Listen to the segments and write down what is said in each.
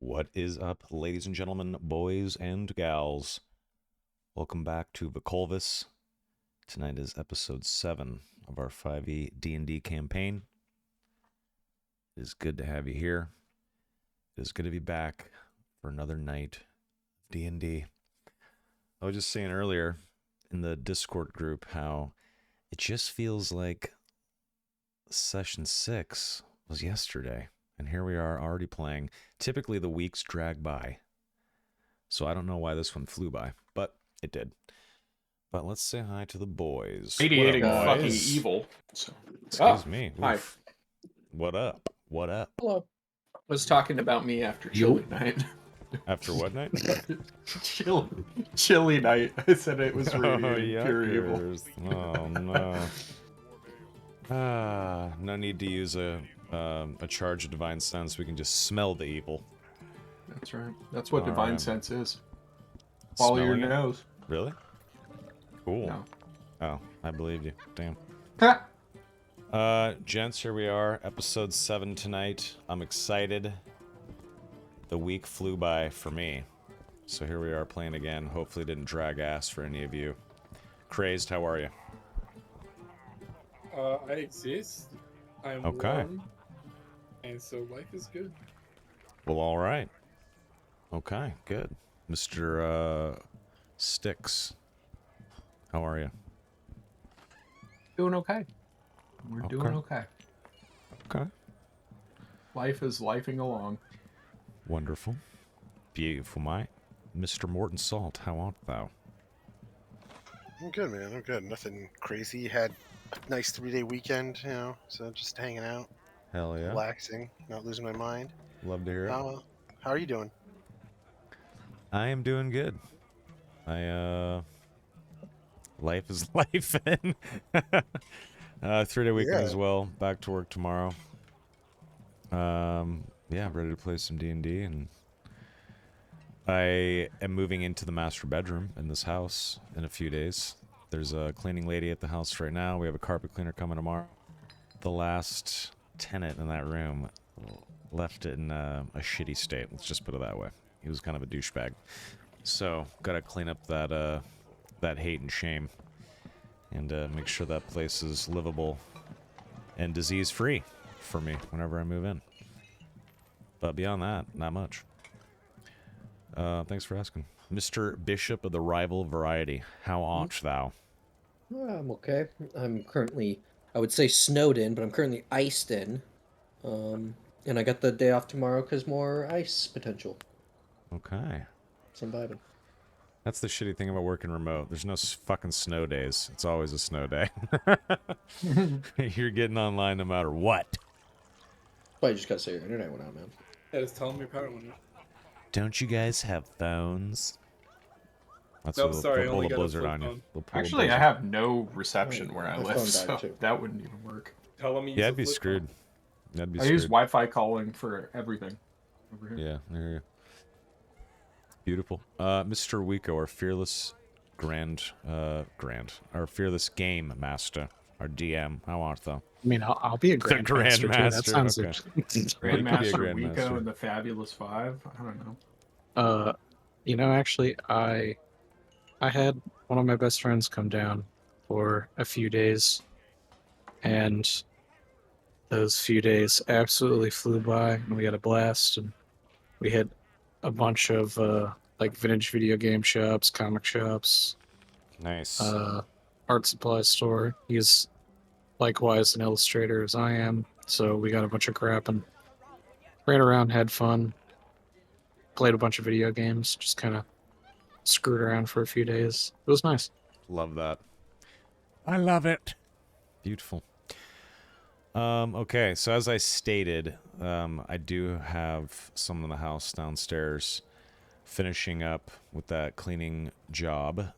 What is up, ladies and gentlemen, boys and gals? Welcome back to Vokolvis. Tonight is episode 7 of our 5e D&D campaign. It is good to have you here. It is good to be back for another night of D&D. I was just saying earlier in the Discord group how it just feels like session 6 was yesterday. And here we are already playing. Typically the weeks drag by. So I don't know why this one flew by, but it did. But let's say hi to the boys. Radiating What up, fucking boys? evil. So, Excuse me. Hi. Oof. What up? What up? Hello. Was talking about me after chilly night. After what night? chilly night. I said it was radiating pure evil. yuckers. Oh no. No need to use a charge of divine sense. We can just smell the evil. That's right. That's what All divine right. sense is. Follow your Smelling it? nose. Really? Cool. No. Oh, I believed you. Damn. Ha! Gents, here we are, episode 7 tonight. I'm excited. The week flew by for me. So here we are playing again. Hopefully it didn't drag ass for any of you. Crazed, how are you? I exist. I'm Okay. warm, and so life is good. Well, alright. Okay, good. Mr. Sticks, how are you? Doing okay. We're doing okay. Okay. Life is lifing along. Wonderful. Beautiful, mate. Mr. Morton Salt, how art thou? I'm good, man. I'm good. Nothing crazy. Had a nice 3-day weekend, so just hanging out, Hell yeah. relaxing, not losing my mind. Love to hear it. How are you doing? I am doing good. Life is life. 3-day weekend Yeah. as well. Back to work tomorrow. Yeah, ready to play some D&D, and I am moving into the master bedroom in this house in a few days. There's a cleaning lady at the house right now. We have a carpet cleaner coming tomorrow. The last tenant in that room left it in a shitty state. Let's just put it that way. He was kind of a douchebag. So, gotta clean up that hate and shame, and make sure that place is livable and disease-free for me whenever I move in. But beyond that, not much. Thanks for asking. Mr. Bishop of the Rival Variety, how art thou? I'm okay. I'm currently, I would say snowed in, but I'm currently iced in. And I got the day off tomorrow because more ice potential. Okay. So I'm vibing. That's the shitty thing about working remote. There's no fucking snow days. It's always a snow day. You're getting online no matter what. But you just gotta say your internet went out, man. That is telling me power went out. Don't you guys have phones? That's Nope, what sorry, they'll pull only a got a blizzard flip on you. phone. They'll pull a Actually, I blizzard. have no reception where I My live, phone so died, too. that wouldn't even work. Telling me use Yeah, a I'd be flip screwed. phone. I'd be I screwed. use Wi-Fi calling for everything over here. Yeah, there you go. Beautiful. Mr. Wiko, our fearless our fearless game master, our DM. How art thou? I mean, I'll be a grandmaster too. That Grandmaster, sounds okay. interesting. Grandmaster Grandmaster. Wiko and the Fabulous Five. I don't know. Actually, I had one of my best friends come down for a few days, and those few days absolutely flew by, and we had a blast, and we had a bunch of like vintage video game shops, comic shops, Nice. art supply store. He's likewise an illustrator as I am, so we got a bunch of crap and ran around, had fun, played a bunch of video games, just kind of screwed around for a few days. It was nice. Love that. I love it. Beautiful. Okay, so as I stated, I do have someone in the house downstairs finishing up with that cleaning job.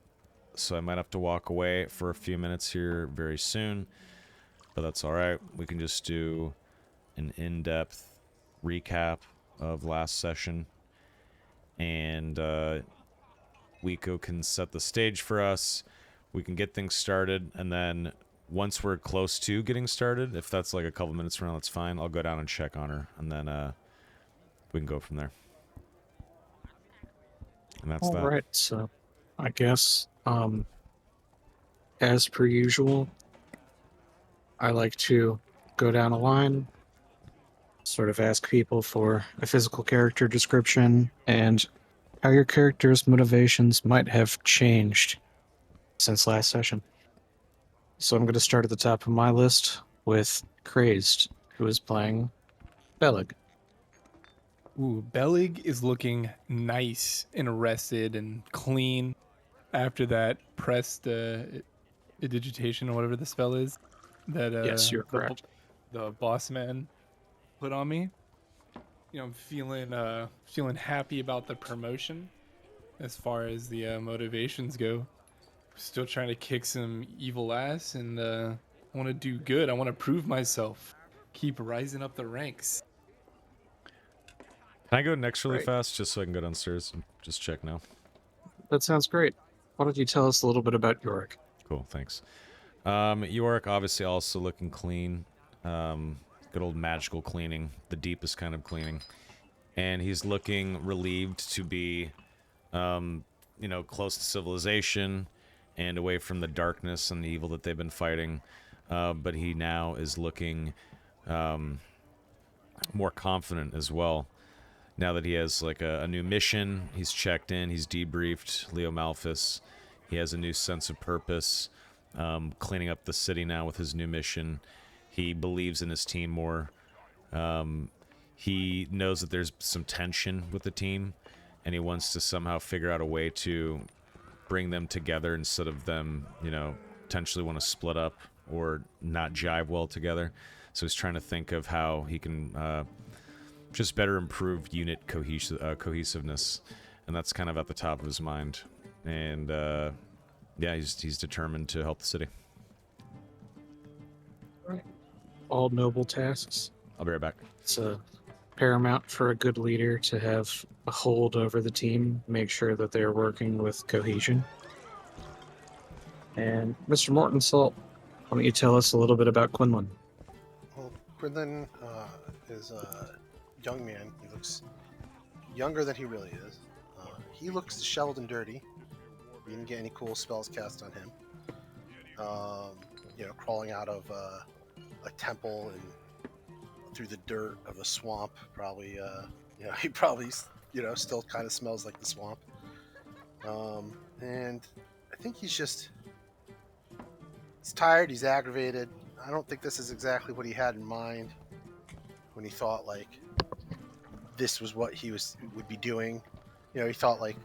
So I might have to walk away for a few minutes here very soon. But that's alright. We can just do an in-depth recap of last session. And Wiko can set the stage for us. We can get things started, and then once we're close to getting started, if that's like a couple minutes from now, that's fine. I'll go down and check on her, and then we can go from there. And that's All that. right, so I guess as per usual, I like to go down a line, sort of ask people for a physical character description and how your character's motivations might have changed since last session. So I'm going to start at the top of my list with Crazed, who is playing Belig. Ooh, Belig is looking nice and rested and clean after that pressed digitation or whatever the spell is that Yes, you're the correct. the boss man put on me. You know, I'm feeling happy about the promotion as far as the motivations go. Still trying to kick some evil ass and I want to do good. I want to prove myself. Keep rising up the ranks. Can I go next really Right. fast just so I can go downstairs and just check now? That sounds great. Why don't you tell us a little bit about Yorick? Cool, thanks. Yorick obviously also looking clean. Good old magical cleaning, the deepest kind of cleaning. And he's looking relieved to be, close to civilization and away from the darkness and the evil that they've been fighting. But he now is looking more confident as well. Now that he has like a new mission, he's checked in, he's debriefed Leo Malphus. He has a new sense of purpose, cleaning up the city now with his new mission. He believes in his team more. He knows that there's some tension with the team, and he wants to somehow figure out a way to bring them together instead of them, potentially want to split up or not jive well together. So he's trying to think of how he can just better improve unit cohesiveness, and that's kind of at the top of his mind. And he's determined to help the city. All noble tasks. I'll be right back. It's paramount for a good leader to have a hold over the team, make sure that they're working with cohesion. And Mr. Morton Salt, why don't you tell us a little bit about Quinlan? Well, Quinlan is a young man. He looks younger than he really is. He looks disheveled and dirty. We didn't get any cool spells cast on him. Crawling out of a temple and through the dirt of a swamp. Probably, he probably, still kind of smells like the swamp. And I think he's tired. He's aggravated. I don't think this is exactly what he had in mind when he thought like this was what he would be doing. He thought like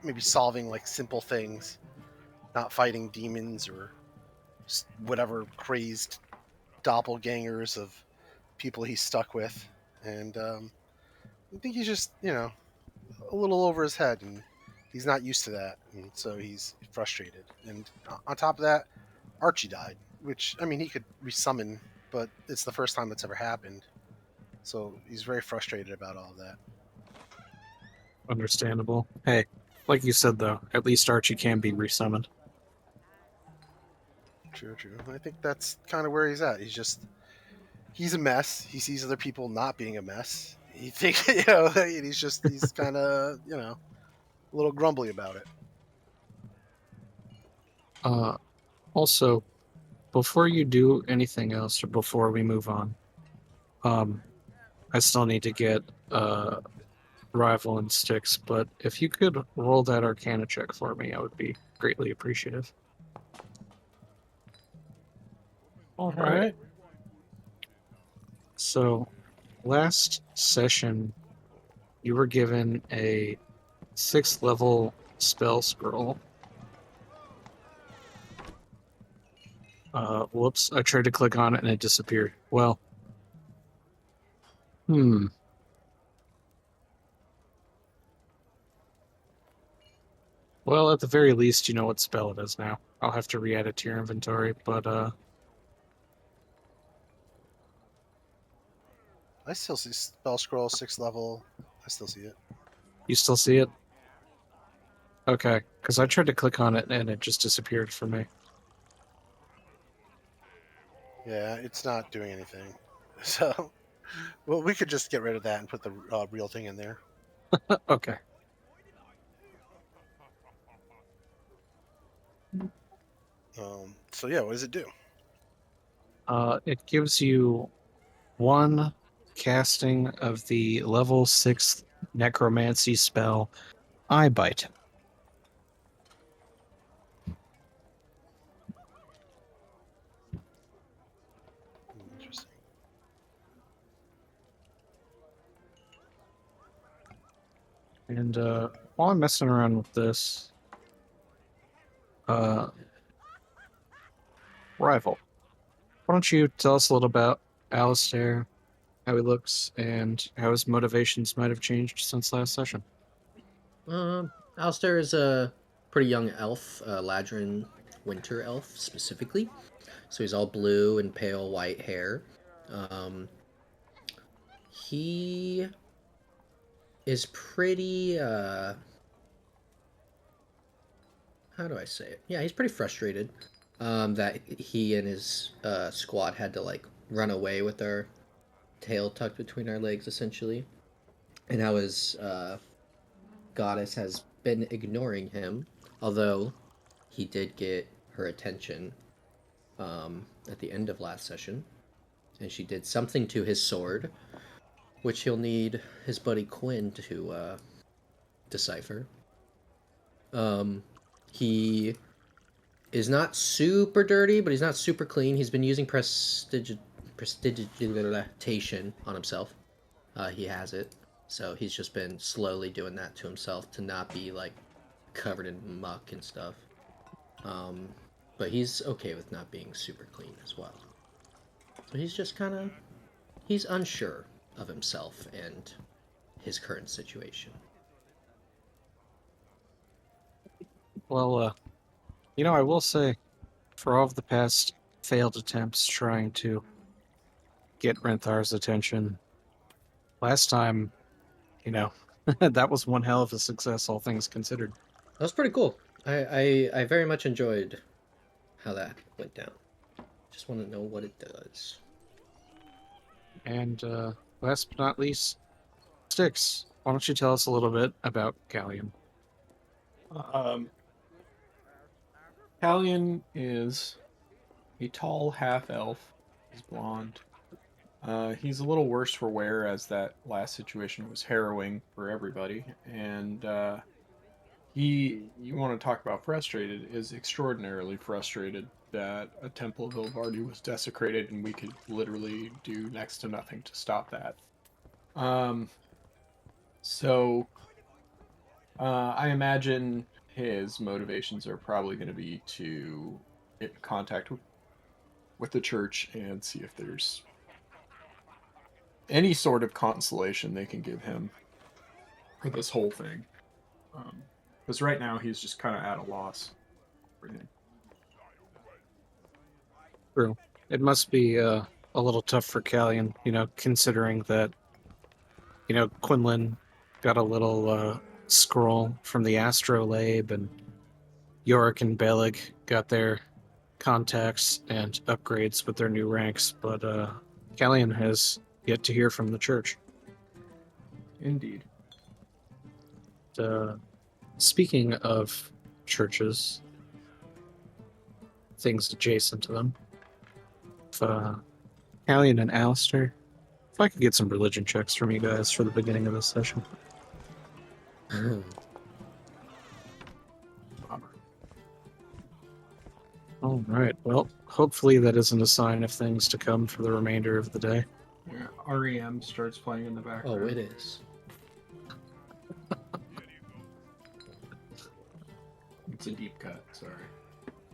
maybe solving like simple things, not fighting demons or whatever crazed doppelgangers of people he's stuck with. And I think he's just, a little over his head, and he's not used to that. And so he's frustrated. And on top of that, Archie died, which, I mean, he could resummon, but it's the first time that's ever happened. So he's very frustrated about all of that. Understandable. Hey, like you said, though, at least Archie can be resummoned. True. I think that's kind of where he's at. He's a mess. He sees other people not being a mess. He thinks, and he's kind of, a little grumbly about it. Also, before you do anything else or before we move on, I still need to get Rival and Sticks, but if you could roll that Arcana check for me, I would be greatly appreciative. All right. So, last session, you were given a 6th level spell scroll. Whoops, I tried to click on it and it disappeared. Well, Well, at the very least, you know what spell it is now. I'll have to re-add it to your inventory, but I still see spell scroll 6th level. I still see it. you still see it? Okay, because I tried to click on it and it just disappeared for me. Yeah, it's not doing anything. So, well, we could just get rid of that and put the real thing in there. Okay. So yeah, what does it do? It gives you one casting of the level 6 necromancy spell, Eye Bite. Interesting. And while I'm messing around with this, Rival, why don't you tell us a little about Alistair, how he looks, and how his motivations might have changed since last session? Alistair is a pretty young elf, Ladrin winter elf specifically. So he's all blue and pale white hair. He is pretty how do I say it? Yeah, he's pretty frustrated that he and his squad had to like run away with our tail tucked between our legs, essentially, and how his goddess has been ignoring him. Although he did get her attention at the end of last session, and she did something to his sword, which he'll need his buddy Quinn to decipher. He is not super dirty, but he's not super clean. He's been using prestidigitation on himself. He has it, so he's just been slowly doing that to himself to not be like covered in muck and stuff. But he's okay with not being super clean as well. So he's just kind of he's unsure of himself and his current situation. Well, I will say, for all of the past failed attempts trying to get Renthar's attention, last time, that was one hell of a success, all things considered. That was pretty cool. I very much enjoyed how that went down. Just want to know what it does. And last but not least, Styx, why don't you tell us a little bit about Galleon? Callion is a tall half elf. He's blonde. He's a little worse for wear, as that last situation was harrowing for everybody. And you want to talk about frustrated, is extraordinarily frustrated that a Temple of Ilvardi was desecrated and we could literally do next to nothing to stop that. So I imagine his motivations are probably going to be to get in contact with the church and see if there's any sort of consolation they can give him for this whole thing. Because right now he's just kind of at a loss. Everything. True. It must be a little tough for Callion, considering that, Quinlan got a little scroll from the astrolabe, and Yorick and Belig got their contacts and upgrades with their new ranks, but Callion has yet to hear from the church. Indeed. Speaking of churches, things adjacent to them, if Callion and Alistair, if I could get some religion checks from you guys for the beginning of this session. All right. Well, hopefully that isn't a sign of things to come for the remainder of the day. Yeah, REM starts playing in the background. Oh, it is. It's a deep cut. Sorry.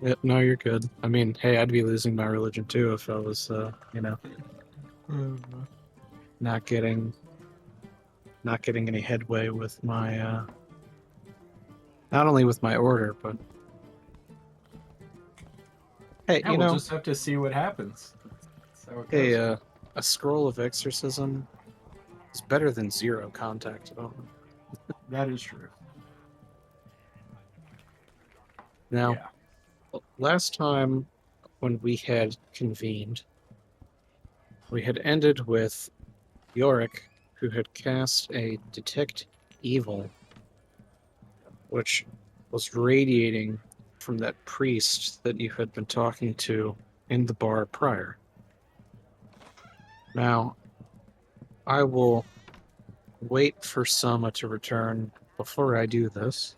Yep, no, you're good. I mean, hey, I'd be losing my religion too if I was, not getting any headway with my, not only with my order, but hey, Yeah, we'll just have to see what happens. That's how it hey, goes. a scroll of exorcism is better than zero contact at all. That is true. Now, Yeah. last time when we had convened, we had ended with Yorick, who had cast a Detect Evil, which was radiating from that priest that you had been talking to in the bar prior. Now, I will wait for Soma to return before I do this,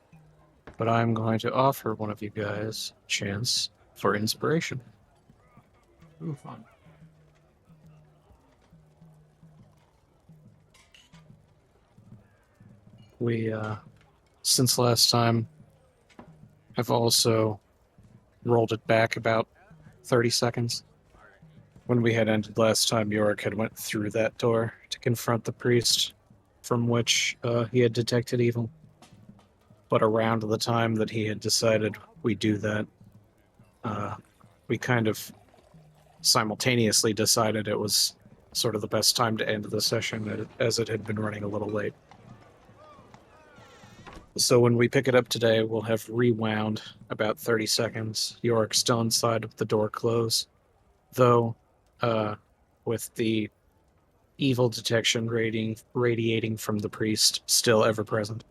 but I'm going to offer one of you guys a chance for inspiration. Ooh, fun. We, since last time, have also rolled it back about 30 seconds. When we had ended last time, Yorick had went through that door to confront the priest from which he had detected evil. But around the time that he had decided we do that, we kind of simultaneously decided it was sort of the best time to end the session, as it had been running a little late. So when we pick it up today, we'll have rewound about 30 seconds. Yorick still inside with the door closed, though with the evil detection radiating from the priest still ever present.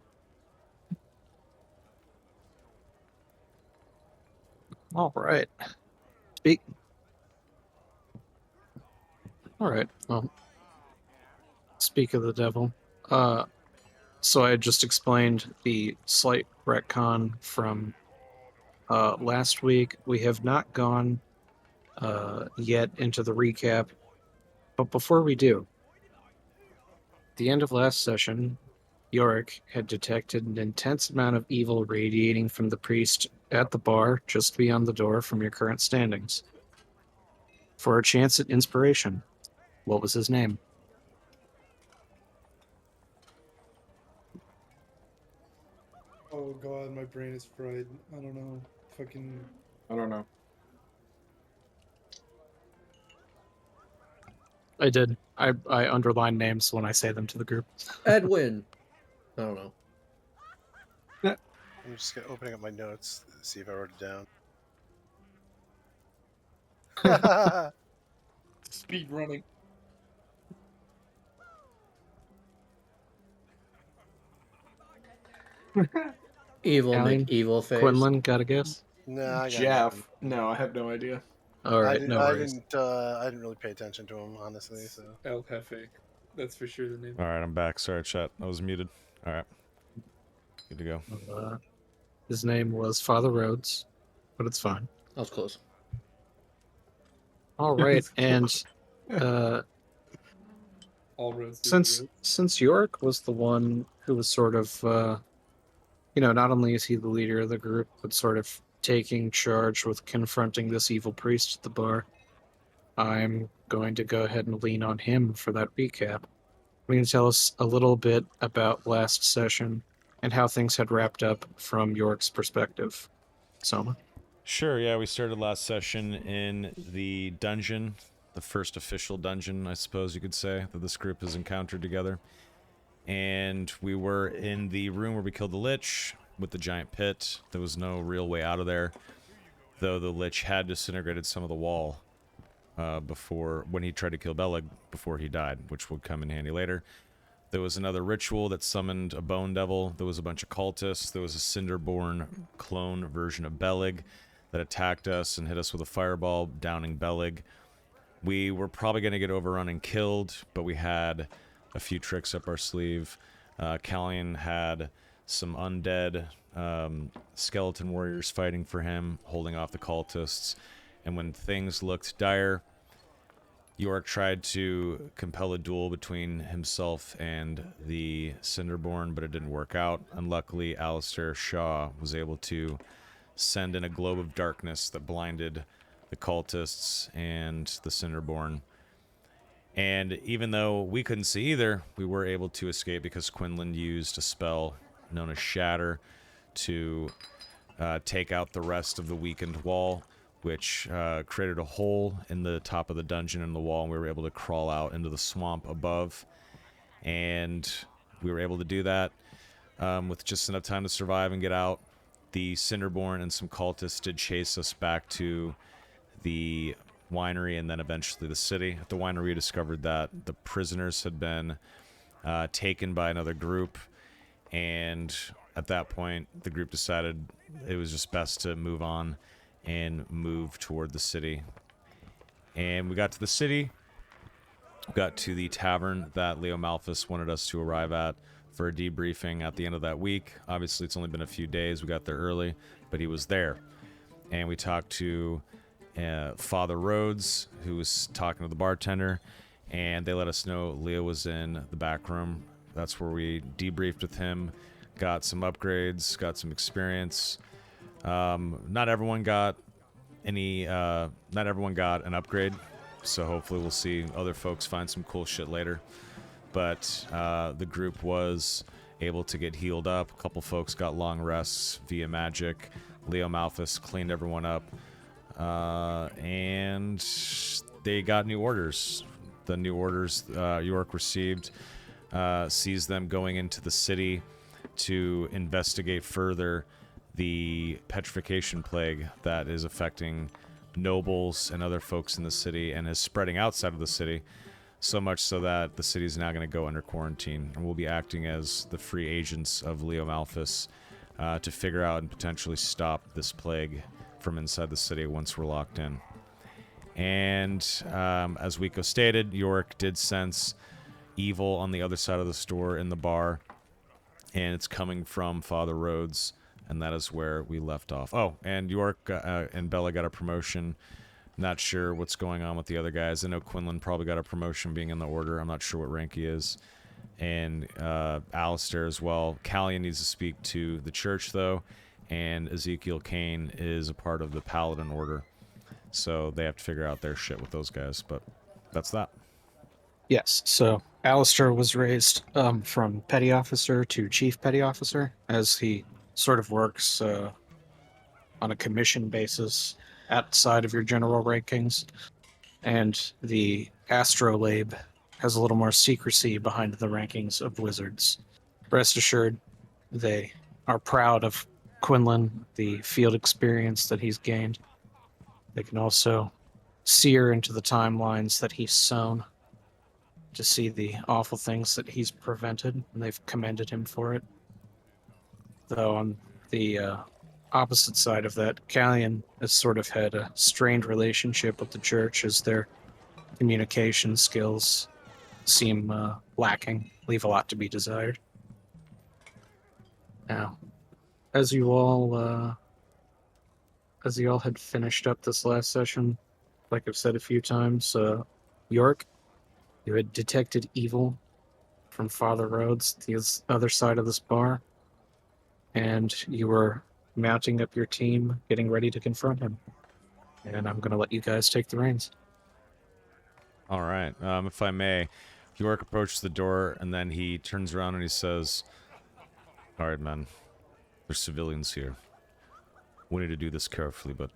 All right. Speak. All right. Well, speak of the devil. So I had just explained the slight retcon from last week. We have not gone yet into the recap, but before we do, at the end of last session, Yorick had detected an intense amount of evil radiating from the priest at the bar just beyond the door from your current standings. For a chance at inspiration, what was his name? Oh god, my brain is fried. I don't know. Fucking. I don't know. I did. I underline names when I say them to the group. Edwin. I don't know. I'm just opening up my notes, see if I wrote it down. Speed running. Evil Alien? McEvil face. Quinlan, got a guess? No, I got Jeff. nothing. No, I have no idea. All right, no I worries. didn't really pay attention to him, honestly. So El Jefe. That's for sure the name. All right, I'm back. Sorry, chat. I was muted. All right. Good to go. His name was Father Rhodes, but it's fine. That was close. All right, and All roads lead to since Rhodes. since Yorick was the one who was sort of, not only is he the leader of the group, but sort of taking charge with confronting this evil priest at the bar, I'm going to go ahead and lean on him for that recap. Are you going to tell us a little bit about last session and how things had wrapped up from Yorick's perspective? Soma? Sure, yeah, we started last session in the dungeon, the first official dungeon, I suppose you could say, that this group has encountered together. And we were in the room where we killed the Lich with the giant pit. There was no real way out of there, though the Lich had disintegrated some of the wall when he tried to kill Beleg before he died, which would come in handy later. There was another ritual that summoned a bone devil. There was a bunch of cultists. There was a Cinderborn clone version of Beleg that attacked us and hit us with a fireball, downing Beleg. We were probably going to get overrun and killed, but we had a few tricks up our sleeve. Callian had some undead skeleton warriors fighting for him, holding off the cultists. And when things looked dire, Yorick tried to compel a duel between himself and the Cinderborn, but it didn't work out. Unluckily, Alistair Shaw was able to send in a globe of darkness that blinded the cultists and the Cinderborn. And even though we couldn't see either, we were able to escape because Quinlan used a spell known as Shatter to take out the rest of the weakened wall, which created a hole in the top of the dungeon in the wall, and we were able to crawl out into the swamp above. And we were able to do that with just enough time to survive and get out. The Cinderborn and some cultists did chase us back to the winery and then eventually the city. At the winery, we discovered that the prisoners had been taken by another group, and at that point, the group decided it was just best to move on and move toward the city. And we got to the city, got to the tavern that Leo Malphus wanted us to arrive at for a debriefing at the end of that week. Obviously, it's only been a few days. We got there early, but he was there. And we talked to Father Rhodes, who was talking to the bartender, and they let us know Leo was in the back room. That's where we debriefed with him, got some upgrades, got some experience. Not everyone got an upgrade, so hopefully we'll see other folks find some cool shit later. But the group was able to get healed up. A couple folks got long rests via magic. Leo Malphus cleaned everyone up, and they got new orders. The new orders York received sees them going into the city to investigate further the petrification plague that is affecting nobles and other folks in the city and is spreading outside of the city, so much so that the city is now going to go under quarantine, and we'll be acting as the free agents of Leo Malphus to figure out and potentially stop this plague from inside the city once we're locked in. And as Wiko stated, York did sense evil on the other side of the store in the bar, and it's coming from Father Rhodes, and that is where we left off. Oh, and York and Bella got a promotion. Not sure what's going on with the other guys. I know Quinlan probably got a promotion being in the order. I'm not sure what rank he is. And Alistair as well. Callian needs to speak to the church, though, and Ezekiel Kane is a part of the Paladin order. So they have to figure out their shit with those guys, but that's that. Yes, so Alistair was raised from petty officer to chief petty officer, as he sort of works on a commission basis outside of your general rankings. And the astrolabe has a little more secrecy behind the rankings of wizards. Rest assured, they are proud of Quinlan, the field experience that he's gained. They can also sear into the timelines that he's sown to see the awful things that he's prevented, and they've commended him for it. Though on the opposite side of that, Callian has sort of had a strained relationship with the church as their communication skills seem lacking, leave a lot to be desired. Now, as you all had finished up this last session, like I've said a few times, York, you had detected evil from Father Rhodes, the other side of this bar, and you were mounting up your team, getting ready to confront him. And I'm going to let you guys take the reins. All right. If I may, York approaches the door, and then he turns around and he says, "All right, men. There's civilians here. We need to do this carefully, but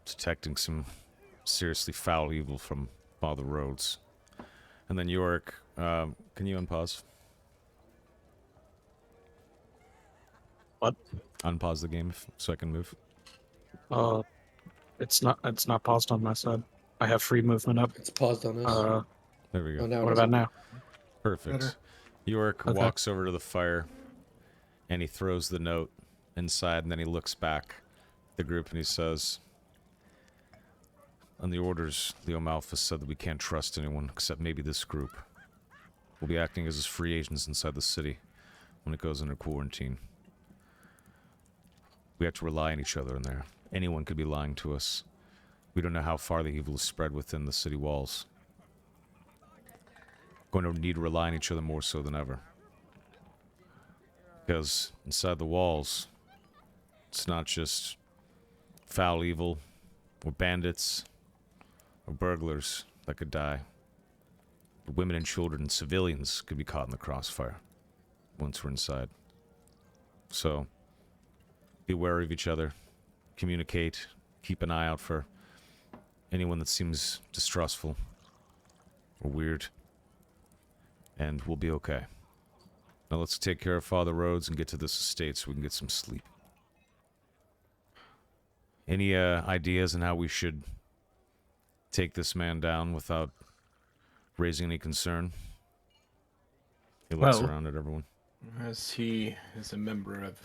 detecting some seriously foul evil from Father Rhodes." And then York, can you unpause? What? Unpause the game so I can move. It's not paused on my side. I have free movement up. It's paused on us. There we go. Oh, now What it about isn't. now? Perfect. Better. York Okay. walks over to the fire, and he throws the note inside, and then he looks back at the group and he says, "On the orders, Leo Malphus said that we can't trust anyone except maybe this group. We'll be acting as his free agents inside the city when it goes under quarantine. We have to rely on each other in there. Anyone could be lying to us. We don't know how far the evil is spread within the city walls. Going to need to rely on each other more so than ever. Because inside the walls, it's not just foul evil or bandits or burglars that could die. But women and children and civilians could be caught in the crossfire once we're inside. So, be wary of each other, communicate, keep an eye out for anyone that seems distrustful or weird, and we'll be okay. Now let's take care of Father Rhodes and get to this estate so we can get some sleep." Any ideas on how we should take this man down without raising any concern? He looks Well- around at everyone. As he is a member of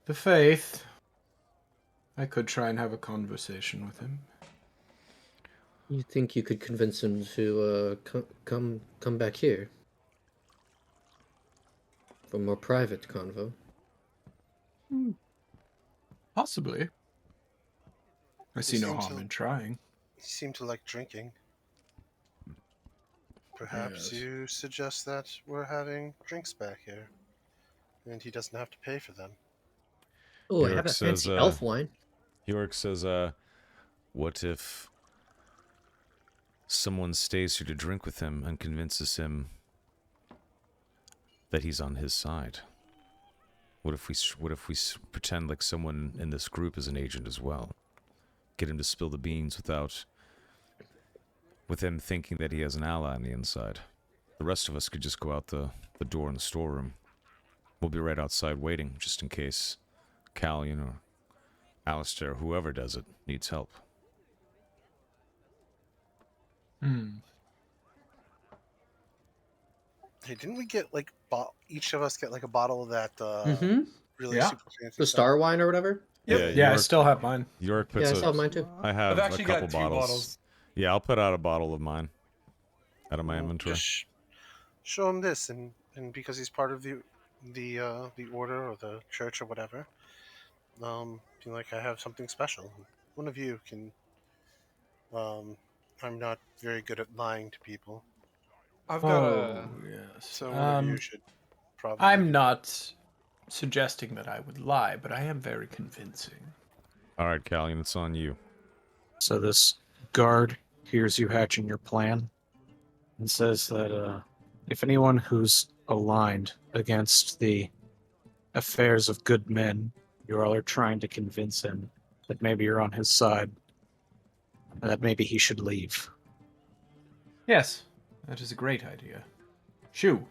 the faith, I could try and have a conversation with him. You think you could convince him to come back here for more private convo? Possibly. I see no harm in trying. You seem to like drinking. Perhaps Yes. you suggest that we're having drinks back here, and he doesn't have to pay for them. Oh, I Yorick have a says, fancy elf wine. Yorick says, what if someone stays here to drink with him and convinces him that he's on his side? What if we pretend like someone in this group is an agent as well? Get him to spill the beans with him thinking that he has an ally on the inside. The rest of us could just go out the door in the storeroom. We'll be right outside waiting, just in case Callion or Alistair, whoever does it, needs help. Hey, didn't we get like each of us get like a bottle of that really Yeah. super fancy The stuff? Star wine or whatever? Yep. Yeah, I York, still have mine. York puts Yeah, I still have mine too. I have I've actually a couple got 2 bottles. Yeah, I'll put out a bottle of mine out of my Well, inventory. Just show him this, and because he's part of the order or the church or whatever, feel like I have something special. One of you can. I'm not very good at lying to people, I've got Oh, a. yes. so one of you should probably. I'm not suggesting that I would lie, but I am very convincing. All right, Callion, it's on you. So this guard hears you hatching your plan and says that if anyone who's aligned against the affairs of good men, you all are trying to convince him that maybe you're on his side and that maybe he should leave. Yes, that is a great idea. Shoo.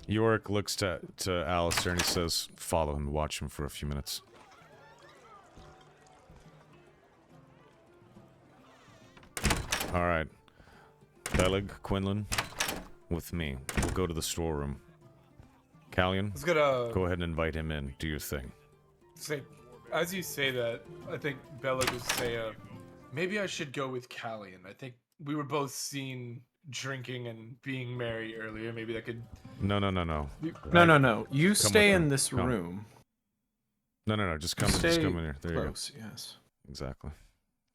Yorick looks to Alistair and he says, follow him, watch him for a few minutes. All right. Belig, Quinlan, with me. We'll go to the storeroom. Callion, Let's get a. go ahead and invite him in. Do your thing. Say, as you say that, I think Bella would say, maybe I should go with Callion. I think we were both seen drinking and being merry earlier. Maybe that could. No. No. You Come stay with in him. this Come. room. No. Just come in here. There Close, yes. you go. Exactly.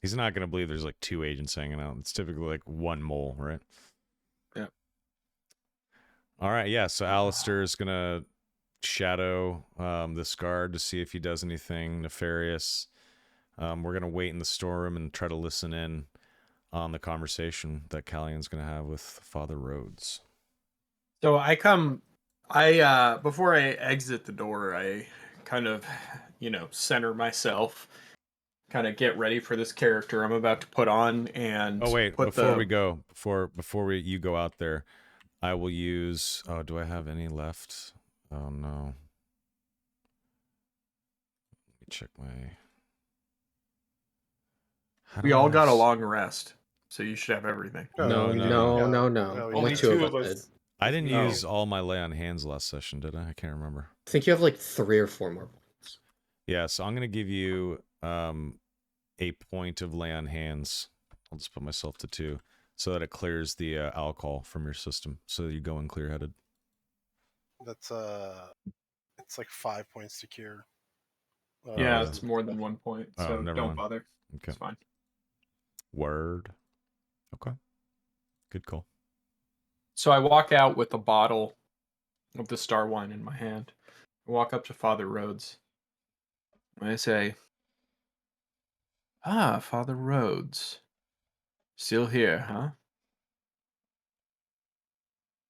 He's not going to believe there's like 2 agents hanging out. It's typically like 1 mole, right? Yeah. All right, yeah. So Alistair is going to shadow this guard to see if he does anything nefarious. We're going to wait in the storeroom and try to listen in on the conversation that Callion's going to have with Father Rhodes. So before I exit the door, I kind of, center myself, kind of get ready for this character I'm about to put on, and Oh wait, put before you go out there, I will use. Oh, do I have any left? Oh no. Let me check my. We all got a long rest, so you should have everything. No. No, Only Only 2 2 of of us us. did. I didn't Oh. use all my lay on hands last session, did I? I can't remember. I think you have like 3 or 4 more points. Yeah, so I'm gonna give you a point of lay on hands. I'll just put myself to 2, so that it clears the alcohol from your system, so that you go in clear-headed. That's it's like 5 points to cure. Yeah, it's more than 1 point, Oh, so never don't mind. bother. Okay. It's fine. Word. Okay. Good call. So I walk out with a bottle of the star wine in my hand. I walk up to Father Rhodes. And I say, Father Rhodes. Still here, huh?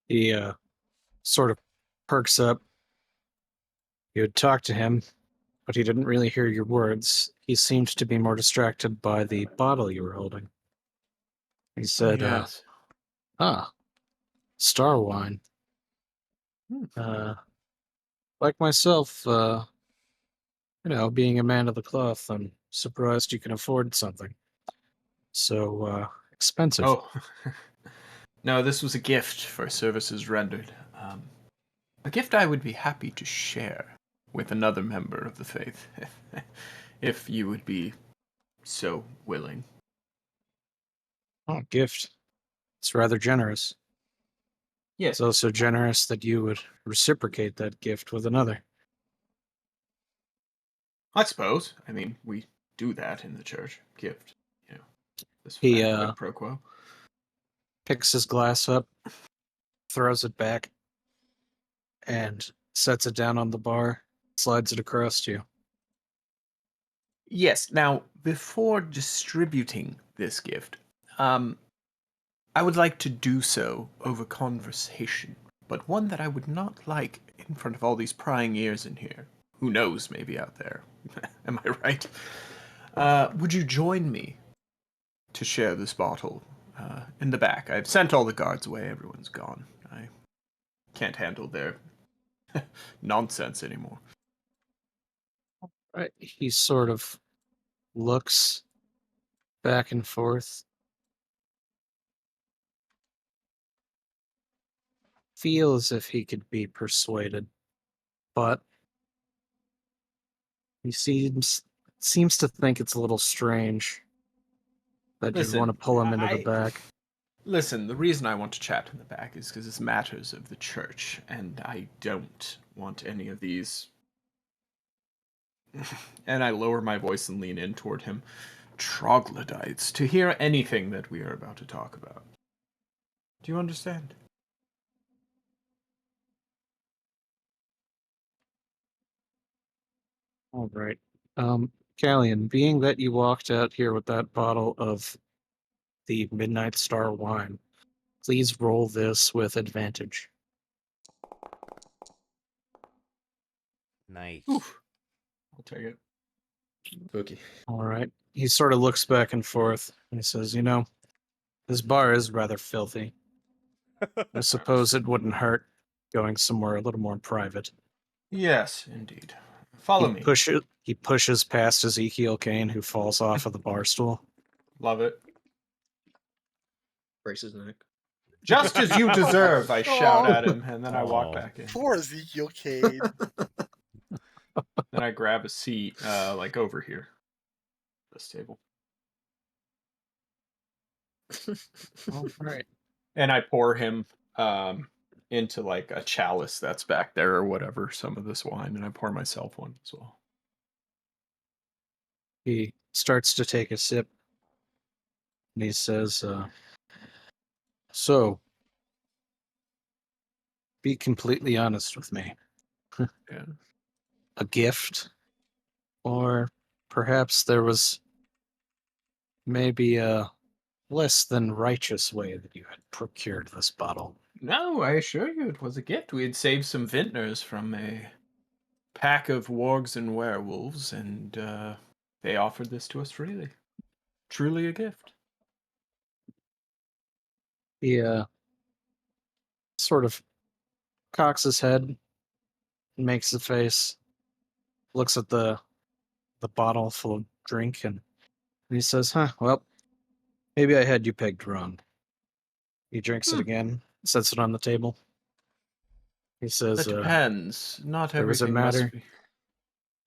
He sort of perks up. You had talked to him, but he didn't really hear your words. He seemed to be more distracted by the bottle you were holding. He said, Yes. Star wine. Like myself, being a man of the cloth, I'm surprised you can afford something so expensive. Oh. No, this was a gift for services rendered. A gift I would be happy to share with another member of the faith, if you would be so willing. Oh, gift. It's rather generous. Yes, It's also generous that you would reciprocate that gift with another. I suppose. I mean, we do that in the church. Gift, this He quid pro quo. picks his glass up, throws it back, and sets it down on the bar, slides it across to you. Yes. Now, before distributing this gift, I would like to do so over conversation, but one that I would not like in front of all these prying ears in here. Who knows, maybe out there. Am I right? Would you join me to share this bottle in the back? I've sent all the guards away. Everyone's gone. I can't handle their nonsense anymore. Right. He sort of looks back and forth, feels as if he could be persuaded, but he seems to think it's a little strange that you'd want to pull him into the back. Listen, the reason I want to chat in the back is because it's matters of the church, and I don't want any of these. And I lower my voice and lean in toward him. Troglodytes, to hear anything that we are about to talk about. Do you understand? All right. Callian, being that you walked out here with that bottle of the Midnight Star wine, please roll this with advantage. Nice. Oof. I'll take it. Okay. All right. He sort of looks back and forth and he says, this bar is rather filthy. I suppose it wouldn't hurt going somewhere a little more private. Yes, indeed. Follow me. He pushes past Ezekiel Kane, who falls off of the bar stool. Love it. Breaks his neck. Just as you deserve, I shout at him, and then I walk Oh. back in. Poor Ezekiel Cade. Then I grab a seat, like over here. This table. All right. And I pour him into like a chalice that's back there or whatever, some of this wine, and I pour myself one as well. He starts to take a sip, and he says, so, be completely honest with me. Yeah. A gift? Or perhaps there was maybe a less than righteous way that you had procured this bottle. No, I assure you it was a gift. We had saved some vintners from a pack of wargs and werewolves, and they offered this to us freely. Truly a gift. He sort of cocks his head, makes a face, looks at the bottle full of drink, and he says, well, maybe I had you pegged wrong. He drinks it again, sets it on the table. He says, That depends. Not there was a everything matter. must be.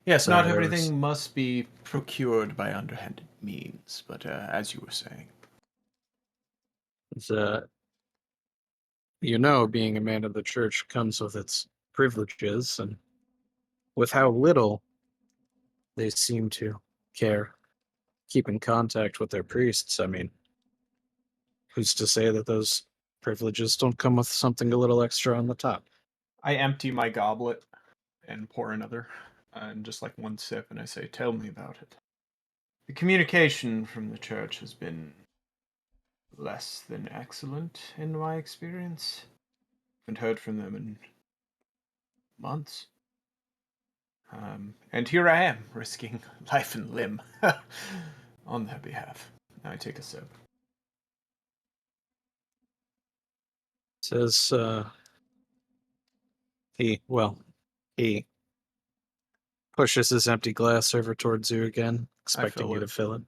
Yes, Sorry, not there everything was- must be procured by underhanded means, but as you were saying. It's, being a man of the church comes with its privileges, and with how little they seem to care, keep in contact with their priests. I mean, who's to say that those privileges don't come with something a little extra on the top? I empty my goblet and pour another, and just like one sip, and I say, "Tell me about it." The communication from the church has been less than excellent in my experience. Haven't heard from them in months. And here I am, risking life and limb on their behalf. Now I take a sip. Says he pushes his empty glass over towards you again, expecting fill you to it. fill it.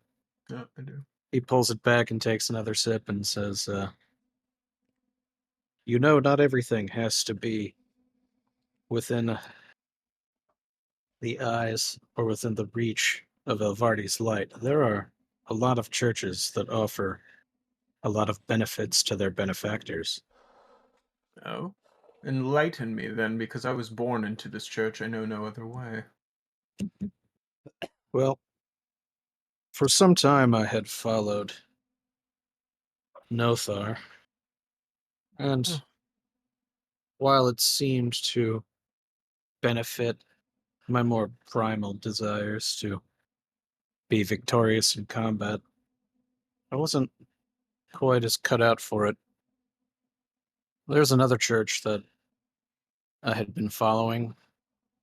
Yeah, I do. He pulls it back and takes another sip and says, not everything has to be within the eyes or within the reach of Elvardi's light, there are a lot of churches that offer a lot of benefits to their benefactors. Oh? Enlighten me then, because I was born into this church. I know no other way. Well, for some time I had followed Nothar, and Huh. while it seemed to benefit my more primal desires to be victorious in combat, I wasn't quite as cut out for it. There's another church that I had been following,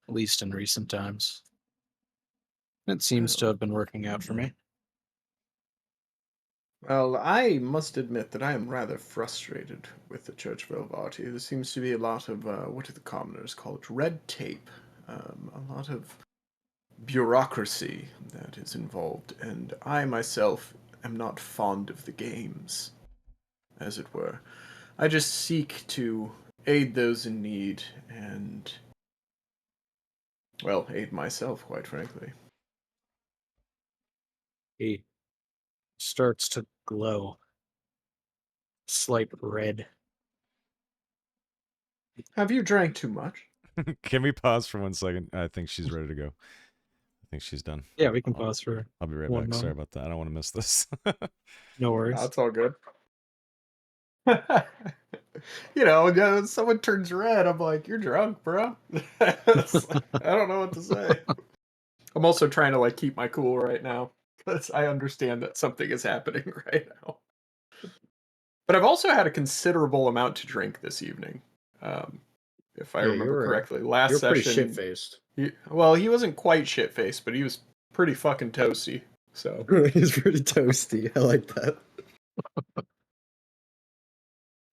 at least in recent times. It seems to Oh. have been working out for me. Well, I must admit that I am rather frustrated with the Church of Elvati. There seems to be a lot of, what do the commoners call it? Red tape. A lot of bureaucracy that is involved, and I myself am not fond of the games, as it were. I just seek to aid those in need and, well, aid myself, quite frankly. He starts to glow, slight red. Have you drank too much? Can we pause for 1 second? I think she's ready to go. I think she's done. Yeah, we can pause for I'll be right one back. Sorry moment. about that. I don't want to miss this. No worries. That's all good. Someone turns red, I'm like, you're drunk, bro. It's like, I don't know what to say. I'm also trying to like keep my cool right now because I understand that something is happening right now. But I've also had a considerable amount to drink this evening, if I Yeah, remember correctly. Last You're pretty session, shit faced. he wasn't quite shit faced, but he was pretty fucking toasty. So He's pretty toasty. I like that.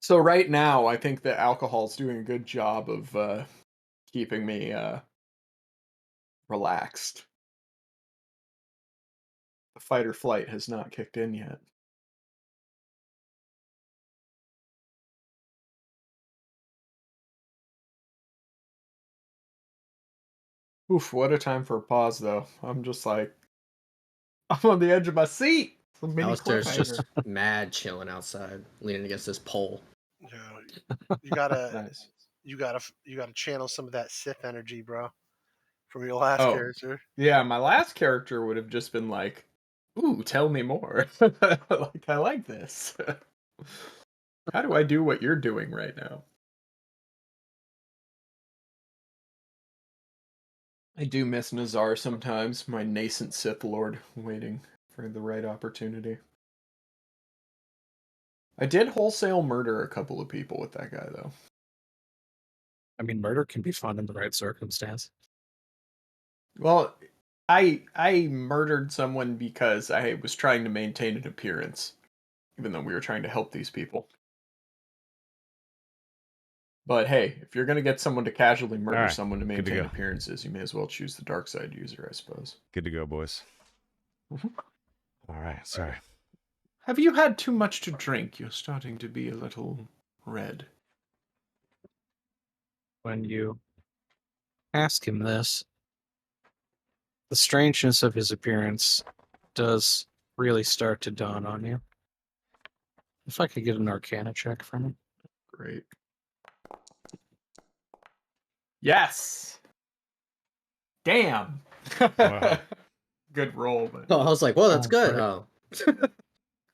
So right now, I think that alcohol's doing a good job of keeping me relaxed. The fight or flight has not kicked in yet. Oof, what a time for a pause, though. I'm just like, I'm on the edge of my seat. It's a mini Alistair's just cliffhanger. mad chilling outside, leaning against this pole. You gotta, Nice. you gotta channel some of that Sith energy, bro, from your last Oh, character. yeah, my last character would have just been like, ooh, tell me more. Like, I like this. How do I do what you're doing right now? I do miss Nazar sometimes, my nascent Sith Lord, waiting for the right opportunity. I did wholesale murder a couple of people with that guy, though. I mean, murder can be fun in the right circumstance. Well, I murdered someone because I was trying to maintain an appearance, even though we were trying to help these people. But hey, if you're gonna get someone to casually murder Alright, someone to good to maintain go. appearances, you may as well choose the dark side user, I suppose. Good to go, boys. Mhm. All right. Sorry. Have you had too much to drink? You're starting to be a little red. When you ask him this, the strangeness of his appearance does really start to dawn on you. If I could get an Arcana check from him. Great. Yes. Damn. Wow. Good roll, but Oh, I was like, whoa, that's Oh, good. right. Oh.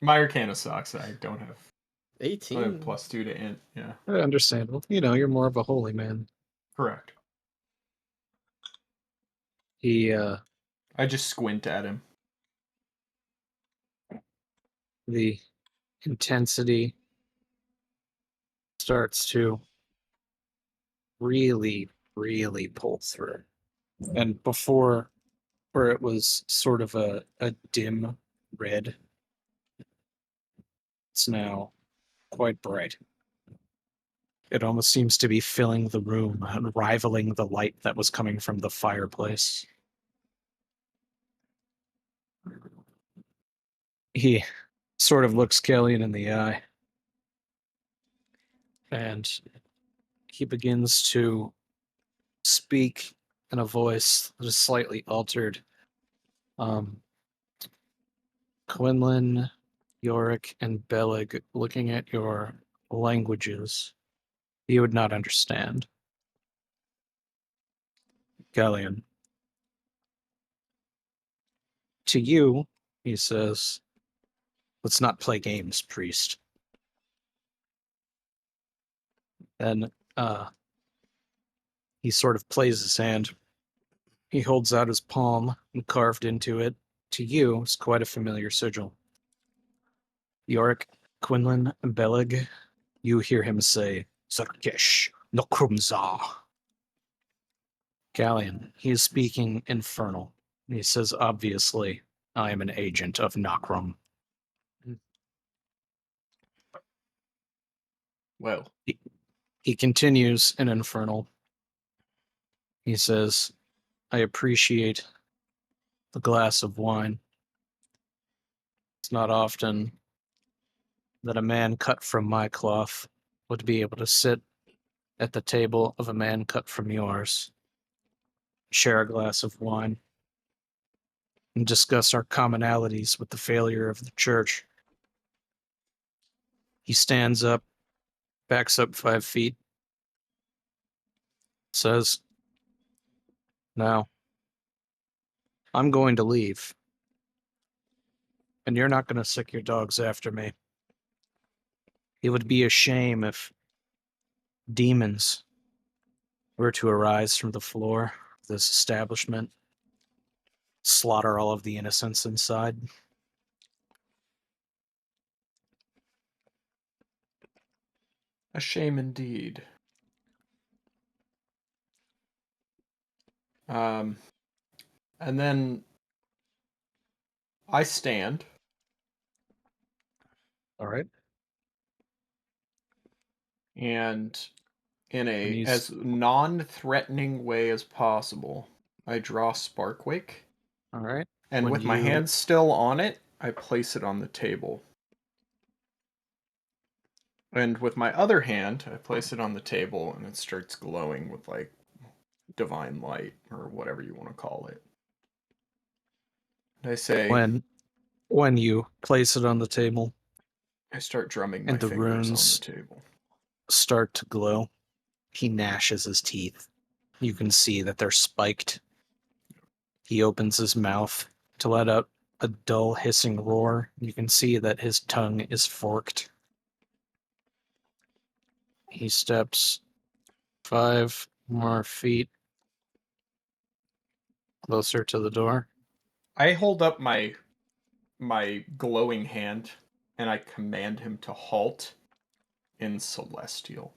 my Arcana sucks. I don't have 18. +2 to int. Yeah, Understandable. You know, you're more of a holy man. correct. He, I just squint at him. the intensity starts to really, really pull through. And before, where it was sort of a dim red, it's now quite bright. It almost seems to be filling the room and rivaling the light that was coming from the fireplace. He sort of looks Kellyan in the eye, and he begins to speak in a voice that is slightly altered. Quinlan, Yorick, and Bellig, looking at your languages, you would not understand. Galleon. To you, he says, let's not play games, priest. Then he sort of plays his hand. He holds out his palm, and carved into it, to you, is quite a familiar sigil. Yorick, Quinlan, and Bellig, you hear him say, Zarkesh, Nokrumza. Galleon, he is speaking infernal. He says, obviously, I am an agent of Nokrum. Well, He continues in infernal. He says, I appreciate the glass of wine. It's not often that a man cut from my cloth would be able to sit at the table of a man cut from yours, share a glass of wine, and discuss our commonalities with the failure of the church. He stands up, backs up 5 feet, says, now, I'm going to leave, and you're not going to sick your dogs after me. It would be a shame if demons were to arise from the floor of this establishment, slaughter all of the innocents inside. a shame indeed. And then I stand. All right. And in And a he's as non-threatening way as possible, I draw Sparkwick, all right. and When with my you hand still on it, I place it on the table. And with my other hand, I place it on the table, and it starts glowing with like divine light or whatever you want to call it. And I say, when you place it on the table I start drumming my and the fingers on the runes table. start to glow, he gnashes his teeth. You can see that they're spiked. He opens his mouth to let out a dull hissing roar. You can see that his tongue is forked. He steps 5 more feet closer to the door. I hold up my glowing hand, and I command him to halt in Celestial.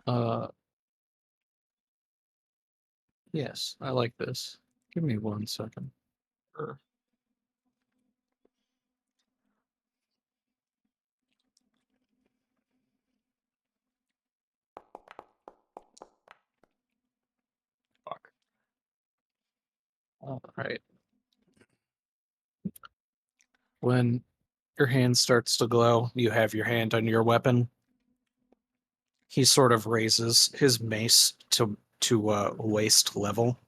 Uh, yes, I like this. Give me 1 second. Or fuck. All right. When your hand starts to glow, you have your hand on your weapon. He sort of raises his mace to waist level.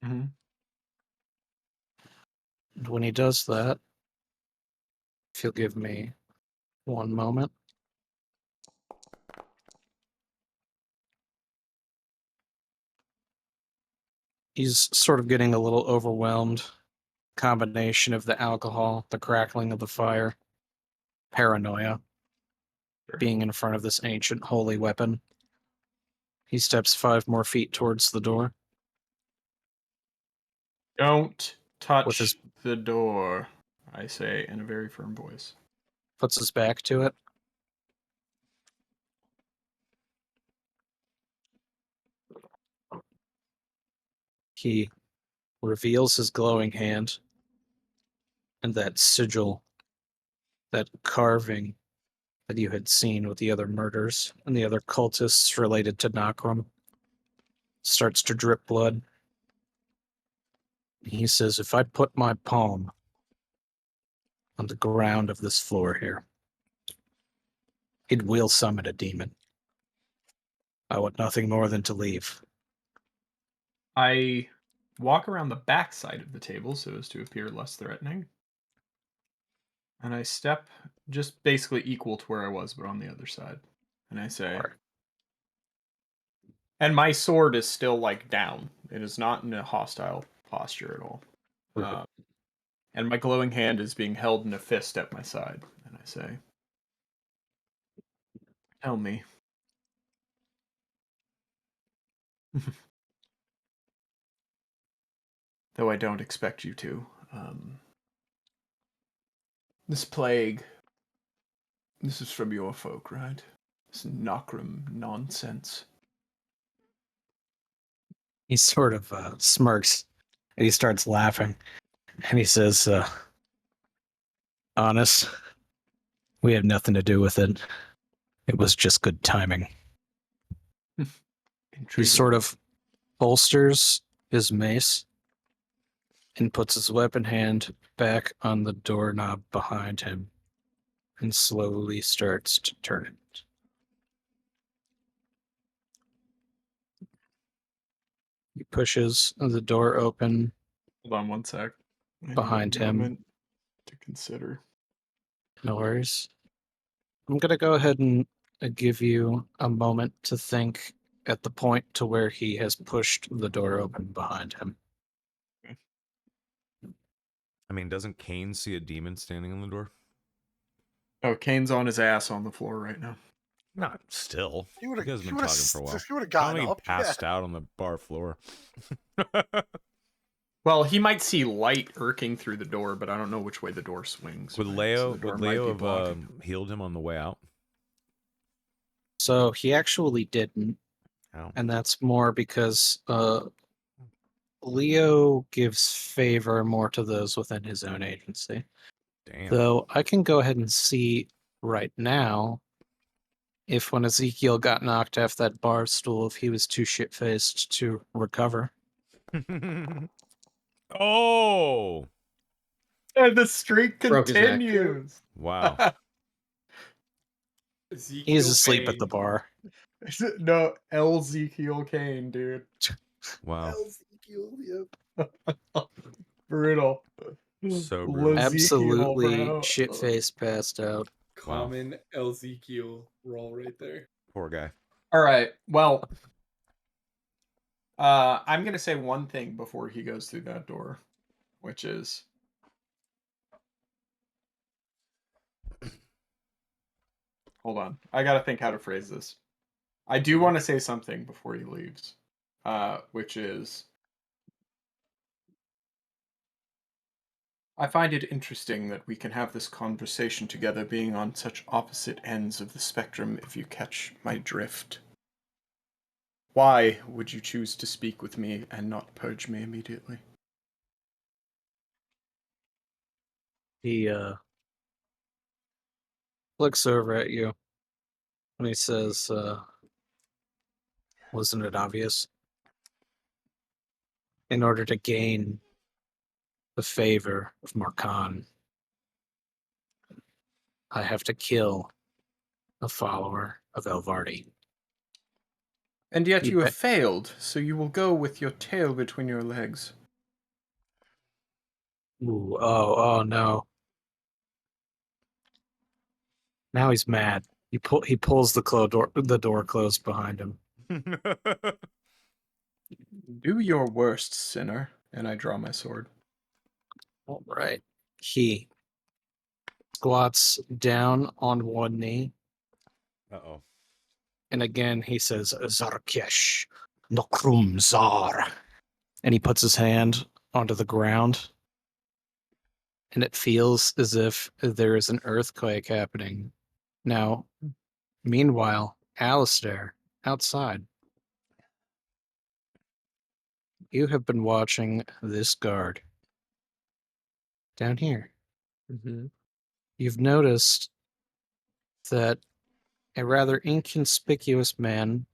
Mm-hmm. And when he does that, if you'll give me 1 moment. He's sort of getting a little overwhelmed. Combination of the alcohol, the crackling of the fire, paranoia, being in front of this ancient holy weapon. He steps 5 more feet towards the door. Don't touch With his the door, I say in a very firm voice. puts his back to it. He reveals his glowing hand, and that sigil, that carving that you had seen with the other murders and the other cultists related to Nakram, starts to drip blood. He says, if I put my palm on the ground of this floor here, it will summon a demon. I want nothing more than to leave. I walk around the back side of the table so as to appear less threatening. And I step just basically equal to where I was, but on the other side. And I say, Alright. and my sword is still like down. It is not in a hostile posture at all. Right. And my glowing hand is being held in a fist at my side. And I say, tell me. Though I don't expect you to. This plague, this is from your folk, right? This Nokram nonsense. He sort of smirks and he starts laughing. And he says, honest, we had nothing to do with it. It was just good timing. He Intriguing. sort of bolsters his mace and puts his weapon hand back on the doorknob behind him and slowly starts to turn it. He pushes the door open Hold on one sec. I need a behind him. moment to consider. No worries. I'm going to go ahead and give you a moment to think at the point to where he has pushed the door open behind him. I mean, doesn't Kane see a demon standing on the door? Oh, Kane's on his ass on the floor right now. Not still. He You would guys have. have been talking for a while. He would have I don't gotten think up. he passed out on the bar floor. Well, he might see light irking through the door, but I don't know which way the door swings. Would right? Leo, So the door would might Leo be have blocking. healed him on the way out? So he actually didn't, Oh. and that's more because Leo gives favor more to those within his own agency. Damn. Though I can go ahead and see right now if when Ezekiel got knocked off that bar stool, if he was too shit-faced to recover. Oh! And the streak Broke his neck. continues. Wow. He's asleep at the bar. No, Ezekiel Kane, dude. Wow. Ezekiel, yep. So Brutal. brutal. Lezekiel, Absolutely bro. shit-faced, passed out. Wow. Common Ezekiel roll right there. Poor guy. All right. Well, I'm gonna say one thing before he goes through that door, which is, hold on, I gotta think how to phrase this. I do want to say something before he leaves, which is, I find it interesting that we can have this conversation together, being on such opposite ends of the spectrum. If you catch my drift. Why would you choose to speak with me and not purge me immediately? He looks over at you and he says, wasn't it obvious? In order to gain the favor of Markan, I have to kill a follower of Elvardi. And yet You you have bet. failed, so you will go with your tail between your legs. Ooh, oh no. Now he's mad. He pulls the door closed behind him. Do your worst, sinner. And I draw my sword. All right. He squats down on one knee, Uh-oh. and again he says, Zarkesh, Nokrum Zar. And he puts his hand onto the ground, and it feels as if there is an earthquake happening. Now, meanwhile, Alistair, outside, you have been watching this guard down here. Mm-hmm. You've noticed that a rather inconspicuous man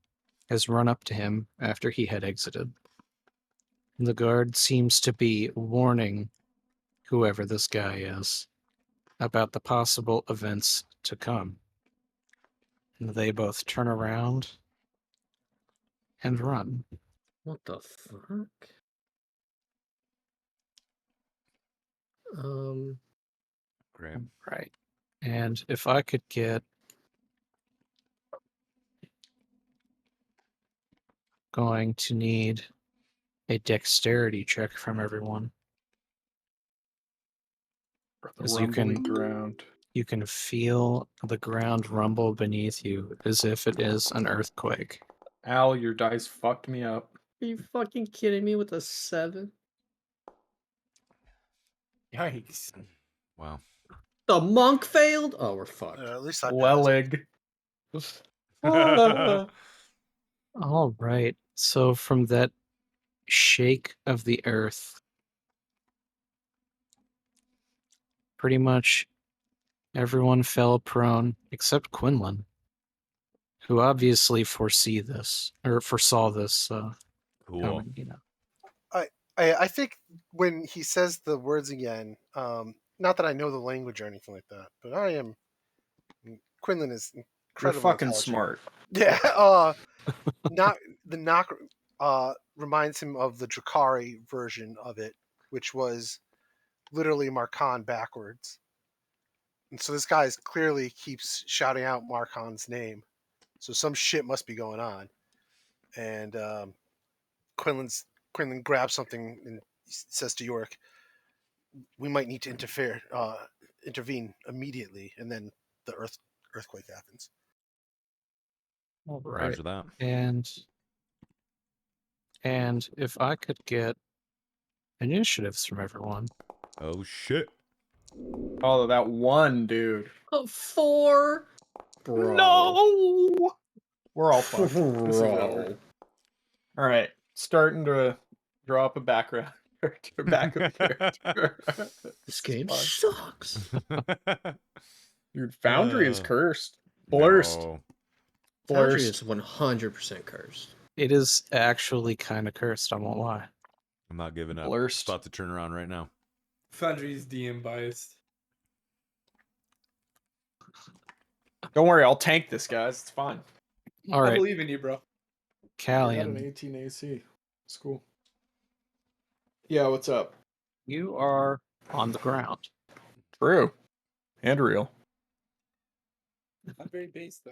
has run up to him after he had exited. And the guard seems to be warning whoever this guy is about the possible events to come. And they both turn around and run. What the fuck? Great. Right. And if I could get going to need a dexterity check from everyone. The As you rumbling can ground. you can feel the ground rumble beneath you as if it is an earthquake. Al, your dice fucked me up. Are you fucking kidding me with a 7? Yikes. Wow. The monk failed? Oh, we're fucked. At least I passed. Wellig. All right. So from that shake of the earth, pretty much everyone fell prone except Quinlan, who obviously foresaw this Cool. coming. I think when he says the words again, not that I know the language or anything like that, but Quinlan is You're incredibly fucking intelligent. smart. Yeah. The knock reminds him of the Drakari version of it, which was literally Markan backwards. And so this guy clearly keeps shouting out Markan's name. So some shit must be going on. And Quinlan grabs something and says to York, "We might need to intervene immediately." And then the earthquake happens. All right. Roger that. And if I could get initiatives from everyone. Oh shit. Oh, that one dude. Oh, 4? Bro. No! We're all fucked. This is Bro. over. All right, starting to drop a background character, backup character. This game fun. sucks. Dude, Foundry is Uh, cursed. Blurst. No. Foundry Blurst. is 100% cursed. It is actually kind of cursed, I won't lie. I'm not giving up. Blurst. It's about to turn around right now. Foundry's DM biased. Don't worry, I'll tank this, guys. It's fine. All I right, believe in you, bro. I got an Callian, 18 AC. It's cool. Yeah, what's up? you are on the ground. True. And real. Not very base though.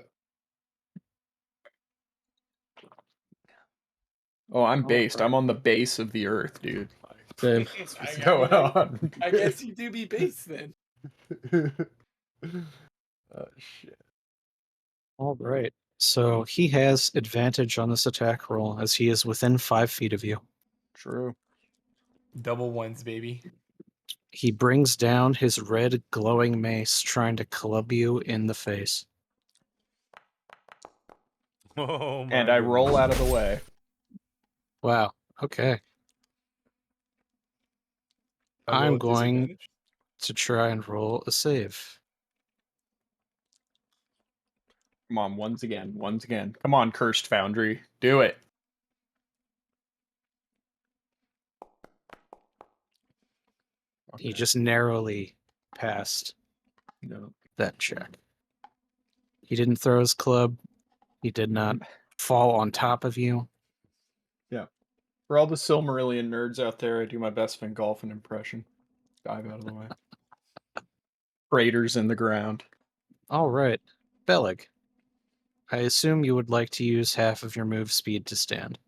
Oh, I'm All based. right. I'm on the base of the earth, dude. Same. What's going on? I guess you do be base then. Oh, shit. All right. So he has advantage on this attack roll as he is within 5 feet of you. True. Double ones, baby. He brings down his red glowing mace, trying to club you in the face. Oh my And I roll goodness. out of the way. Wow. Okay. I roll I'm at going disadvantage? to try and roll a save. Come on, once again. Once again. Come on, Cursed Foundry. Do it. He Okay. just narrowly passed No. that check. He didn't throw his club. He did not fall on top of you. For all the Silmarillion nerds out there, I do my best Fingolfin impression. Dive out of the way. Craters in the ground. All right. Bellig, I assume you would like to use half of your move speed to stand.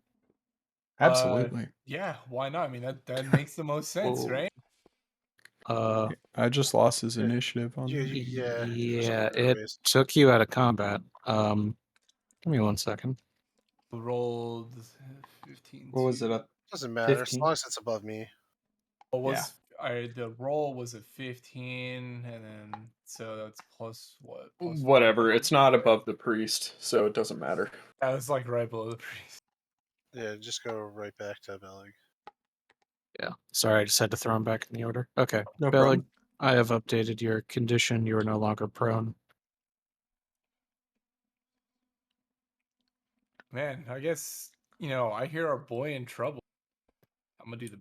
Absolutely. Yeah, why not? I mean, that makes the most sense, Whoa. right? I just lost his Yeah. initiative on Yeah, that. Yeah, for some it reason. took you out of combat. Give me 1 second. Rolled 15. What was it? Doesn't matter 15? as long as it's above me. What was the roll was a 15, and then so that's plus what? Plus Whatever. 1. It's not above the priest, so it doesn't matter. That was like right below the priest. Yeah, just go right back to Bellig. Yeah. Sorry, I just had to throw him back in the order. Okay. No Bellig, problem. I have updated your condition. You are no longer prone. Man, I guess I hear our boy in trouble. I'm gonna do the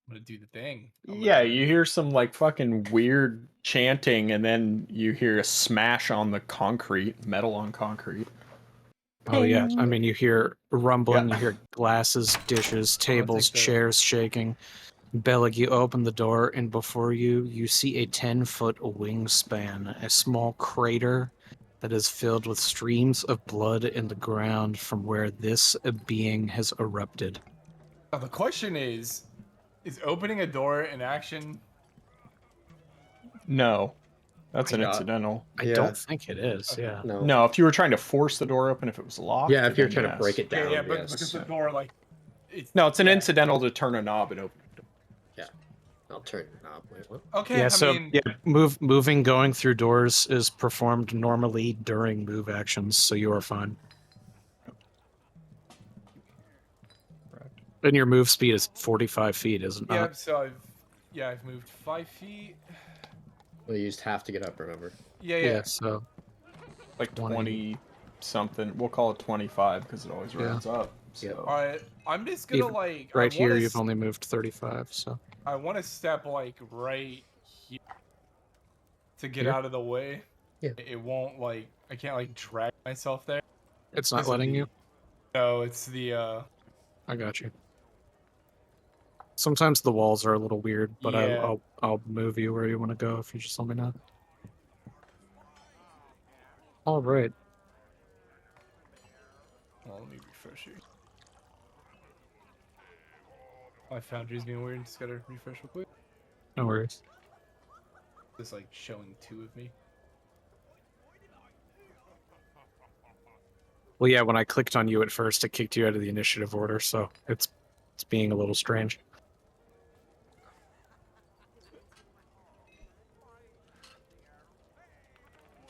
I'm gonna do the thing. Yeah, you hear some like fucking weird chanting, and then you hear a smash on the concrete, metal on concrete. Oh yeah, I mean you hear rumbling, Yeah. you hear glasses, dishes, I'm gonna tables, take the- chairs shaking. Bellic, you open the door, and before you, you see a 10-foot wingspan, a small crater that is filled with streams of blood in the ground from where this being has erupted. Now the question is opening a door an action? No, that's an Yeah. incidental. I Yeah. don't think it is. Okay. Yeah. No. No, if you were trying to force the door open, if it was locked. Yeah, if you're then trying to yes. break it down. Yeah, but yes. because the door like it's No, it's an yeah. incidental to turn a knob and open it. I'll turn the knob. Wait, what? Okay, Yeah. I So mean, yeah, moving, going through doors is performed normally during move actions, so you are fine. And your move speed is 45 feet, isn't it? yeah, not? so I've moved 5 feet. Well, you used half to get up, remember? Yeah. So Like 20. 20 something. We'll call it 25 because it always Yeah. rounds up. Yep. So. Alright, I'm just gonna Even like right I here, wanna you've only moved 35. So I want to step like right here to get Here? out of the way. Yeah. It won't like I can't like drag myself there. it's not Because of letting the- you. No, it's the I got you. Sometimes the walls are a little weird, but Yeah. I'll move you where you want to go if you just let me know. All right. well, let me refresh here. My foundry's being weird, just gotta refresh real quick. No worries. Just like showing 2 of me. Well, yeah, when I clicked on you at first, it kicked you out of the initiative order, so it's being a little strange.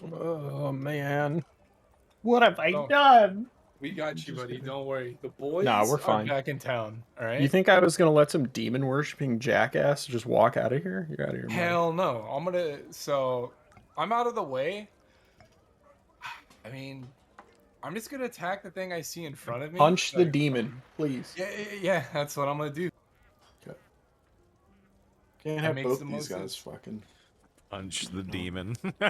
Oh man, what have I Oh. done? We got you, Just buddy. kidding. Don't worry. The boys Nah, we're are fine. back in town. All right. You think I was gonna let some demon worshipping jackass just walk out of here? You're out of your mind. Hell no. I'm gonna. So, I'm out of the way. I mean, I'm just gonna attack the thing I see in front of me. Punch the Like, demon, please. Yeah. That's what I'm gonna do. Can't That have makes both the these most guys sense. fucking. Punch the demon. Not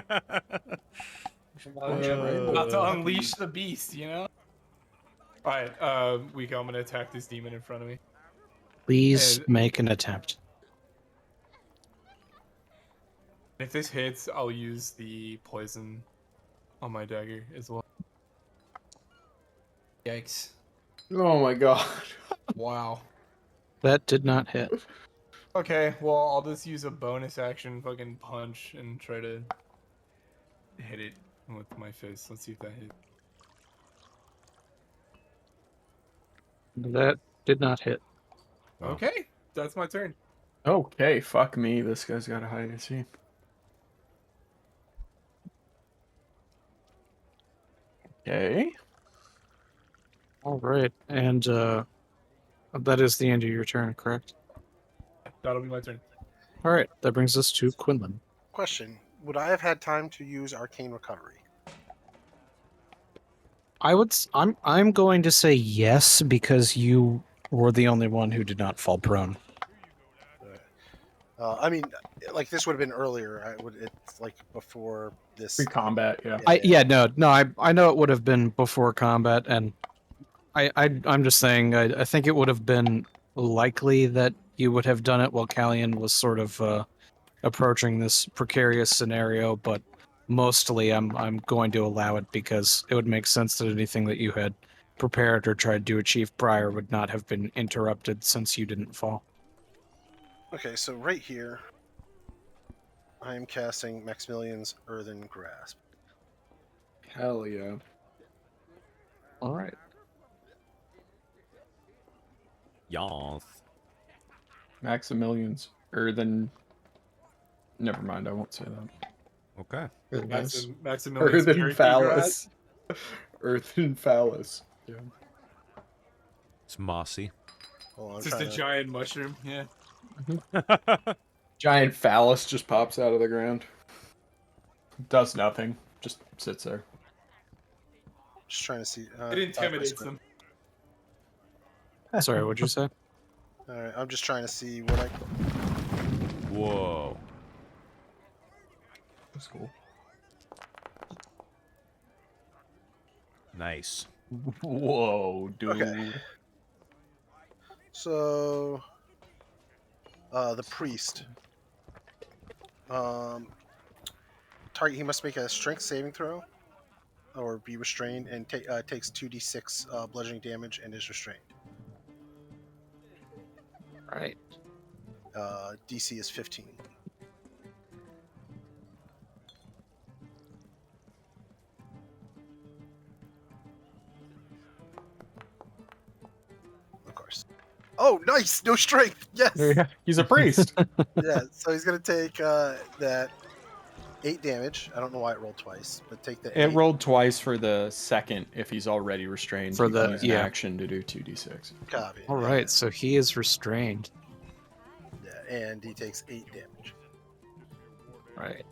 to unleash the beast, you know. All right, Wiko, I'm gonna attack this demon in front of me. Please And- make an attempt. If this hits, I'll use the poison on my dagger as well. Yikes! Oh my god. Wow. That did not hit. Okay, well, I'll just use a bonus action, fucking punch, and try to hit it with my fist. Let's see if that hits. That did not hit. Wow. Okay, that's my turn. Okay, fuck me. This guy's got a hide and seek. Okay. All right, and that is the end of your turn, correct? That'll be my turn. All right, that brings us to Quinlan. Question: would I have had time to use Arcane Recovery? I'm going to say yes because you were the only one who did not fall prone. I mean, like this would have been earlier. It's like before this. Pre-combat, yeah. I know it would have been before combat, and I'm just saying I think it would have been likely that you would have done it while Callian was sort of approaching this precarious scenario, but mostly I'm going to allow it because it would make sense that anything that you had prepared or tried to achieve prior would not have been interrupted since you didn't fall. Okay, so right here, I am casting Maximilian's Earthen Grasp. Hell yeah. All right. Yas. Maximilian's Earthen. Never mind, I won't say that. Okay. Really nice. Maximilian's Earthen Earthy phallus. Earthen phallus. Yeah. It's mossy. Hold on, I'm It's just a trying to- giant mushroom. Yeah. Giant phallus just pops out of the ground. Does nothing. Just sits there. just trying to see. It intimidates them. Sorry, what'd you say? All right, I'm just trying to see what I. Whoa. That's cool. Nice. Whoa, dude. Okay. So, the priest. Target. He must make a strength saving throw, or be restrained, and takes 2d6 bludgeoning damage and is restrained. All right. DC is 15. Of course. Oh, nice! No strength. Yes. Yeah, he's a priest. Yeah. So he's gonna take that 8 damage. I don't know why it rolled twice, but take the It 8. rolled twice for the second if he's already restrained. For You the- can use an yeah. action to do 2d6. Copy. All right. So he is restrained. Yeah, and he takes 8 damage. Right.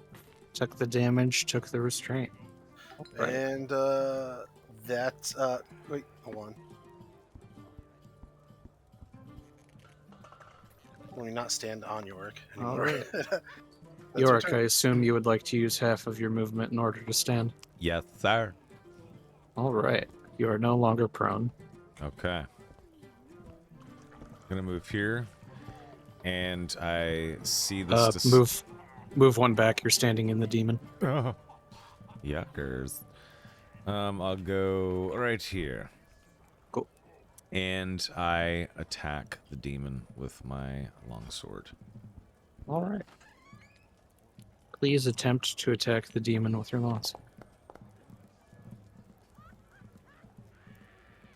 Took the damage. Took the restraint. Right. And that's wait, hold on. Let me not stand on Yorick All anymore. right. That's your Yorick, turn. I assume you would like to use half of your movement in order to stand. Yes, sir. All right. You are no longer prone. Okay. Gonna move here. And I see this. Move one back. You're standing in the demon. Oh. Yuckers. I'll go right here. Cool. And I attack the demon with my longsword. All right. Please attempt to attack the demon with your longsword.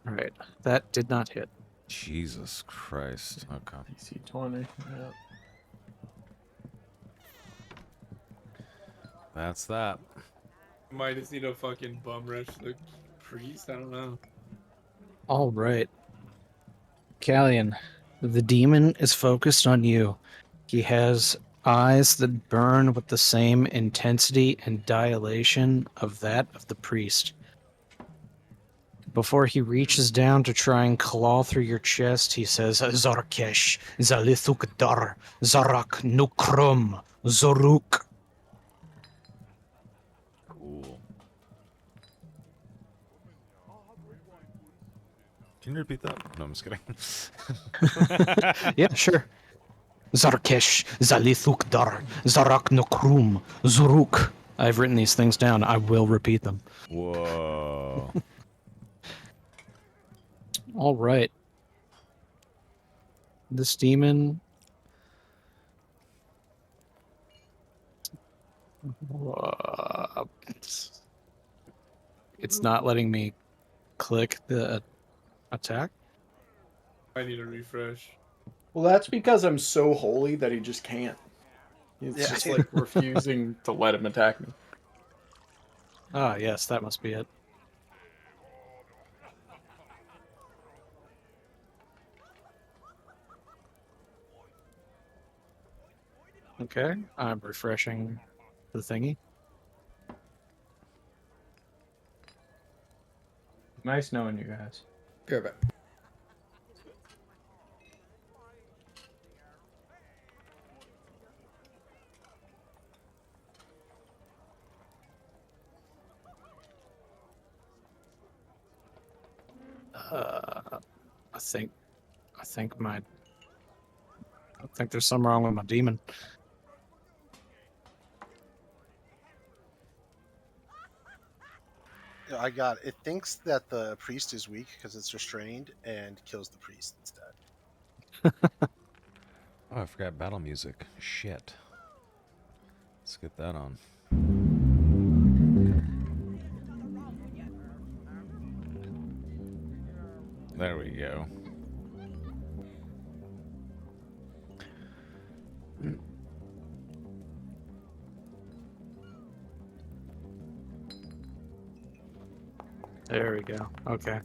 All right. That did not hit. Jesus Christ. Okay. DC 20. Yeah. That's that. Might just need a fucking bum rush the priest. I don't know. All right. Callian, the demon is focused on you. He has eyes that burn with the same intensity and dilation of that of the priest. Before he reaches down to try and claw through your chest, he says, Zarkesh, Zalithukdar, Zarak Nukrum, Zoruk. Cool. Can you repeat that? No, I'm just kidding. Yeah, sure. Zarkesh, Zalithukdar, Zarak Nukrum, Zoruk. I've written these things down. I will repeat them. Whoa. All right. This demon. It's not letting me click the attack. I need a refresh. Well, that's because I'm so holy that he just can't. He's Yeah. just like refusing to let him attack me. Ah, yes, that must be it. Okay, I'm refreshing the thingy. Nice knowing you guys. Be right back. I think there's something wrong with my demon. Yeah, I got it. It thinks that the priest is weak because it's restrained and kills the priest instead. Oh, I forgot battle music. Shit. Let's get that on. There we go. There we go. Okay.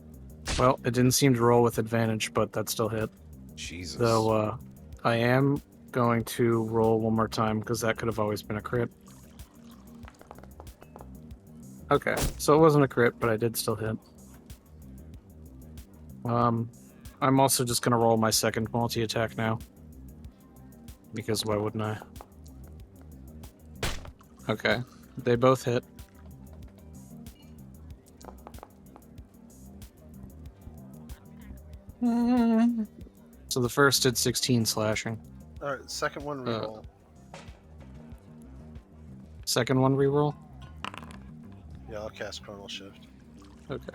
Well, it didn't seem to roll with advantage, but that still hit. Jesus. So, I am going to roll one more time because that could have always been a crit. Okay, so it wasn't a crit, but I did still hit. I'm also just gonna roll my second multi-attack now. Because why wouldn't I? Okay. They both hit. So the first did 16 slashing. All right, second one reroll. Second one reroll? Yeah, I'll cast Chronal Shift. Okay.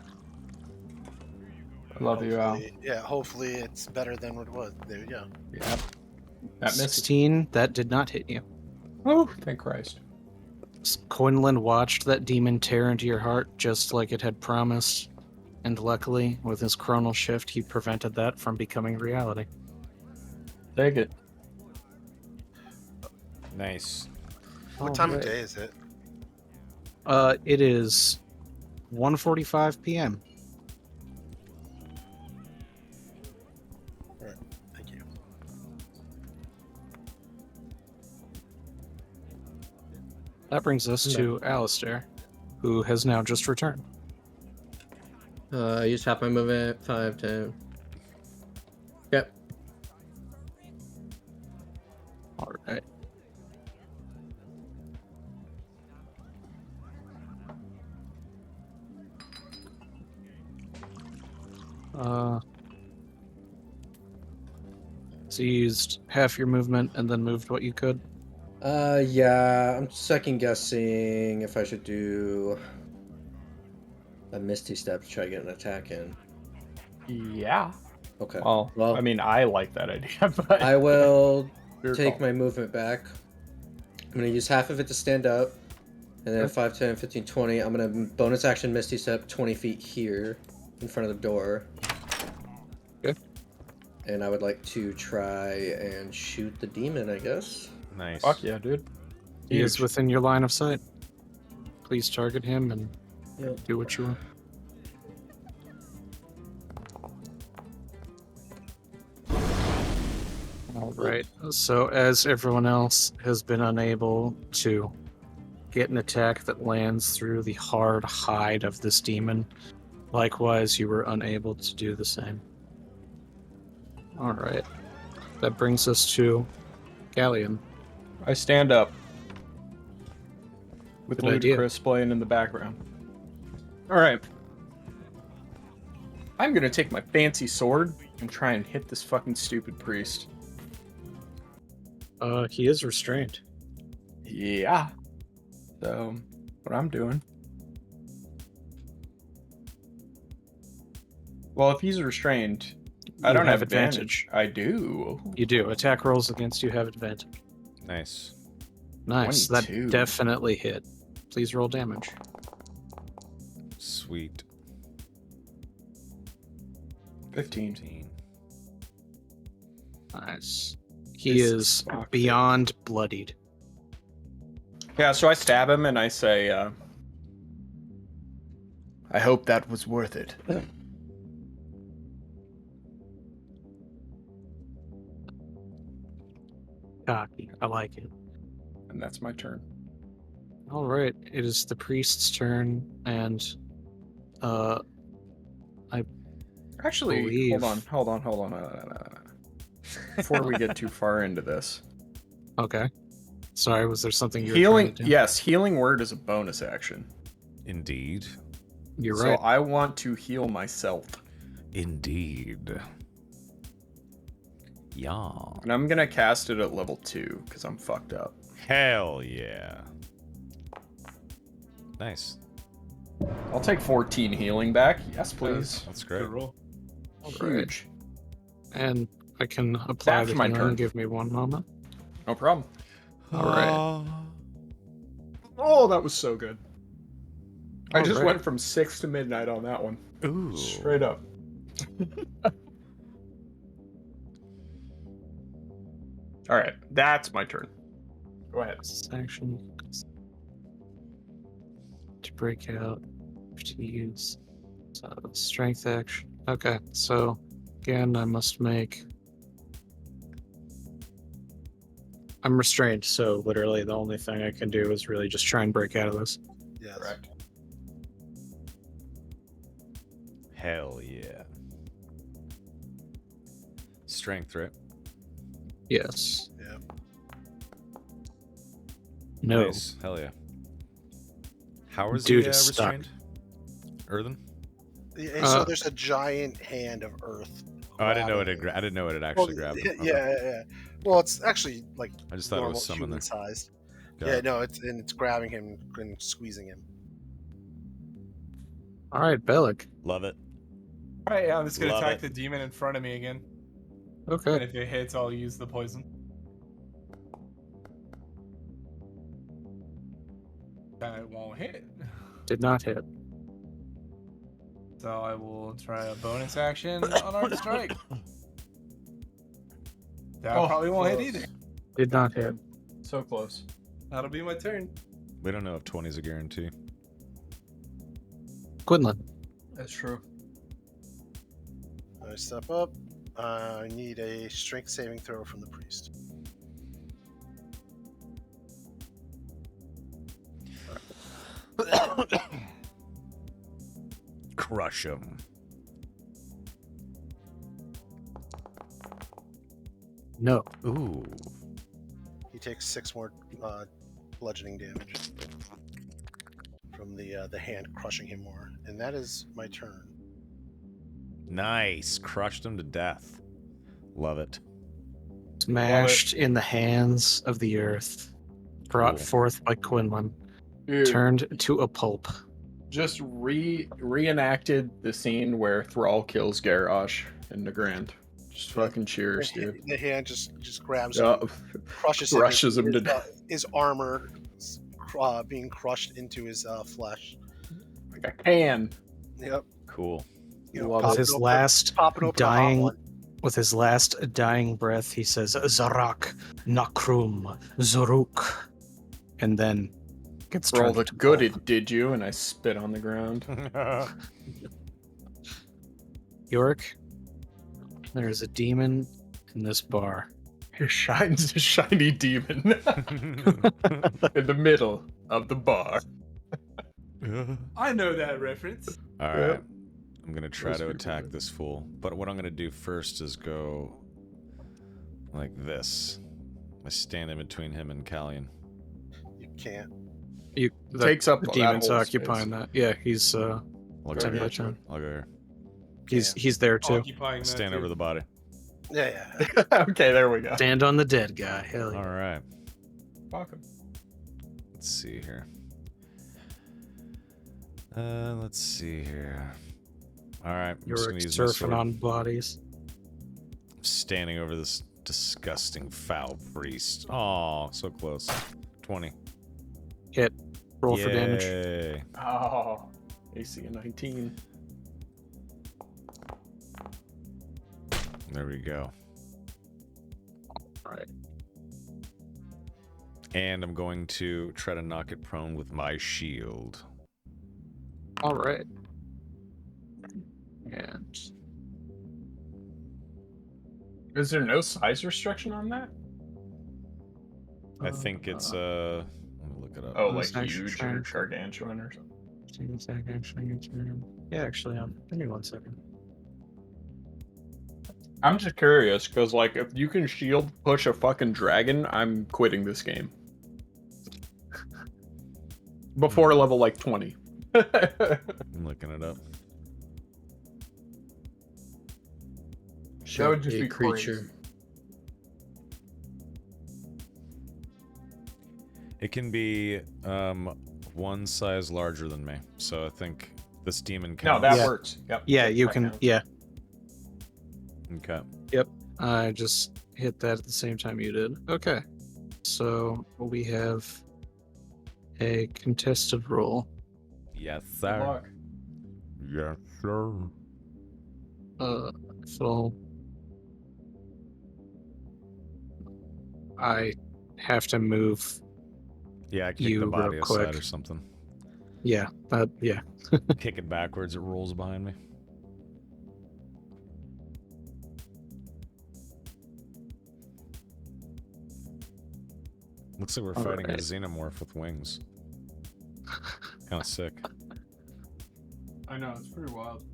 Love you, Al. Yeah, hopefully it's better than what it was. There you go. Yep. That misses. 16, that did not hit you. Oh, thank Christ. Quinlan watched that demon tear into your heart just like it had promised, and luckily, with his Chronal Shift, he prevented that from becoming reality. Take it. Nice. What time of day is it? It is 1:45 p.m. Thank you. That brings us to Alistair, who has now just returned. Use half my movement, 5, 10. Yep. All right. So you used half your movement and then moved what you could? Yeah, I'm second guessing if I should do a Misty Step to try to get an attack in. Yeah. Okay. Well, I mean, I like that idea, but I will your take call. my movement back. I'm going to use half of it to stand up. And then 5, 10, 15, 20. I'm going to bonus action Misty Step 20 feet here in front of the door. Okay. And I would like to try and shoot the demon, I guess. Nice. Fuck yeah, dude. He is Huge. within your line of sight. Please target him and Yep. do what you want. All right. So as everyone else has been unable to get an attack that lands through the hard hide of this demon, likewise you were unable to do the same. All right. That brings us to Galleon. I stand up with Good idea. Ludacris playing in the background. All right. I'm gonna take my fancy sword and try and hit this fucking stupid priest. He is restrained. Yeah. So, what I'm doing. Well, if he's restrained, I You don't have have advantage. I do. You do. Attack rolls against you have advantage. Nice. Nice. 22. That definitely hit. Please roll damage. Sweet. 15. 15. Nice. He This is fucked. beyond bloodied. Yeah, so I stab him and I say, I hope that was worth it. Cocky. I like it. And that's my turn. All right. It is the priest's turn, and Actually, believe- hold on. Before we get too far into this. okay. Sorry, was there something you were Healing, trying to do? yes, healing word is a bonus action. Indeed. You're So right. I want to heal myself. Indeed. Yeah. And I'm going to cast it at level 2 because I'm fucked up. Hell yeah. Nice. I'll take 14 healing back. Yes, please. That's great. Good roll. Huge. And I can apply That's the my healing. turn. Give me one moment. No problem. All right. Oh, that was so good. I just Alright. went from 6 to midnight on that one. Ooh. Straight up. All right, that's my turn. Go ahead. Action to break out. To use strength action. Okay, so again, I must make. I'm restrained, so literally the only thing I can do is really just try and break out of this. Yes. Correct. Hell yeah. strength, right? Yes. Yeah. No. Nice. Hell yeah. How is Dude he is stuck. restrained? Earthen? Yeah, so Uh, there's a giant hand of earth. Oh, I didn't know it. grabbing him. I didn't know it had Well, actually grabbed him. Okay. yeah. Well, it's actually like I just thought it normal was someone human there. sized. Got Yeah, it. no, it's grabbing him and squeezing him. all right, Bellic. Love it. Alright, yeah, I'm just gonna Love attack it. the demon in front of me again. And Okay. if it hits, I'll use the poison. That won't hit. Did not hit. So I will try a bonus action on Art Strike. That Oh, probably won't hit close. either. Did not hit. So close. That'll be my turn. We don't know if 20 is a guarantee. Quinlan. That's true. I step up. I need a strength saving throw from the priest. Crush him. No. Ooh. He takes 6 more bludgeoning damage from the hand crushing him more, and that is my turn. Nice. Crushed him to death. Love it. Smashed in the hands of the earth. Brought Cool. forth by Quinlan. Dude, Turned to a pulp. just reenacted the scene where Thrall kills Garrosh in the Grand. Just fucking cheers, dude. The hand just grabs Yeah, him, crushes crushes him to death. His armor being crushed into his flesh. Like a can. Yep. Cool. You know, Love With it. his last popping open a hot dying, one. with his last dying breath, he says, "Zarak, Nakrum, Zoruk," and then gets For all turned the to good pulp. it did you, and I spit on the ground. Yorick, there's a demon in this bar. Here shines a shiny demon in the middle of the bar. I know that reference. All right. Yep. I'm going to try Most to people attack do. this fool. But what I'm going to do first is go like this. I stand in between him and Callion. You can't. Takes up the that demon's whole occupying space. that. Yeah, he's I'll Go go ten here. by ahead. 10. I'll go here. He's there too. Occupying that Stand too. over the body. Yeah. Okay, there we go. Stand on the dead guy. Hell yeah. All right. Fuck him. Let's see here. Let's see here. All right. I'm just You're gonna use my sword. surfing on bodies. Standing over this disgusting foul priest. Oh, so close. 20. Hit. Roll for damage. Yay. Oh, AC of 19. There we go. Right. And I'm going to try to knock it prone with my shield. All right. And Is there no size restriction on that? I think it's let me look it up. Oh, It's like actually huge trying or to- gargantuan or something? yeah, actually, give me 1 second. I'm just curious, because, like, if you can shield push a fucking dragon, I'm quitting this game. Before level, like, 20. I'm looking it up. That would just A be creature. crazy. It can be one size larger than me. So I think this demon No, counts. that Yeah. works. Yep. Yeah, you that can. counts. Yeah, Okay. I just hit that at the same time you did. Okay, so we have a contested roll. Yes, Good sir. luck. Yes, sir. So I have to move. Yeah, I kick You the real body aside quick. or something. Yeah, yeah. Kick it backwards, it rolls behind me. Looks like we're fighting a Alright. xenomorph with wings. Kind of sick. I know, it's pretty wild.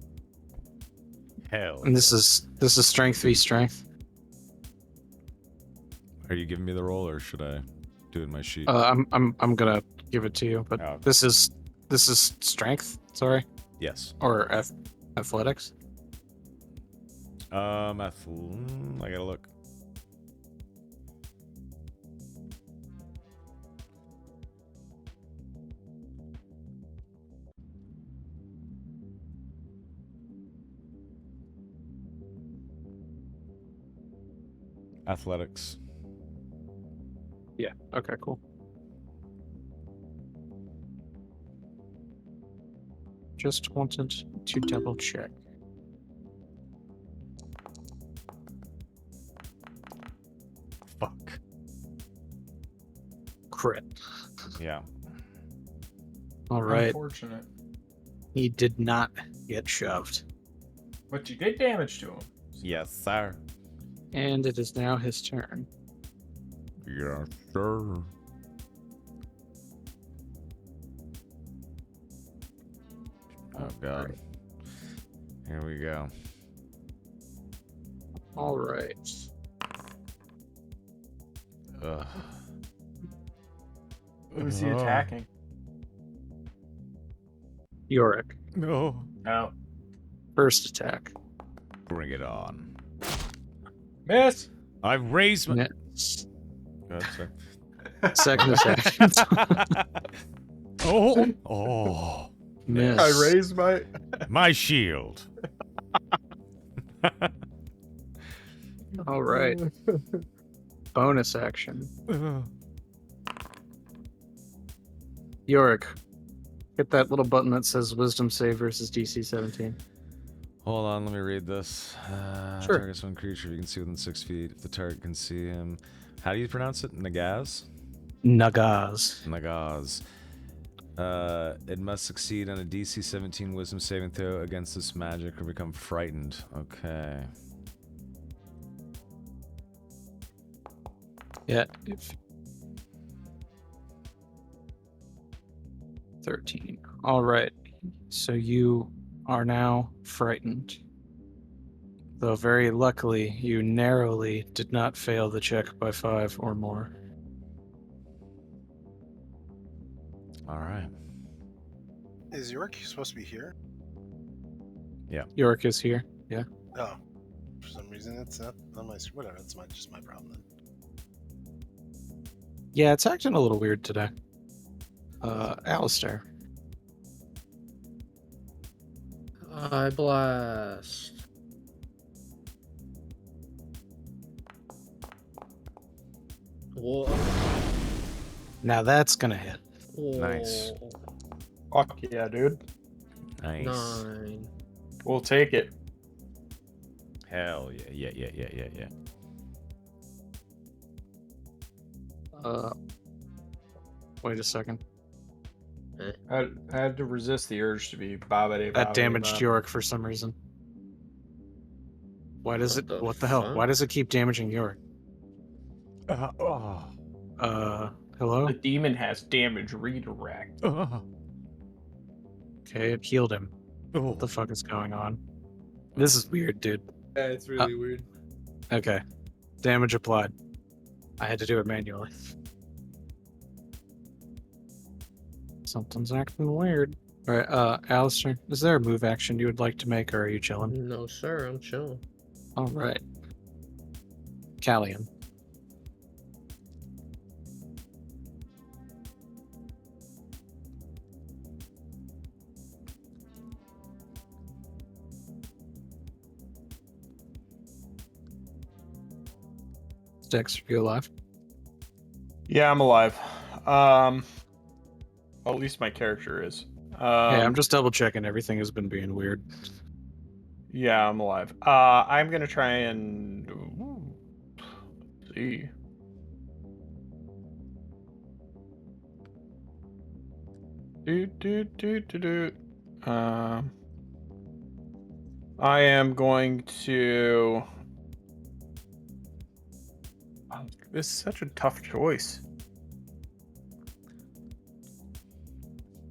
Hell. And this is strength v strength. Are you giving me the roll, or should I do it in my sheet? I'm gonna give it to you, but Oh. this is strength. Sorry, Yes. or athletics. I gotta look. Athletics. Yeah. Okay. Cool. Just wanted to double check. Fuck. Crit. Yeah. All right. Unfortunate. He did not get shoved, But you did damage to him. Yes, sir. and it is now his turn. Yes, sir. Oh god. Alright. Here we go. All right. Ugh. Who's he Oh. attacking? Yorick. No. No. First attack. Bring it on. Miss! I've raised my. Miss. Go ahead, sir. Second attack. Oh. Oh. Miss. I raised my... My shield. All right. Bonus action. Yorick. Hit that little button that says Wisdom Save versus DC 17. Hold on, let me read this. Sure. Targets one creature you can see within 6 feet. If the target can see him. How do you pronounce it? Nagaz? Nagaz. Nagaz. It must succeed on a DC 17 Wisdom saving throw against this magic or become frightened. Okay. Yeah. 13. All right. So you are now frightened. Though very luckily, you narrowly did not fail the check by 5 or more. All right. Is York supposed to be here? Yorick is here. Yeah. Oh, for some reason it's not on my screen. Whatever, that's just my problem then. Yeah, it's acting a little weird today. Alistair. I blast. Whoa. Now that's gonna hit. Nice. Fuck yeah, dude. Nice. 9. We'll take it. Hell yeah. Yeah. Wait a second. I had to resist the urge to be bobbity. That damaged Yorick for some reason. Why does What it? the What the hell? fuck? Why does it keep damaging Yorick? Oh. Hello? The demon has damage redirect. Okay, it healed him. What the fuck is going on? This is weird, dude. Yeah, it's really weird. Okay. Damage applied. I had to do it manually. Something's acting weird. Alright, Alistair, is there a move action you would like to make, or are you chilling? No, sir, I'm chilling. Alright. Callian. Dex, are you alive? Yeah, I'm alive. At least my character is. Yeah, I'm just double checking. Everything has been being weird. Yeah, I'm alive. I'm gonna try and let's see. I am going to. This is such a tough choice.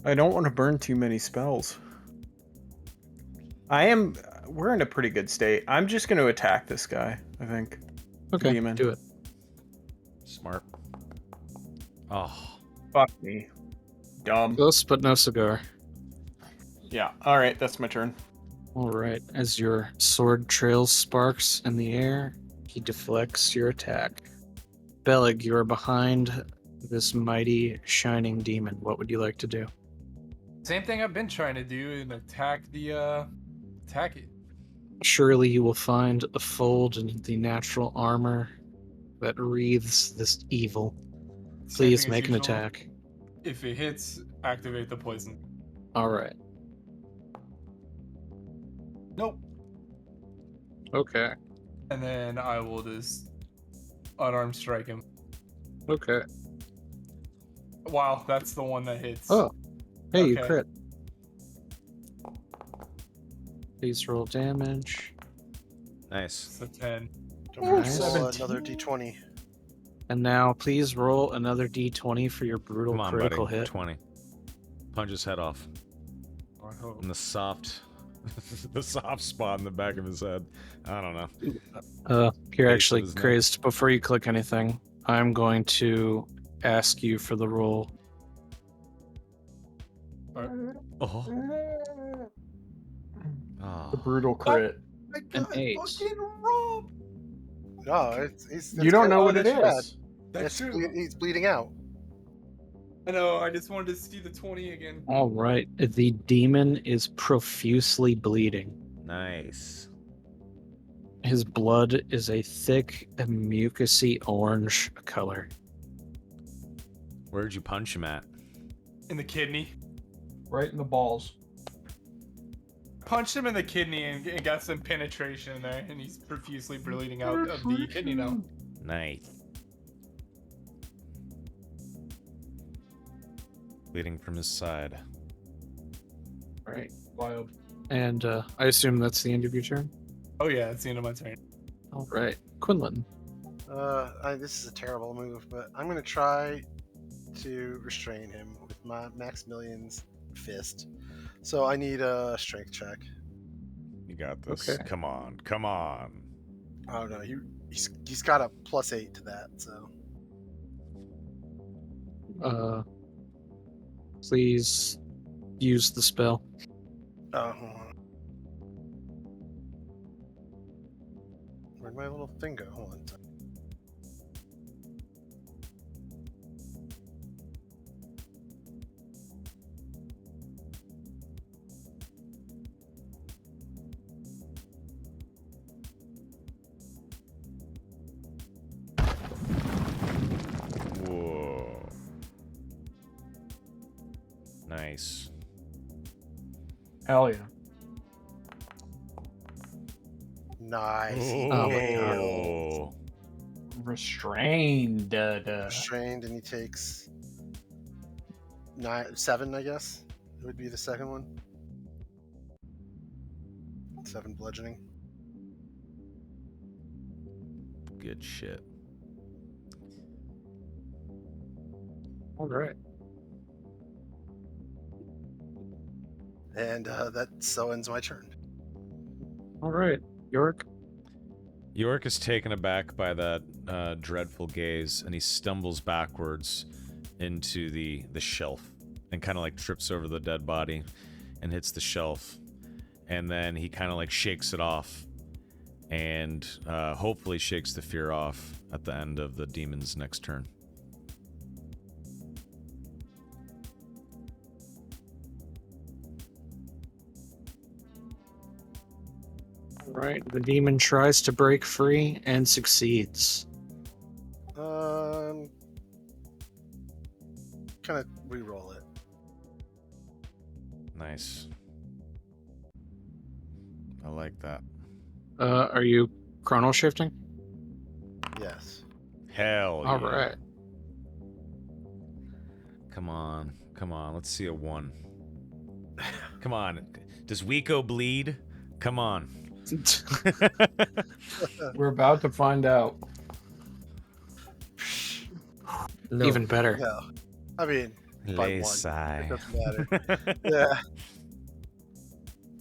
I don't want to burn too many spells. We're in a pretty good state. I'm just going to attack this guy, I think. Okay, Demon. do it. Smart. Oh. Fuck me. Dumb. Close, but no cigar. Yeah. All right, that's my turn. All right. As your sword trails sparks in the air, he deflects your attack. Bellig, you are behind this mighty shining demon. What would you like to do? Same thing I've been trying to do and attack it. Surely you will find a fold in the natural armor that wreathes this evil. Same Please thing as make an usual. attack. If it hits, activate the poison. All right. Nope. Okay. And then I will just unarmed strike him. Okay. Wow, that's the one that hits. Oh. Hey, you Okay. crit. Please roll damage. Nice. It's a 10. Don't forget to Nice. roll 17. another d20. And now please roll another d20 for your brutal Come on, critical buddy. hit. 20. Punch his head off. I hope. In the soft, the soft spot in the back of his head. I don't know. You're Base actually of his neck. crazed. Before you click anything, I'm going to ask you for the roll. Oh. The Oh. brutal crit. An 8. Fucking Rob! No, it's You don't know what it that's is. bad. It's That's true. he's bleeding out. I know, I just wanted to see the 20 again. All right. The demon is profusely bleeding. Nice. His blood is a thick, mucousy orange color. Where'd you punch him at? In the kidney. Right in the balls. Punched him in the kidney and got some penetration in there, and he's profusely bleeding out of the kidney now. Nice. Bleeding from his side. All right. Wild. And I assume that's the end of your turn? Oh yeah, that's the end of my turn. All right. Quinlan. This is a terrible move, but I'm gonna try to restrain him with my Maximilian's fist. So I need a strength check. You got this. Okay. Come on. Come on. Oh no, he's got a +8 to that. So Please use the spell. hold on. Where'd my little thing go? Hold on. Whoa. Nice. Hell yeah. Nice. Oh my God. Oh. Restrained. Restrained, and he takes 7, I guess. It would be the second one. 7 bludgeoning. Good shit. All right. And that so ends my turn. All right. York. York is taken aback by that dreadful gaze, and he stumbles backwards into the shelf and kind of like trips over the dead body and hits the shelf. And then he kind of like shakes it off and hopefully shakes the fear off at the end of the demon's next turn. All right. The demon tries to break free and succeeds. Kind of re-roll it. Nice. I like that. Are you chrono shifting? Yes. Hell All yeah. right. Come on. Come on. Let's see a 1. Come on. Does Wiko bleed? Come on. We're about to find out. No. Even better. No. I mean, by Lay 1. sigh. It doesn't matter. Yeah.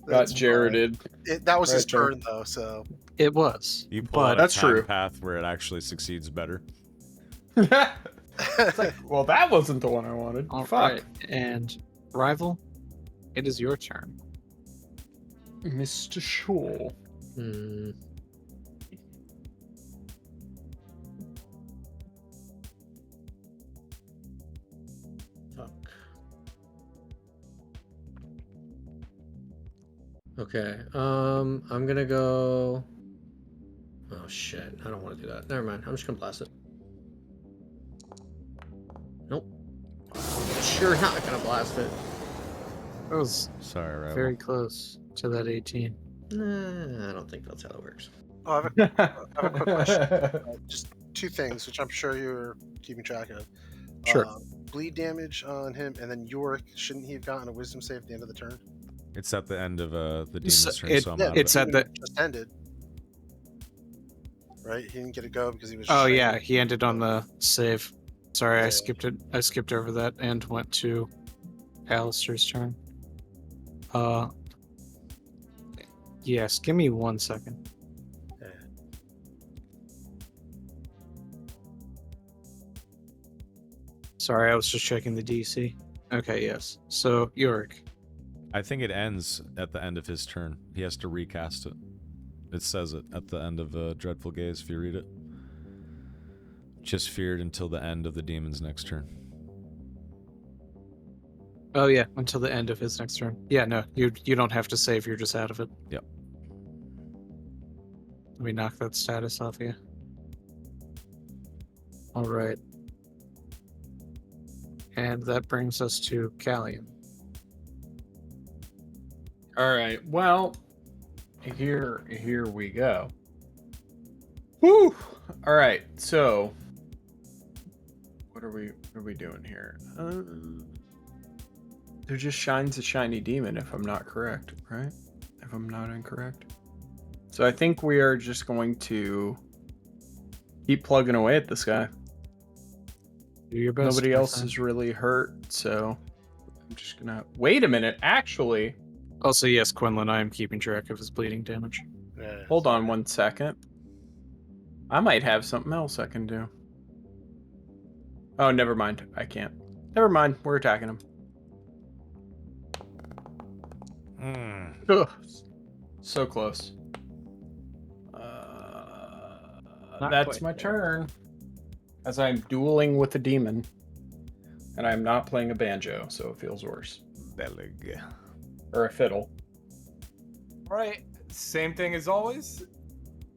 Got That's Jareded. fine. That was his Right, Jared. turn, though, so. It was. You pull But out a That's time true. path where it actually succeeds better. It's like, well, that wasn't the one I wanted. All Fuck. right, and rival, it is your turn. Mr. Shaw. Hmm. Fuck. Okay. I'm gonna go. Oh shit! I don't want to do that. Never mind. I'm just gonna blast it. Nope. Sure, not gonna blast it. That was Sorry, rival. very close to that 18. Nah, I don't think that's how it works. Oh, I have a quick question. Just two things, which I'm sure you're keeping track of. Sure. Bleed damage on him, and then Yorick. Shouldn't he have gotten a wisdom save at the end of the turn? It's at the end of the So demon's turn, it- so I'm yeah, out it's of it. at the. Just ended. Right? He didn't get to go because he was. Oh just yeah, training. he ended on the save. Sorry, I Yeah. skipped it. I skipped over that and went to Alistair's turn. Yes, give me 1 second. Yeah. Sorry, I was just checking the DC. Okay, yes. So Yorick. I think it ends at the end of his turn. He has to recast it. It says it at the end of Dreadful Gaze if you read it. Just feared until the end of the demon's next turn. Oh yeah, until the end of his next turn. Yeah, no, you don't have to save. You're just out of it. Yep. Let me knock that status off you. All right. And that brings us to Callium. All right. Well, here we go. Woo! All right. So, what are we doing here? There just shines a shiny demon, if I'm not correct, right? If I'm not incorrect. So I think we are just going to keep plugging away at this guy. Do your best. Nobody my else friend. is really hurt, so I'm just gonna wait a minute. Actually, Also, yes, Quinlan, I am keeping track of his bleeding damage. Yeah. hold on 1 second. I might have something else I can do. Oh, never mind. I can't. Never mind. We're attacking him. Ugh. So close. Not That's quite my there. turn. As I'm dueling with a demon. And I'm not playing a banjo, so it feels worse. Beleg. Or a fiddle. All right, same thing as always.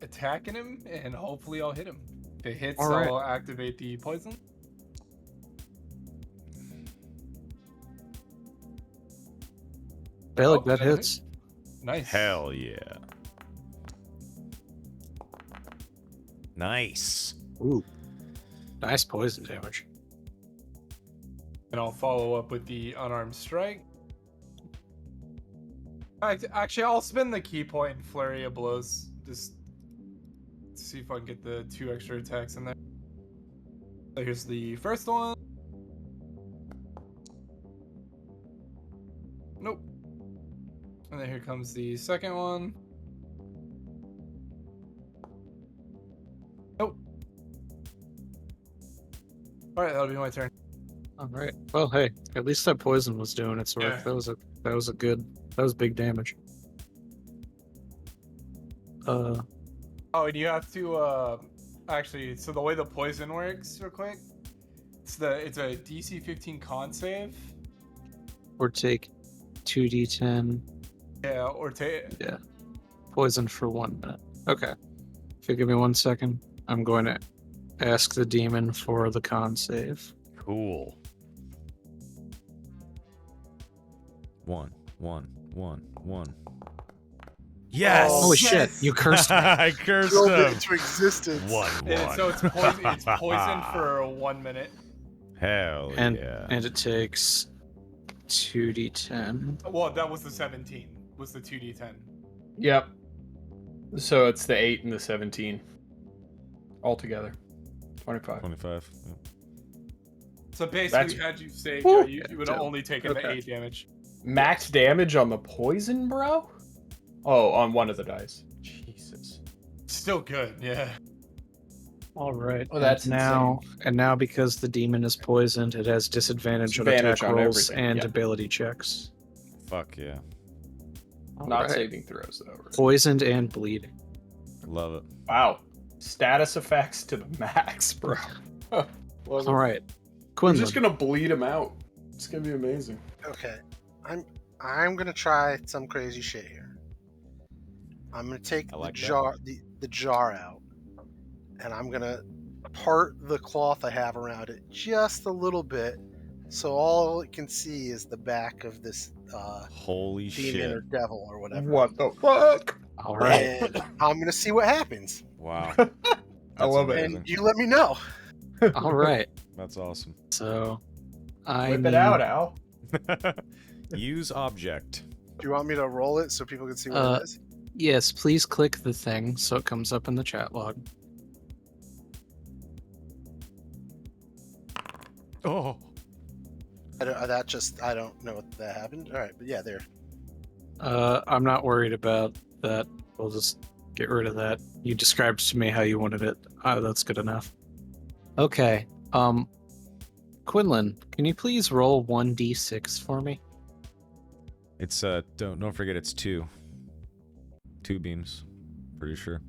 Attacking him, and hopefully I'll hit him. If it hits, All right. I'll activate the poison. Bailick, Oh, that that hit? hits. Nice. Hell yeah. Nice. Ooh. Nice poison damage. And I'll follow up with the unarmed strike. Actually, I'll spin the key point and flurry of blows. Just see if I can get the 2 extra attacks in there. So here's the first one. Nope. And then here comes the second one. Nope. All right, that'll be my turn. All right. Well, hey, at least that poison was doing its work. Yeah. That was big damage. Oh, and you have to actually. So the way the poison works, real quick, it's a DC 15 con save. Or take 2d10 Yeah, or take. poison for 1 minute. Okay. If you give me 1 second, I'm going to ask the demon for the con save. Cool. 1, 1, 1, 1. Yes! Oh, Holy yes! shit! You cursed me. I cursed Drilled it him. into existence. 1, 1. And so it's poison. It's poison for 1 minute. Hell And yeah. and it takes 2d10. Well, that was the 17. Was the 2d10. Yep. So it's the 8 and the 17. Altogether. 25. 25. Yeah. So basically, That's- had you saved, Woo! you would have only taken the Okay. 8 damage. Max damage on the poison, bro? Oh, on one of the dice. Jesus. Still good, yeah. All right. Oh, that's and now because the demon is poisoned, it has disadvantage on Disadvantage attack on rolls everything, and yeah. ability checks. Fuck yeah. All Not right. saving throws though. Right? Poisoned and bleeding. Love it. Wow. Status effects to the max, bro. Love it. All right. We're Quinlan. just gonna bleed him out. It's gonna be amazing. Okay, I'm gonna try some crazy shit here. I'm gonna take I like the that. jar the jar out, and I'm gonna part the cloth I have around it just a little bit, so all it can see is the back of this Holy demon shit. or devil or whatever. What the fuck? All right. And I'm gonna see what happens, Wow. I love it. amazing. and you let me know. All right. That's awesome. So, I Whip need, it out, Al. Use object. Do you want me to roll it so people can see what it is? Yes, please click the thing so it comes up in the chat log. Oh. I don't know what that happened. All right, but yeah, there. I'm not worried about that. We'll just get rid of that. You described to me how you wanted it. That's good enough. Okay. Quinlan, can you please roll 1d6 for me? It's don't forget it's 2. 2 beams. Pretty sure.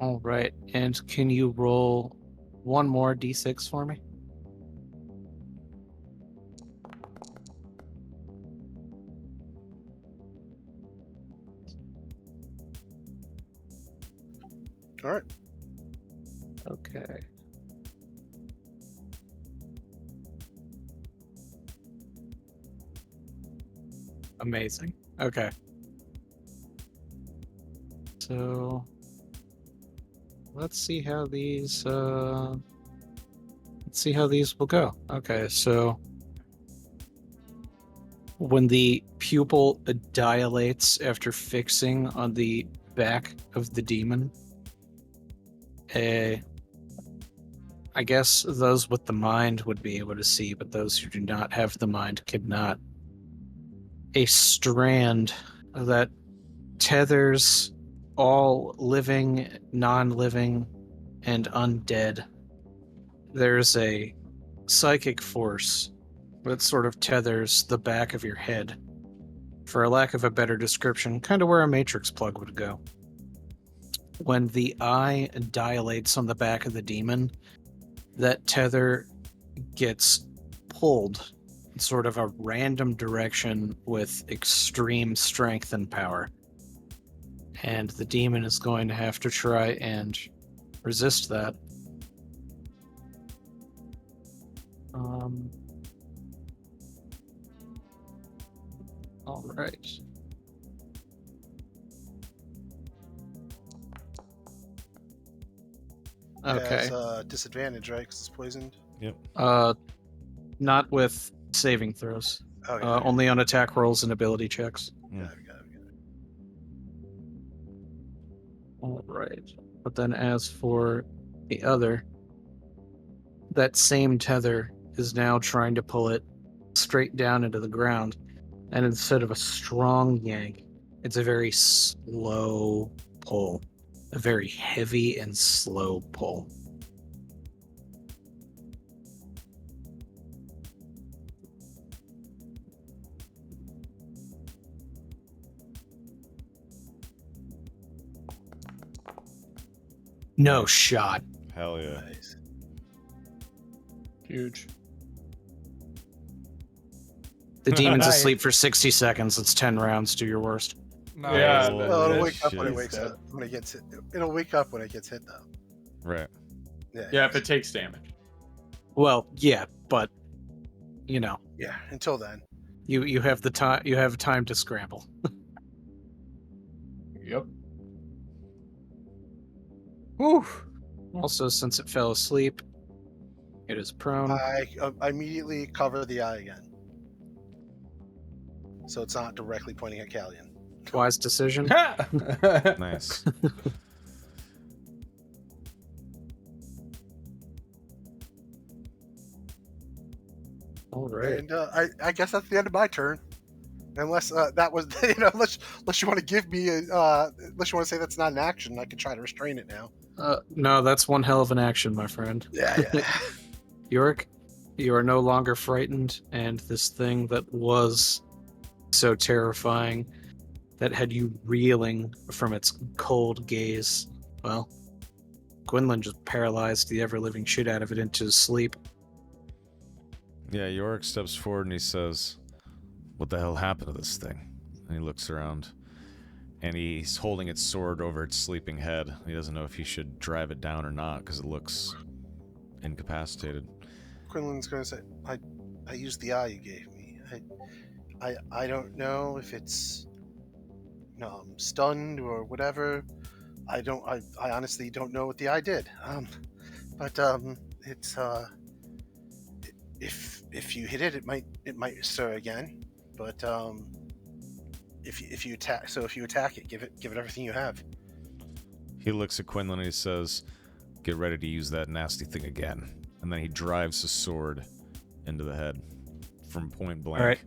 All right. And can you roll one more d6 for me? All right. Okay. Amazing. Okay. So let's see how these will go. Okay, so when the pupil dilates after fixing on the back of the demon, I guess those with the mind would be able to see, but those who do not have the mind could not. A strand that tethers all living, non-living, and undead. There's a psychic force that sort of tethers the back of your head. For a lack of a better description, kind of where a matrix plug would go. When the eye dilates on the back of the demon, that tether gets pulled in sort of a random direction with extreme strength and power. And the demon is going to have to try and resist that. All right. Okay. It has disadvantage, right? Because it's poisoned. Not with saving throws. Okay. Only on attack rolls and ability checks. Got it. All right. But then as for the other, that same tether is now trying to pull it straight down into the ground. And instead of a strong yank, it's a very slow pull. A very heavy and slow pull. No shot. Hell yeah. Nice. Huge. The demon's Nice. asleep for 60 seconds. It's 10 rounds. Do your worst. Nice. Yeah, Oh, Well, it'll that wake up when it shit. wakes up. When it gets hit. It'll wake up when it gets hit, though. Right. Yeah, if it takes damage. Well, yeah, but you know, Yeah. Until then. you have the time. You have time to scramble. Yep. Whew. Also, since it fell asleep, it is prone. I immediately cover the eye again, so it's not directly pointing at Callian. Wise decision. Nice. All right. And I guess that's the end of my turn. Unless that was, unless you want to give me, unless you want to say that's not an action, I can try to restrain it now. No, that's one hell of an action, my friend. Yeah. Yorick, you are no longer frightened, and this thing that was so terrifying, that had you reeling from its cold gaze, well, Gwynlyn just paralyzed the ever-living shit out of it into sleep. Yeah, Yorick steps forward and he says, "What the hell happened to this thing?" And he looks around, and he's holding its sword over its sleeping head. He doesn't know if he should drive it down or not because it looks incapacitated. Quinlan's going to say, I used the eye you gave me. I don't know if it's stunned or whatever. I honestly don't know what the eye did. But it's if you hit it, it might stir again. But if you attack it, give it everything you have. He looks at Quinlan and he says, "Get ready to use that nasty thing again." And then he drives his sword into the head from point blank. All right.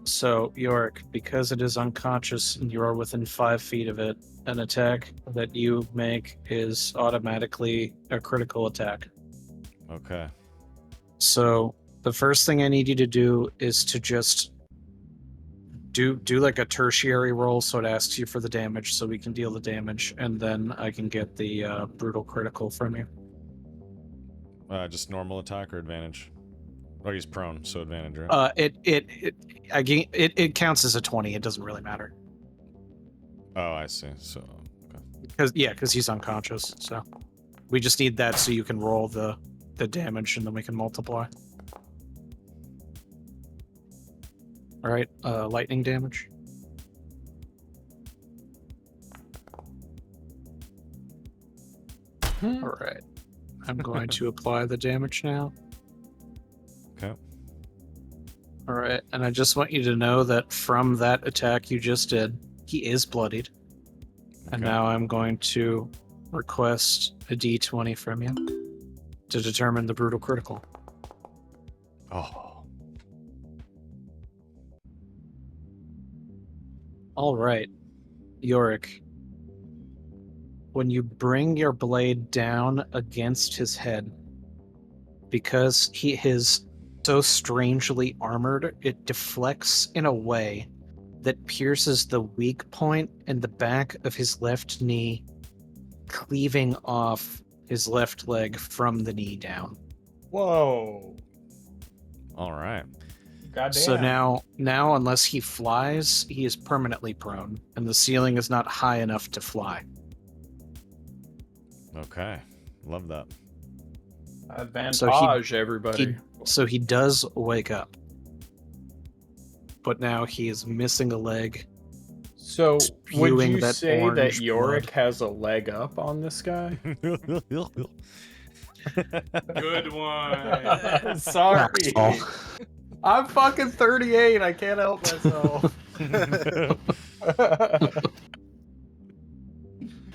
So, Yorick, because it is unconscious and you are within 5 feet of it, an attack that you make is automatically a critical attack. Okay. So, the first thing I need you to do is to just do like a tertiary roll, so it asks you for the damage, so we can deal the damage, and then I can get the brutal critical from you. Just normal attack or advantage? Oh, he's prone, so advantage, right? It counts as a 20. It doesn't really matter. Oh, I see. So, okay. Because he's unconscious. So we just need that so you can roll the damage, and then we can multiply. All right, lightning damage. All right, I'm going to apply the damage now. Okay. All right, and I just want you to know that from that attack you just did, he is bloodied. And Okay. now I'm going to request a d20 from you to determine the brutal critical. Oh. All right, Yorick. When you bring your blade down against his head, because he is so strangely armored, it deflects in a way that pierces the weak point in the back of his left knee, cleaving off his left leg from the knee down. Whoa. All right. Goddamn. So now, unless he flies, he is permanently prone, and the ceiling is not high enough to fly. Okay. Love that. Advantage, everybody. So he does wake up. But now he is missing a leg. So would spewing you that say that orange Yorick blood. has a leg up on this guy? Good one. Sorry. Waxall. I'm fucking 38. I can't help myself.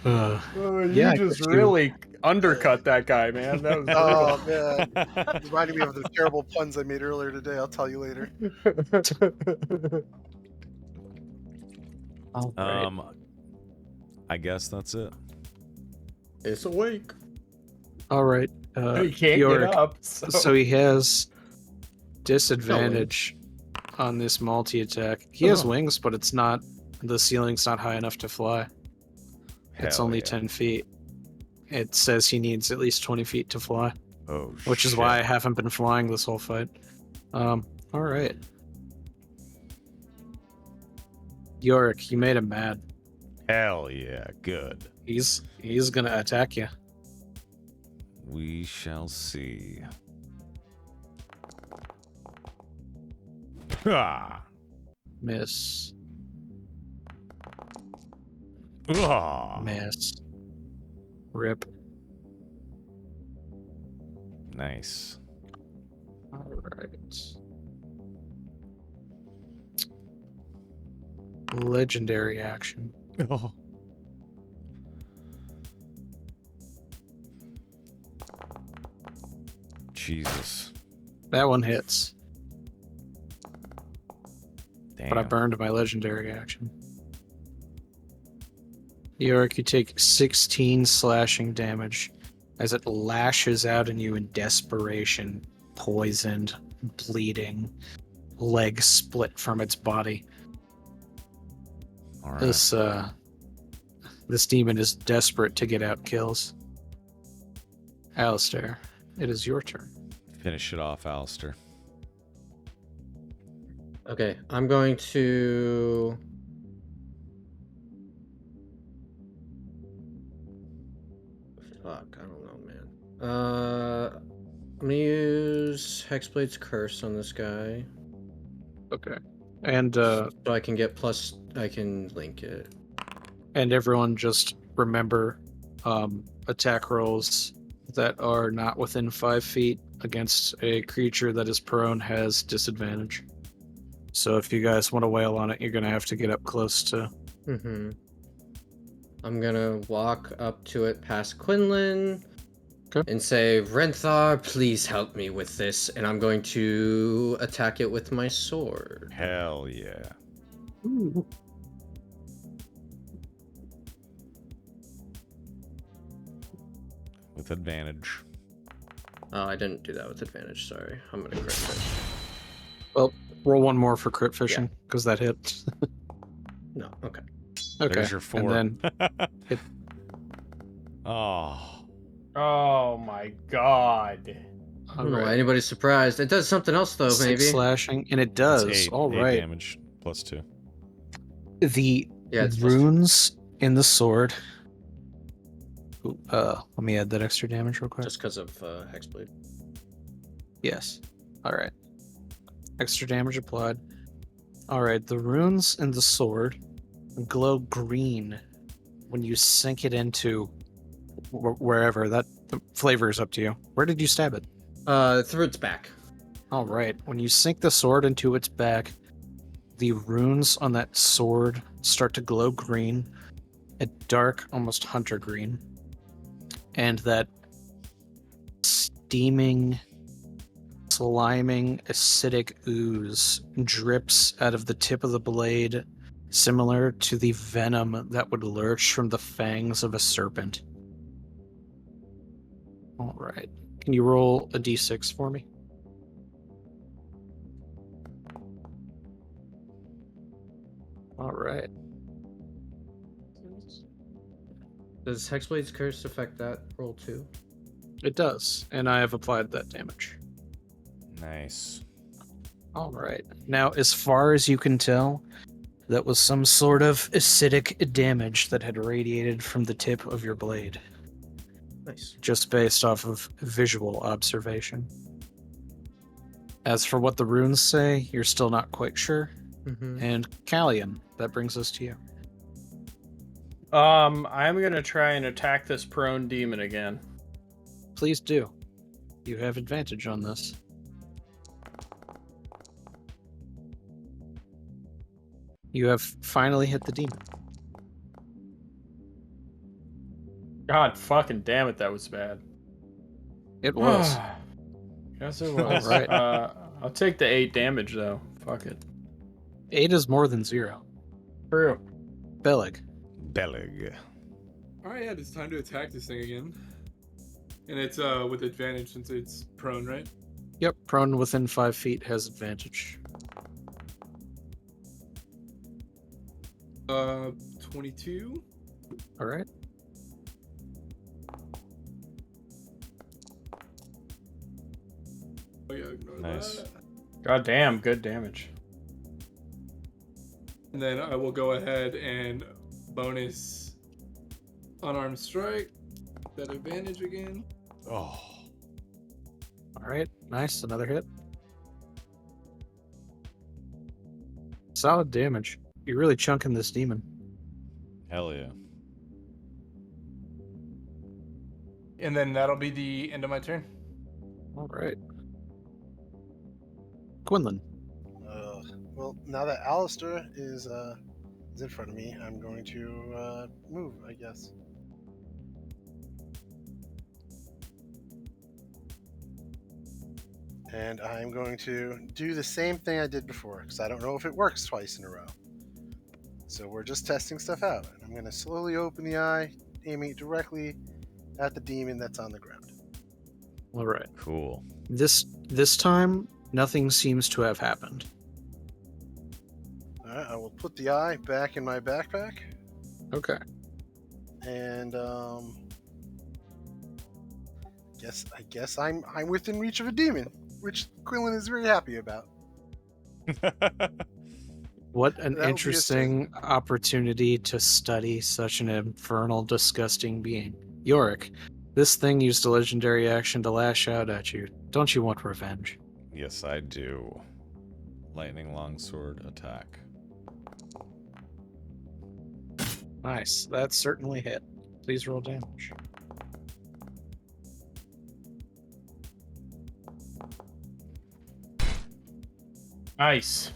Oh, you Yeah, I just guess you- really undercut that guy, man. That was Oh man, it reminded me of the terrible puns I made earlier today. I'll tell you later. All right. I guess that's it. It's awake. All right. He can't Yorick, get up. so he has disadvantage on this multi-attack. He has wings, but it's not. The ceiling's not high enough to fly. It's Hell only yeah. 10 feet. It says he needs at least 20 feet to fly, Oh, which is why I haven't been flying this whole fight. All right. Yorick, you made him mad. Hell yeah. Good. He's gonna attack you. We shall see. Ah. Miss. Ah. Miss. Rip. Nice. All right. Legendary action. Oh. Jesus. That one hits. but I Damn. burned my legendary action. York, you take 16 slashing damage as it lashes out at you in desperation, poisoned, bleeding, legs split from its body. All right. This demon is desperate to get out kills. Alistair, it is your turn. Finish it off, Alistair. Okay, I'm going to. Fuck, I don't know, man. I'm gonna use Hexblade's Curse on this guy, Okay. And so I can get plus. I can link it. everyone just remember attack rolls that are not within 5 feet against a creature that is prone has disadvantage. So if you guys want to wail on it, you're gonna have to get up close to. Mm-hmm. I'm gonna walk up to it past Quinlan Okay. and say, Renthar, please help me with this. And I'm going to attack it with my sword. Hell yeah. With advantage. Oh, I didn't do that with advantage, sorry. I'm gonna crit it. Well, roll one more for crit fishing, because that hit. No, okay. Okay. There's your 4. And then hit. Oh. Oh my god. I don't know why anybody's surprised. It does something else, though, 6 maybe. slashing, and it That's does. 8, All 8 right. damage plus 2. The Yeah, it's plus runes in the sword. Ooh, let me add that extra damage real quick. just because of Hexblade. Yes. All right. Extra damage applied. All right. The runes in the sword glow green when you sink it into wherever. That the flavor is up to you. Where did you stab it? Through its back. All right. When you sink the sword into its back, the runes on that sword start to glow green, a dark, almost hunter green, and that steaming, sliming, acidic ooze drips out of the tip of the blade, similar to the venom that would lurch from the fangs of a serpent. All right. Can you roll a d6 for me? All right. Does Hexblade's Curse affect that roll too? It does, and I have applied that damage. Nice. All right. Now, as far as you can tell, that was some sort of acidic damage that had radiated from the tip of your blade, Nice. just based off of visual observation. As for what the runes say, you're still not quite sure. Mm-hmm. And Callian, that brings us to you. I'm gonna try and attack this prone demon again. Please do. You have advantage on this. You have finally hit the demon. God fucking damn it, that was bad. It was. Yes, it was. Alright. I'll take the 8 damage though. Fuck it. 8 is more than 0. True. Bellig. Bellig. Alright, yeah, it's time to attack this thing again. And it's with advantage since it's prone, right? Yep, prone within 5 feet has advantage. 22. All right. Oh yeah, ignore Nice. that. God damn, good damage. And then I will go ahead and bonus unarmed strike. That advantage again. Oh. All right. Nice. Another hit. Solid damage. You're really chunking this demon. Hell yeah. And then that'll be the end of my turn. All right. Quinlan. Well, now that Alistair is in front of me, I'm going to move, I guess. And I'm going to do the same thing I did before, because I don't know if it works twice in a row. So we're just testing stuff out. And I'm going to slowly open the eye, aiming it directly at the demon that's on the ground. All right. Cool. This time, nothing seems to have happened. All right, I will put the eye back in my backpack, Okay. and I guess I'm within reach of a demon, which Quinlan is very happy about. What an That'll be a interesting opportunity to study such an infernal, disgusting being. Yorick, this thing used a legendary action to lash out at you. Don't you want revenge? Yes, I do. Lightning longsword attack. Nice. That certainly hit. Please roll damage. Nice.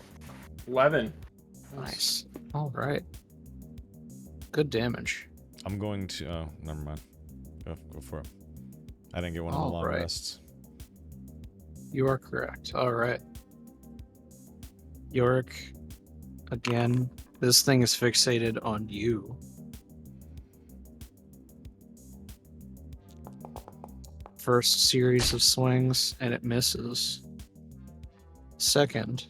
11. Nice. All right. Good damage. I'm going to. Oh, never mind. Go for it. I didn't get one of the All long right. rests. You are correct. All right. Yorick, again, this thing is fixated on you. First series of swings, and it misses. Second.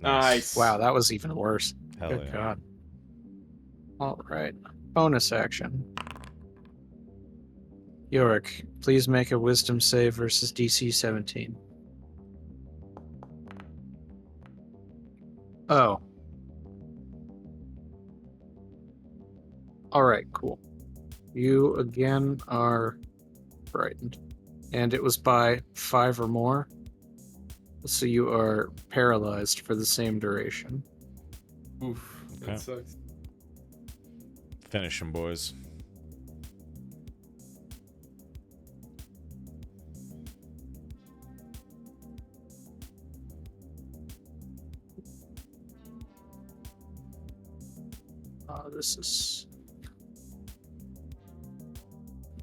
Nice. Wow, that was even worse. Hell Good yeah. God. All right. Bonus action. Yorick, please make a wisdom save versus DC 17. Oh. All right, cool. You again are frightened. And it was by 5 or more. So you are paralyzed for the same duration. Oof, Okay. that sucks. Finish him, boys. This is...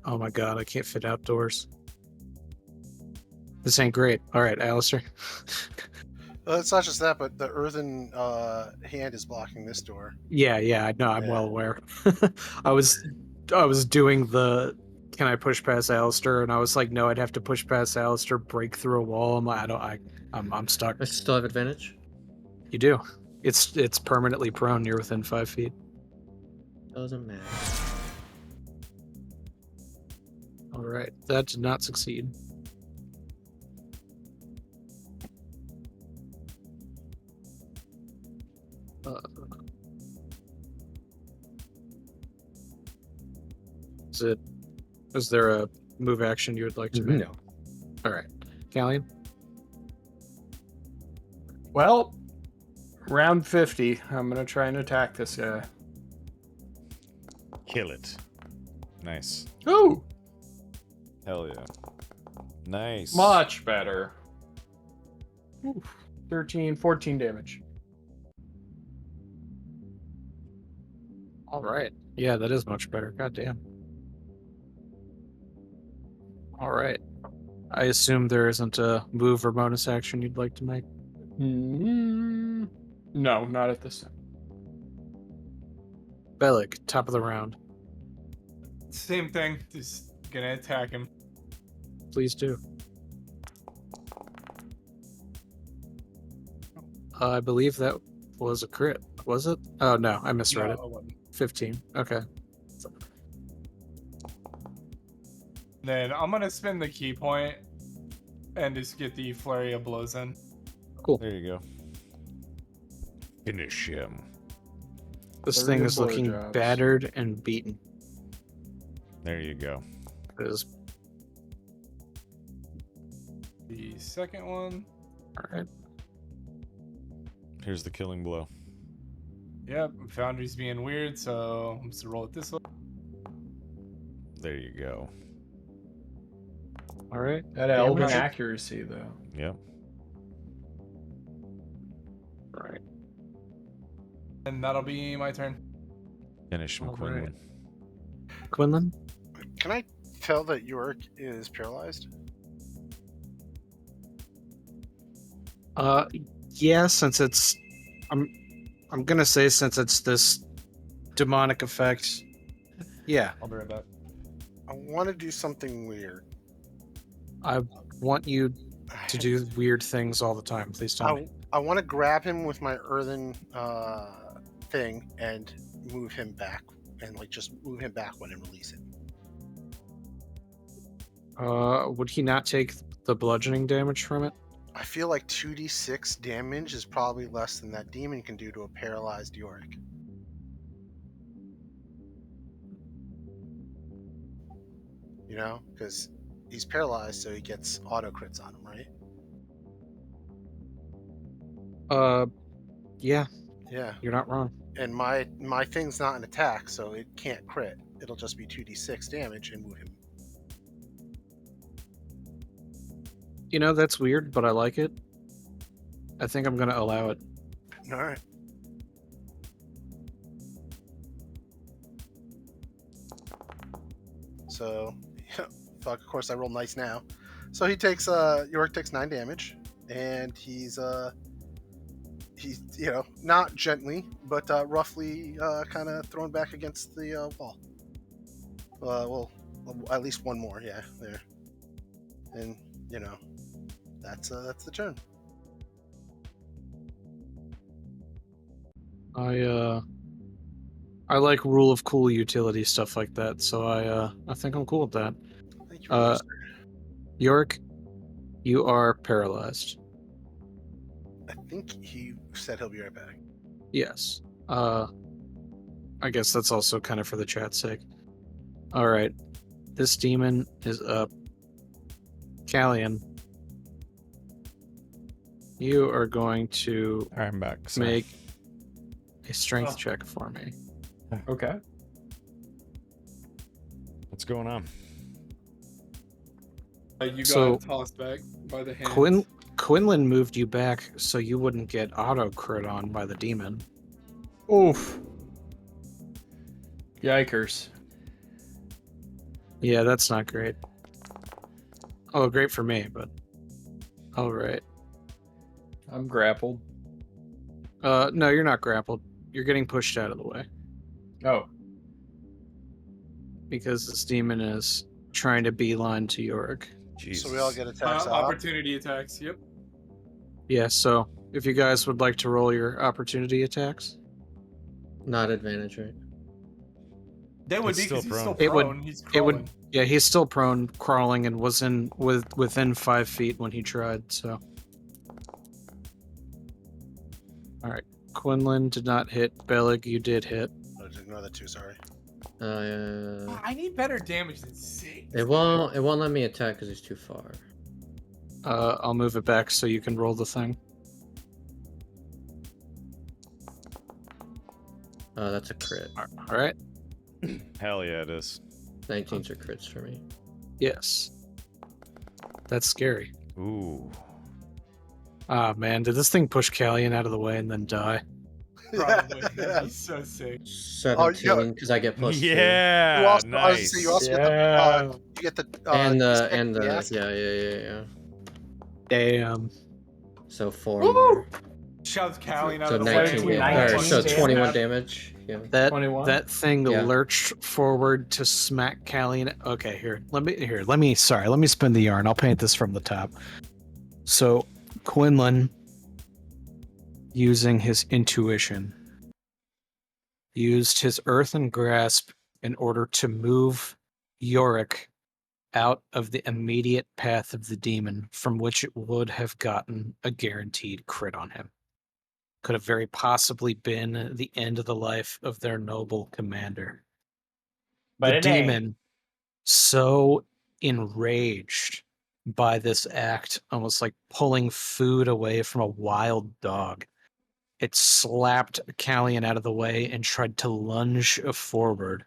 Oh my god, I can't fit outdoors. This ain't great. Alright, Alistair. It's not just that, but the earthen hand is blocking this door. Yeah, I know, I'm Yeah. well aware. I was doing the can I push past Alistair, and I was like, no, I'd have to push past Alistair, break through a wall. I'm like, I'm stuck. I still have advantage. You do. It's permanently prone. You're within 5 feet. Doesn't matter. All right, that did not succeed. Is there a move action you would like to make? No. All right, Callian. Well, round 50. I'm going to try and attack this guy. Kill it. Nice. Ooh, Hell yeah. Nice. much better. Oof. 13, 14 damage. All right. Yeah, that is much better. God damn. All right. I assume there isn't a move or bonus action you'd like to make. No, not at this time. Bellic, top of the round. Same thing. Just gonna attack him. Please do. I believe that was a crit. Was it? Oh, no. I misread it. No, I wouldn't. 15. Okay. Then I'm gonna spin the key point and just get the flurry of blows in. There you go. Finish him. This 30 thing is looking blowjobs. battered and beaten. There you go. It is. The second one. All right. Here's the killing blow. Yep, Foundry's being weird, so I'm just gonna roll it this way. There you go. All right. That elven Damage. accuracy, though. Yep. All right. And that'll be my turn. Finish him, All Quinlan. right. Quinlan? Can I tell that Yorick is paralyzed? Yeah, since it's, I'm gonna say since it's this demonic effect. Yeah, I'll be right back. I want to do something weird. I want you to do weird things all the time. Please tell me. I want to grab him with my earthen thing and move him back, and like just move him backward and release him. Would he not take the bludgeoning damage from it? I feel like 2d6 damage is probably less than that demon can do to a paralyzed Yorick. You know, because he's paralyzed, so he gets auto crits on him, right? Yeah, Yeah. you're not wrong. And my thing's not an attack, so it can't crit. It'll just be 2d6 damage and move him. You know, that's weird, but I like it. I think I'm gonna allow it. All right. So, yeah, fuck. Of course, I roll nice now. So he takes Yorick takes 9 damage, and he's not gently, but roughly kind of thrown back against the wall. Well, at least one more, yeah, there. And that's the turn. I like rule of cool utility stuff like that, so I think I'm cool with that. Thank you very much, sir. Yorick, you are paralyzed. I think he said he'll be right back. Yes. I guess that's also kind of for the chat's sake. All right. This demon is up. Callian, you are going to All right, I'm back. Sorry. make a strength check for me. Okay. What's going on? You got So, tossed back by the hand. Quinlan moved you back so you wouldn't get auto crit on by the demon. Oof. Yikers. Yeah, that's not great. Oh, great for me, but all right. I'm grappled. No, you're not grappled. You're getting pushed out of the way Oh. because this demon is trying to beeline to Yorick. Jesus. So we all get attacks off. Opportunity attacks. Yep. Yeah, so if you guys would like to roll your opportunity attacks, Not advantage, right? They would He's be still because he's still prone. It would- prone. He's it crawling. would. Yeah, he's still prone, crawling, and was within 5 feet when he tried. So, all right. Quinlan did not hit. Belig, you did hit. I'll just ignore the 2, sorry. I need better damage than 6. It won't let me attack because he's too far. I'll move it back so you can roll the thing. That's a crit. All right. Hell yeah, it is. 19s are crits for me. Yes. That's scary. Ooh. Ah, man, did this thing push Callian out of the way and then die? Probably. He's so sick. 17 because I get plus 2. Yeah, You also, I was gonna nice. say, you also get the And the D6 yeah. Damn. So 4 Woo! more. Shouts Callian out So of the 19 way. damage. Or, so 19 21 damage. Yeah. That thing Yeah. lurched forward to smack Callian. Okay, let me spin the yarn. I'll paint this from the top. So Quinlan, using his intuition, used his earthen grasp in order to move Yorick out of the immediate path of the demon from which it would have gotten a guaranteed crit on him. Could have very possibly been the end of the life of their noble commander. But The it ain't. demon, so enraged by this act, almost like pulling food away from a wild dog, it slapped Callian out of the way and tried to lunge forward.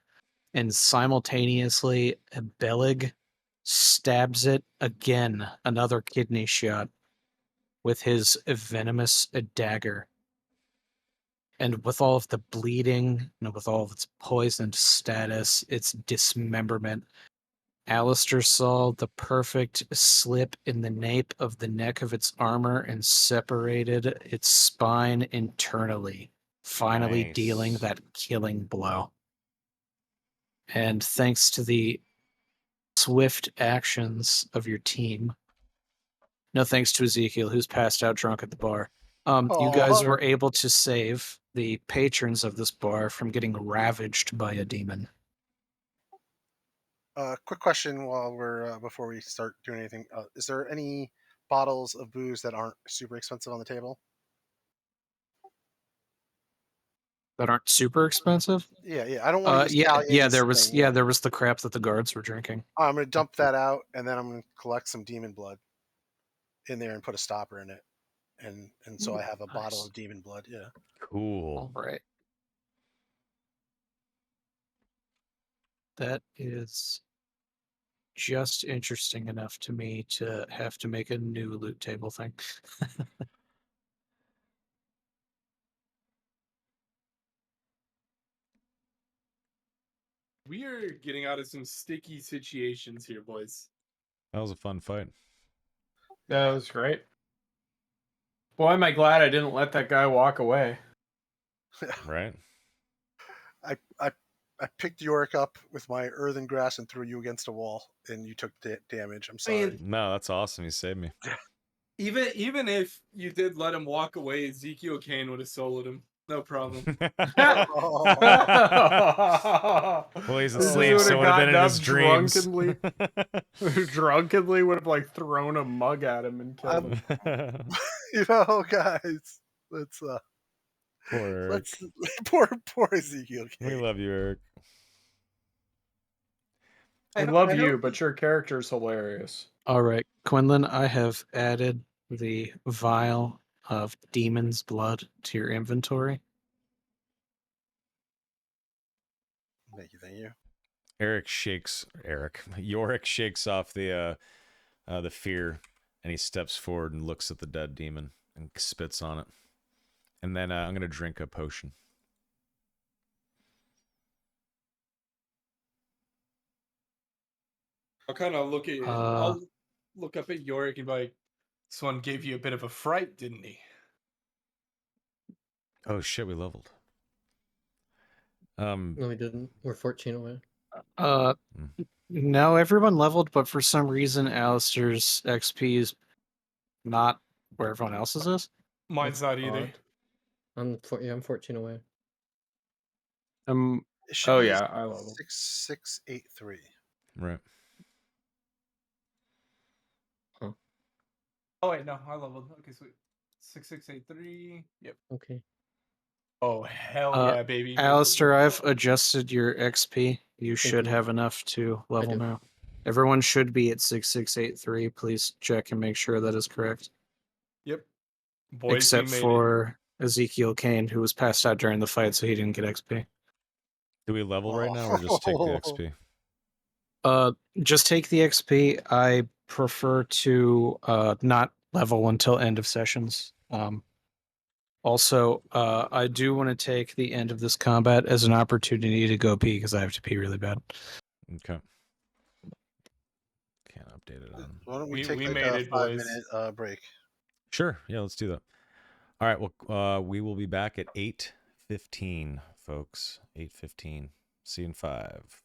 And simultaneously, Belig stabs it again, another kidney shot, with his venomous dagger. And with all of the bleeding, and with all of its poisoned status, its dismemberment, Alistair saw the perfect slip in the nape of the neck of its armor and separated its spine internally, finally dealing Nice. that killing blow. And thanks to the swift actions of your team, no thanks to Ezekiel, who's passed out drunk at the bar, you guys Aw. were able to save the patrons of this bar from getting ravaged by a demon. Quick question while we're before we start doing anything. Is there any bottles of booze that aren't super expensive on the table? That aren't super expensive? Yeah. I don't want to use Yeah, Calia's there was thing. there was the crap that the guards were drinking. I'm gonna dump that out, and then I'm gonna collect some demon blood in there and put a stopper in it, and so I have a bottle Nice. of demon blood. Yeah. Cool. All right. That is just interesting enough to me to have to make a new loot table thing. We are getting out of some sticky situations here, boys. That was a fun fight. That was great. Boy, am I glad I didn't let that guy walk away. Right? I picked Yorick up with my earthen grass and threw you against a wall, and you took damage. I'm sorry. No, that's awesome. You saved me. Even if you did let him walk away, Ezekiel Kane would have soloed him. No problem. Oh. Well, he's This is asleep, would've so it would have been gotten in up his dreams. drunkenly would have like thrown a mug at him and killed him. Guys, let's Poor Eric. poor Ezekiel We Kane. love you, Eric. I love you, but your character's hilarious. All right, Quinlan, I have added the vial of demon's blood to your inventory. Thank you. Yorick shakes off the fear, and he steps forward and looks at the dead demon and spits on it. And then I'm gonna drink a potion. I'll kind of look at I'll look up at Yorick and be like, "This one gave you a bit of a fright, didn't he?" Oh shit, we leveled. No, we didn't. We're 14 away. No, everyone leveled, but for some reason, Alistair's XP is not where everyone else's is. Mine's not either. odd. I'm 14 away. It should Oh be yeah, I love him. 6683. Right. Oh wait, no, I leveled. Okay, sweet. 6683. Yep. Okay. Oh hell yeah, baby. Alistair, I've adjusted your XP. You Thank should you. have enough to level do. now. Everyone should be at 6683. Please check and make sure that is correct. Yep. Boys, Except we made for Ezekiel Kane, who was passed out during the fight, so he didn't get XP. Do we level right now, or just take the XP? Just take the XP. I prefer to not level until end of sessions. Also, I do want to take the end of this combat as an opportunity to go pee because I have to pee really bad. Okay. Can't update it on. Why don't we We- take we like made a it, 5-minute break? Sure. Yeah, let's do that. All right. Well, we will be back at 8:15, folks. 8:15. See you in 5.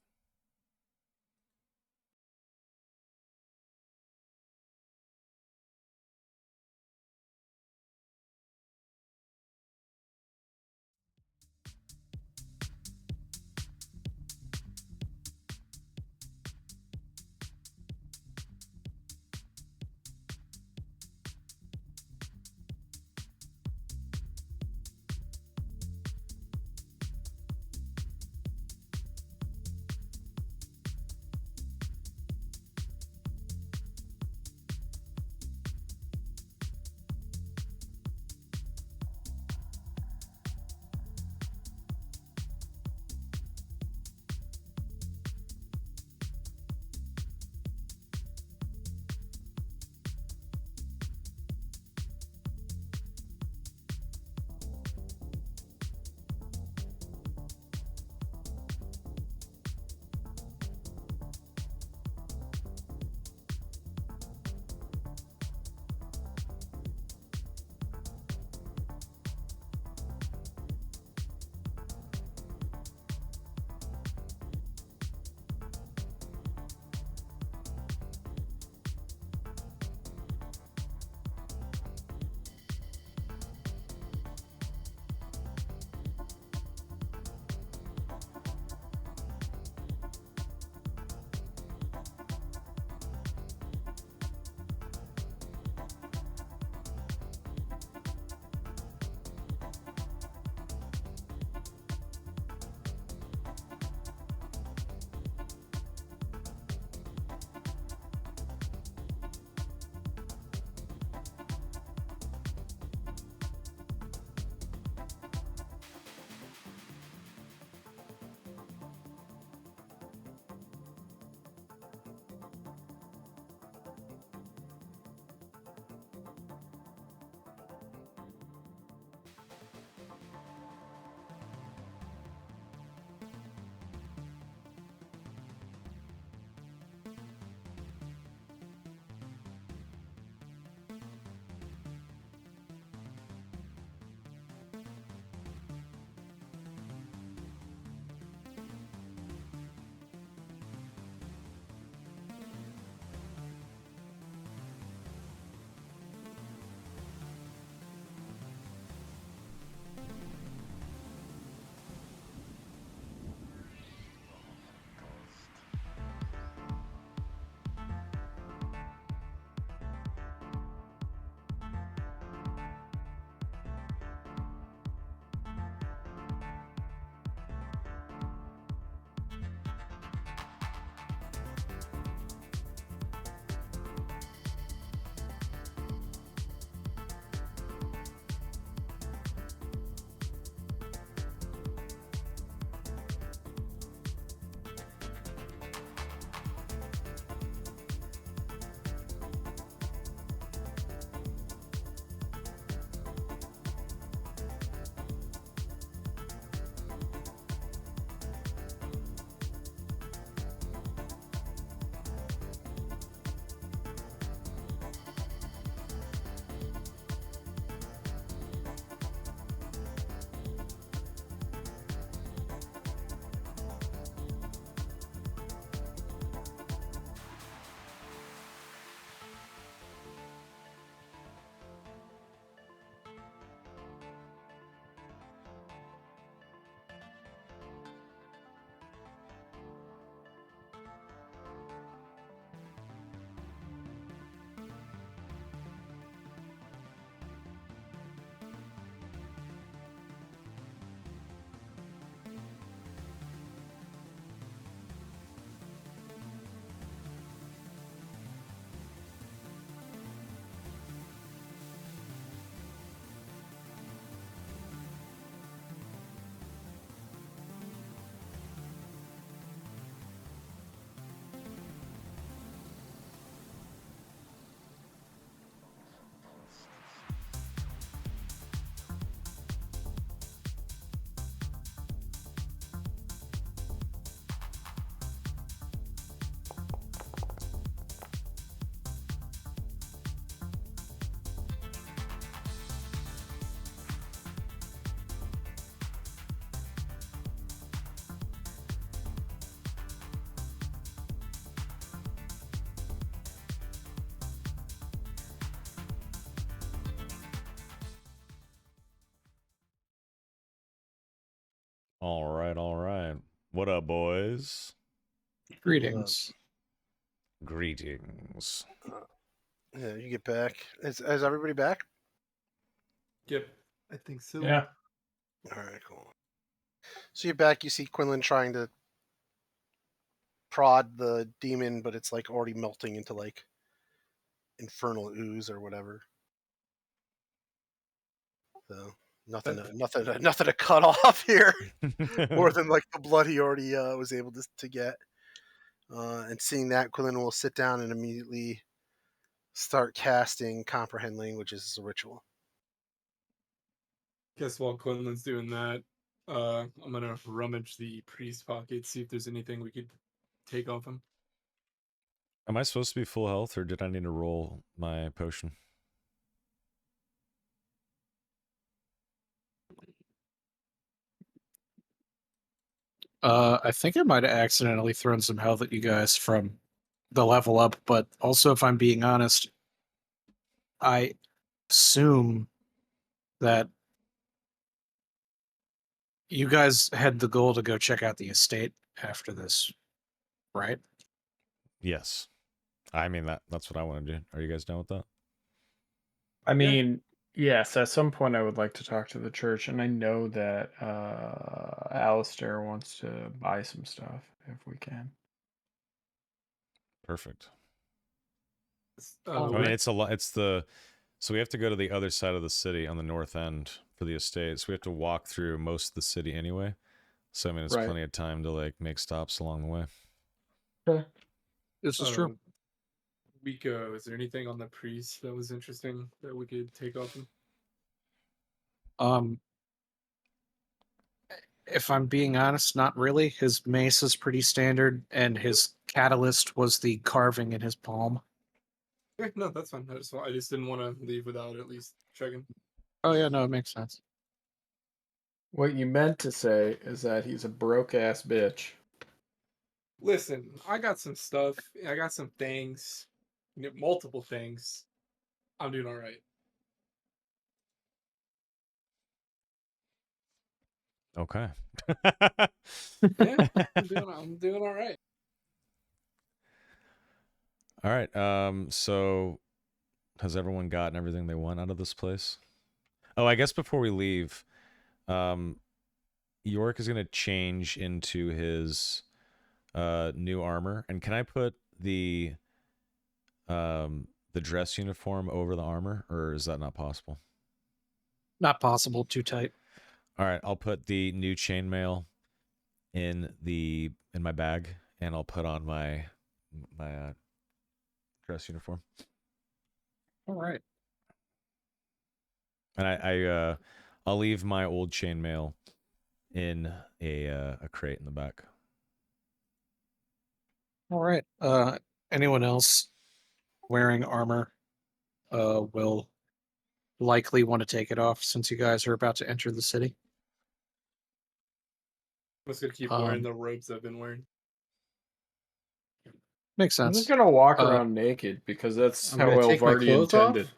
All right, all right. What up, boys? Greetings. Greetings. Yeah, you get back. Is everybody back? Yep, I think so. Yeah. All right, cool. So you're back. You see Quinlan trying to prod the demon, but it's like already melting into like infernal ooze or whatever. So nothing to cut off here, more than like the blood he already was able to get. And seeing that, Quinlan will sit down and immediately start casting comprehend languages as a ritual. Guess while Quinlan's doing that, I'm gonna rummage the priest pocket, see if there's anything we could take off him. Am I supposed to be full health, or did I need to roll my potion? I think I might have accidentally thrown some health at you guys from the level up, but also, if I'm being honest, I assume that you guys had the goal to go check out the estate after this, right? Yes. I mean that's what I want to do. Are you guys down with that? I mean, yes, at some point I would like to talk to the church, and I know that Alistair wants to buy some stuff if we can. Perfect. All I mean, right. it's a lot. So we have to go to the other side of the city on the north end for the estate. So we have to walk through most of the city anyway. So I mean, it's Right. plenty of time to like make stops along the way. Okay. This is true. Rico, is there anything on the priest that was interesting that we could take off him? If I'm being honest, not really. His mace is pretty standard, and his catalyst was the carving in his palm. Okay, no, that's fine. I just didn't want to leave without at least checking. Oh yeah, no, it makes sense. What you meant to say is that he's a broke ass bitch. Listen, I got some stuff. I got some things, multiple things. I'm doing all right. Okay. Yeah, I'm doing all right. All right. So has everyone gotten everything they want out of this place? Oh, I guess before we leave, York is gonna change into his new armor. And can I put the dress uniform over the armor, or is that not possible? Not possible. Too tight. All right, I'll put the new chainmail in my bag, and I'll put on my dress uniform. All right. And I'll leave my old chainmail in a crate in the back. All right. Anyone else wearing armor will likely want to take it off since you guys are about to enter the city. I'm just gonna keep wearing the robes I've been wearing. Makes I'm sense. just gonna walk around naked because that's I'm how gonna take my Elvardi clothes intended.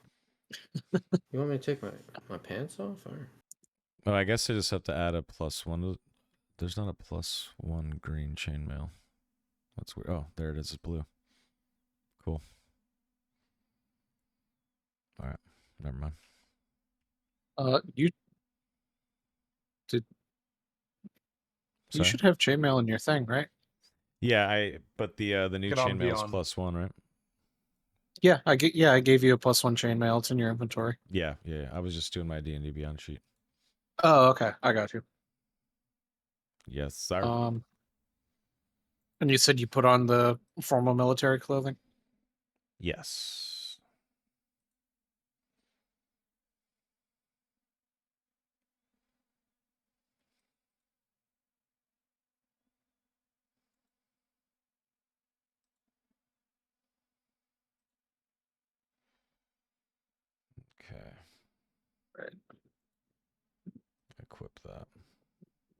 off. You want me to take my pants off? Or? Oh, I guess I just have to add a +1. There's not a +1 green chainmail. That's weird. Oh, there it is. It's blue. Cool. All right. Never mind. You Sorry? should have chainmail in your thing, right? Yeah, but the new Get on chainmail is beyond. +1, right? Yeah, I gave you a +1 chainmail. It's in your inventory. Yeah. I was just doing my D&D Beyond sheet. Oh, okay. I got you. Yes, sir. And you said you put on the formal military clothing? Yes. Okay. Right. Equip that.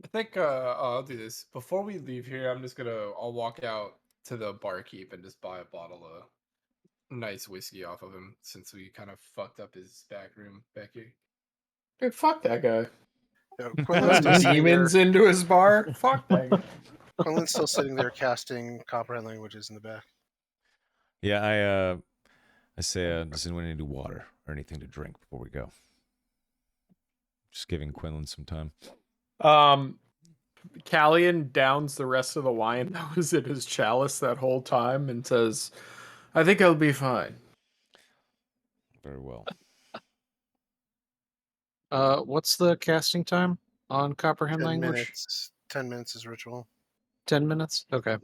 I think I'll do this before we leave here. I'll walk out to the barkeep and just buy a bottle of nice whiskey off of him since we kind of fucked up his back room back here. Dude, fuck that guy. Quinlan's Let still sitting there. demons into his bar? Fuck that guy. Quinlan's still sitting there casting comprehend languages in the back. Yeah, I say, does anyone need water or anything to drink before we go? Just giving Quinlan some time. Callian downs the rest of the wine that was in his chalice that whole time and says, I think I'll be fine. Very well. What's the casting time on comprehend 10 language? minutes. 10 minutes is ritual. 10 minutes. Okay.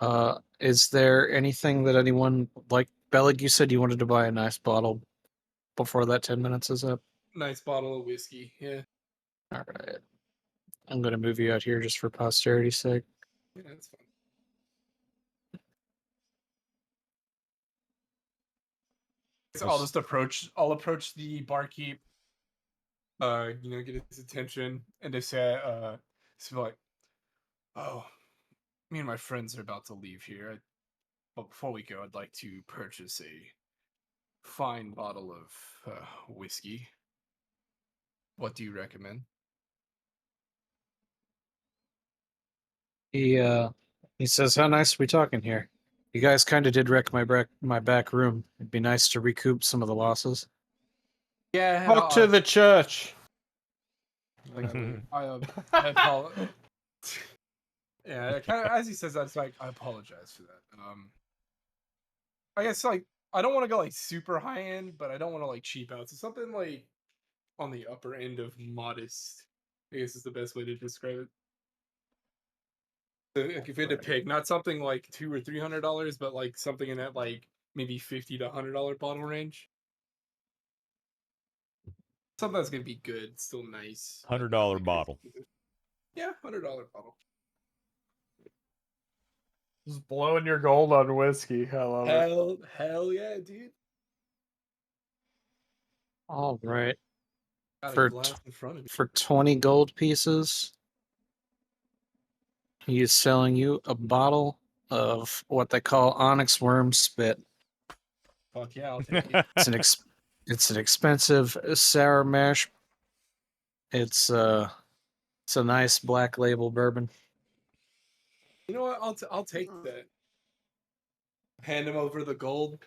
Mhm. Is there anything that anyone like Bellig? You said you wanted to buy a nice bottle before that 10 minutes is up. Nice bottle of whiskey. Yeah. All right. I'm gonna move you out here just for posterity's sake. Yeah, that's fine. So I'll approach the barkeep, get his attention and just say, just be like, oh, me and my friends are about to leave here. But before we go, I'd like to purchase a fine bottle of whiskey. What do you recommend? He says, "How nice are we talking here? You guys kind of did wreck my back room. It'd be nice to recoup some of the losses." Yeah, and Talk to the church. I apologize. Yeah, kind of as he says that, it's like I apologize for that. I guess like I don't want to go like super high end, but I don't want to like cheap out. So something like on the upper end of modest, I guess is the best way to describe it. So like if you had to pick, not something like $200 or $300, but like something in that like maybe $50 to $100 bottle range. Something that's gonna be good, still nice. but $100 not, like, bottle. crazy. Yeah, $100 bottle. Just blowing your gold on whiskey. I love it. Hell yeah, dude. All right. Got a For glass in front of me. for 20 gold pieces, he is selling you a bottle of what they call onyx worm spit. Fuck yeah, I'll take it. It's an expensive sour mash. It's a nice black label bourbon. You know what? I'll take that. Hand him over the gold.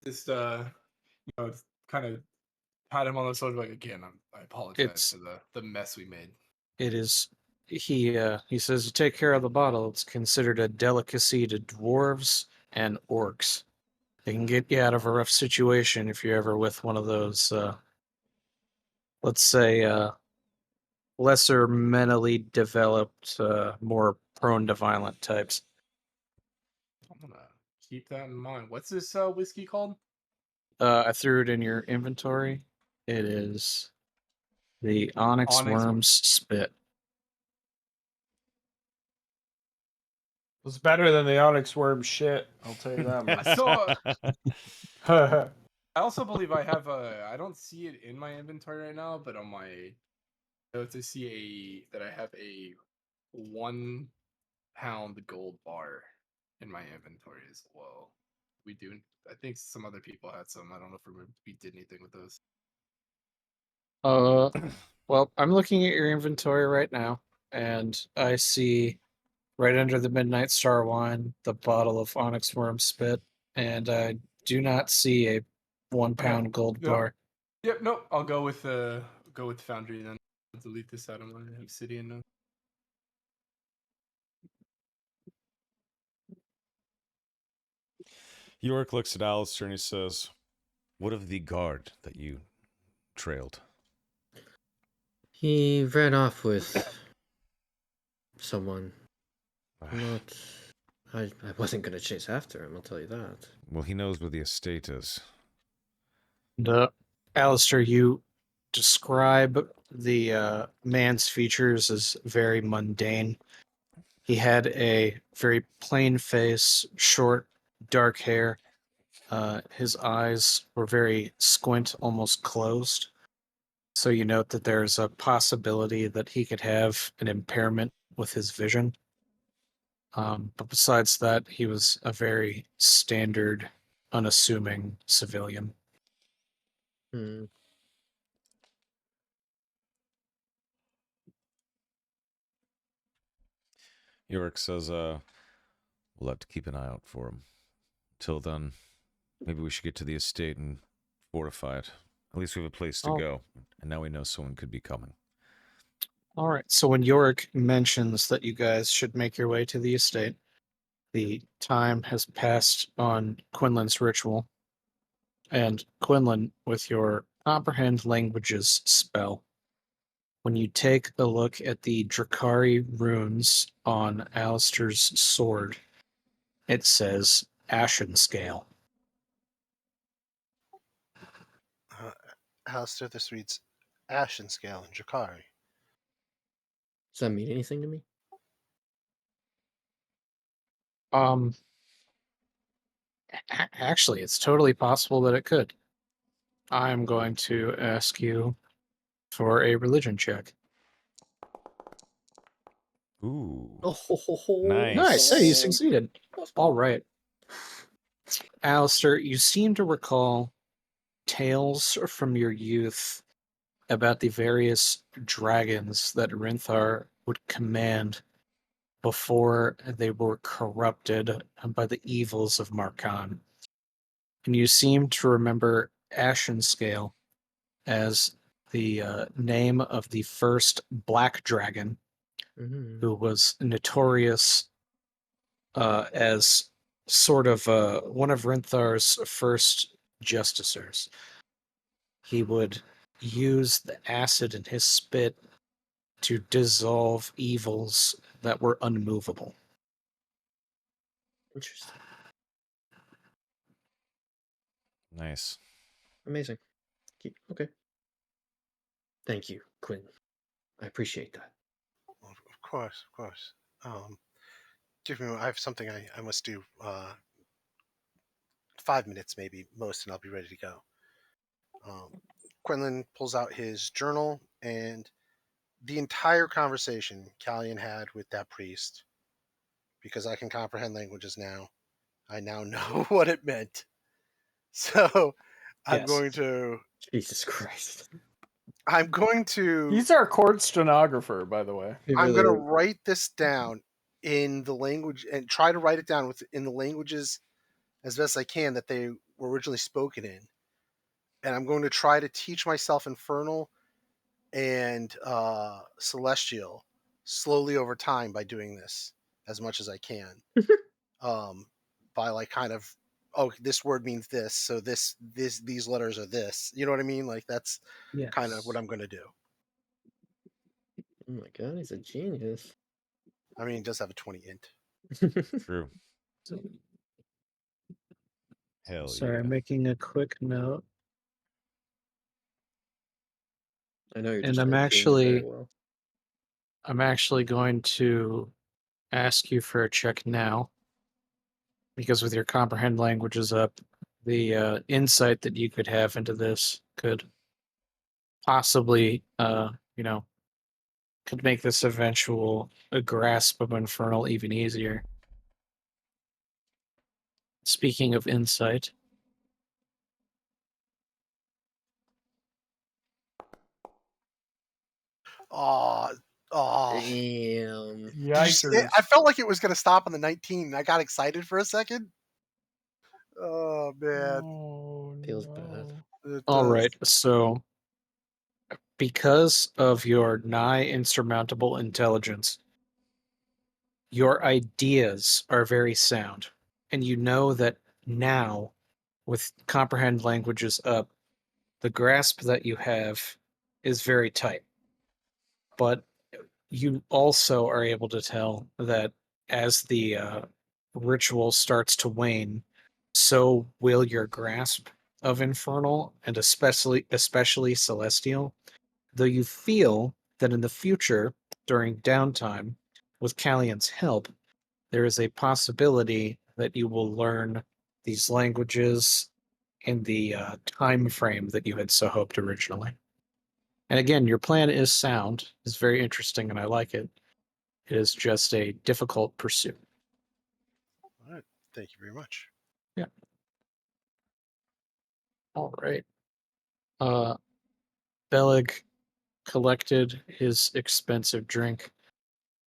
Just kind of pat him on the shoulder like again. I apologize It's for the mess we made. it is he says to take care of the bottle. It's considered a delicacy to dwarves and orcs. They can get you out of a rough situation if you're ever with one of those let's say lesser mentally developed, more prone to violent types. I'm gonna keep that in mind. What's this whiskey called? I threw it in your inventory. It is the Onyx Onyx Worms Spit. It's better than the Onyx Worm shit. I'll tell you that much. So I also believe I have I don't see it in my inventory right now, but on my notes I see that I have a 1 pound gold bar in my inventory as well. We do. I think some other people had some. I don't know if we did anything with those. Well, I'm looking at your inventory right now, and I see right under the Midnight Star wine the bottle of Onyx Worm Spit, and I do not see a 1 pound gold Yep. bar. Yep. Nope. I'll go with Foundry then. I'll delete this out of my Obsidian note. Yorick looks at Alistair and he says, what of the guard that you trailed? He ran off with someone. Not. I wasn't gonna chase after him, I'll tell you that. Well, he knows where the estate is. And, Alistair, you describe the man's features as very mundane. He had a very plain face, short, dark hair. His eyes were very squint, almost closed. So you note that there's a possibility that he could have an impairment with his vision. But besides that, he was a very standard, unassuming civilian. Hmm. Yorick says, we'll have to keep an eye out for him. Till then, maybe we should get to the estate and fortify it. At least we have a place to Oh. go. And now we know someone could be coming. All right. So when Yorick mentions that you guys should make your way to the estate, the time has passed on Quinlan's ritual. And Quinlan, with your comprehend languages spell, when you take a look at the Drakari runes on Alistair's sword, it says Ashen Scale. Alistair, this reads Ashen Scale in Drakari. Does that mean anything to me? Actually, it's totally possible that it could. I'm going to ask you for a religion check. Ooh. Oh, Nice. Hey, you succeeded. All right. Alistair, you seem to recall tales from your youth about the various dragons that Rinthar would command before they were corrupted by the evils of Markan. And you seem to remember Ashen Scale as the name of the first black dragon Mhm. who was notorious as sort of one of Rinthar's first justicers. He would use the acid in his spit to dissolve evils that were unmovable. Interesting. Nice. Amazing. Okay. Thank you, Quinn. I appreciate that. Of course, of course. Give me. I have something I must do. 5 minutes, maybe most, and I'll be ready to go. Quinlan pulls out his journal and the entire conversation Callian had with that priest. Because I can comprehend languages now, I now know what it meant. So I'm Yes. going to. Jesus Christ. I'm going to. He's our court stenographer, by the way. He I'm really going to is. write this down in the language and try to write it down in the languages as best I can that they were originally spoken in. And I'm going to try to teach myself Infernal and Celestial slowly over time by doing this as much as I can. By like kind of, oh, this word means this, so these letters are this. You know what I mean? Like that's kind of what I'm going to do. Oh my god, he's a genius. I mean, he does have a 20 int. True. Hell Sorry, yeah. I'm making a quick note. I know you're And just I'm doing very actually well. I'm actually going to ask you for a check now. Because with your comprehend languages up, the insight that you could have into this could possibly could make this eventual grasp of Infernal even easier. Speaking of insight, Oh, oh. Damn. Yikers. I felt like it was going to stop on the 19. I got excited for a second. Oh man, Oh, Feels bad. no. all right. So, because of your nigh insurmountable intelligence, your ideas are very sound, and you know that now, with comprehend languages up, the grasp that you have is very tight. But you also are able to tell that as the ritual starts to wane, so will your grasp of infernal and especially celestial. Though you feel that in the future, during downtime, with Callian's help, there is a possibility that you will learn these languages in the time frame that you had so hoped originally. And again, your plan is sound, is very interesting, and I like it. It is just a difficult pursuit. all right. Thank you very much. Yeah. All right. Uh, Bellig collected his expensive drink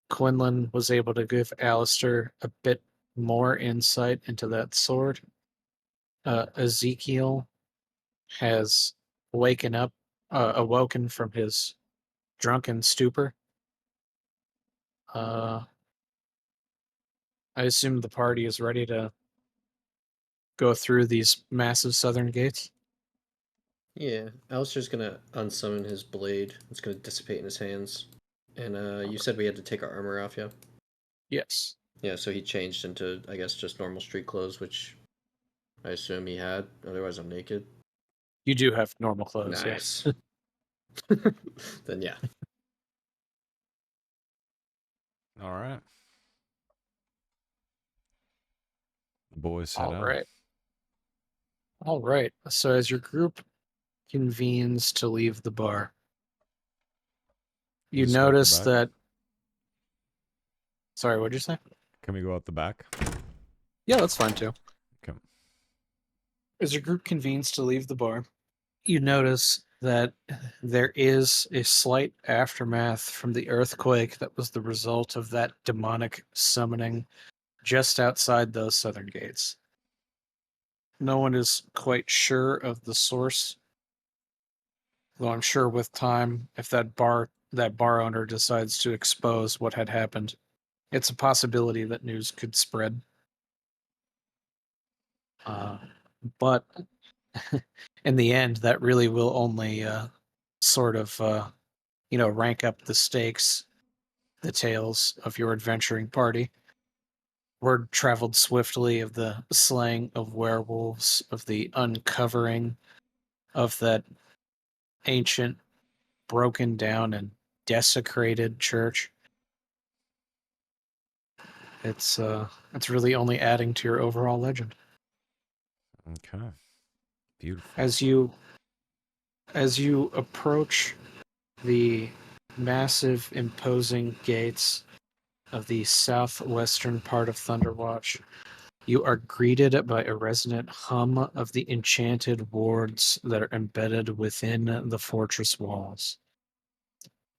Quinlan was able to give Alistair a bit more insight into that sword. Ezekiel has awoken from his drunken stupor. I assume the party is ready to go through these massive southern gates. Yeah, Alistair's gonna unsummon his blade. It's gonna dissipate in his hands. And you said we had to take our armor off, yeah? Yes. Yeah, so he changed into, I guess, just normal street clothes, which I assume he had. Otherwise, I'm naked. You do have normal clothes, Nice. yes. Then yeah. All right. The boys head All out. right. All right. So as your group convenes to leave the bar, you Just go out the notice back? that. Sorry, what'd you say? Can we go out the back? Yeah, that's fine too. Okay. As your group convenes to leave the bar, you notice that there is a slight aftermath from the earthquake that was the result of that demonic summoning just outside those southern gates. No one is quite sure of the source, though I'm sure with time, if that bar owner decides to expose what had happened, it's a possibility that news could spread. But in the end, that really will only sort of rank up the stakes, the tales of your adventuring party. Word traveled swiftly of the slaying of werewolves, of the uncovering of that ancient, broken down, and desecrated church. It's really only adding to your overall legend. Okay. Beautiful. As you approach the massive, imposing gates of the southwestern part of Thunderwatch, you are greeted by a resonant hum of the enchanted wards that are embedded within the fortress walls.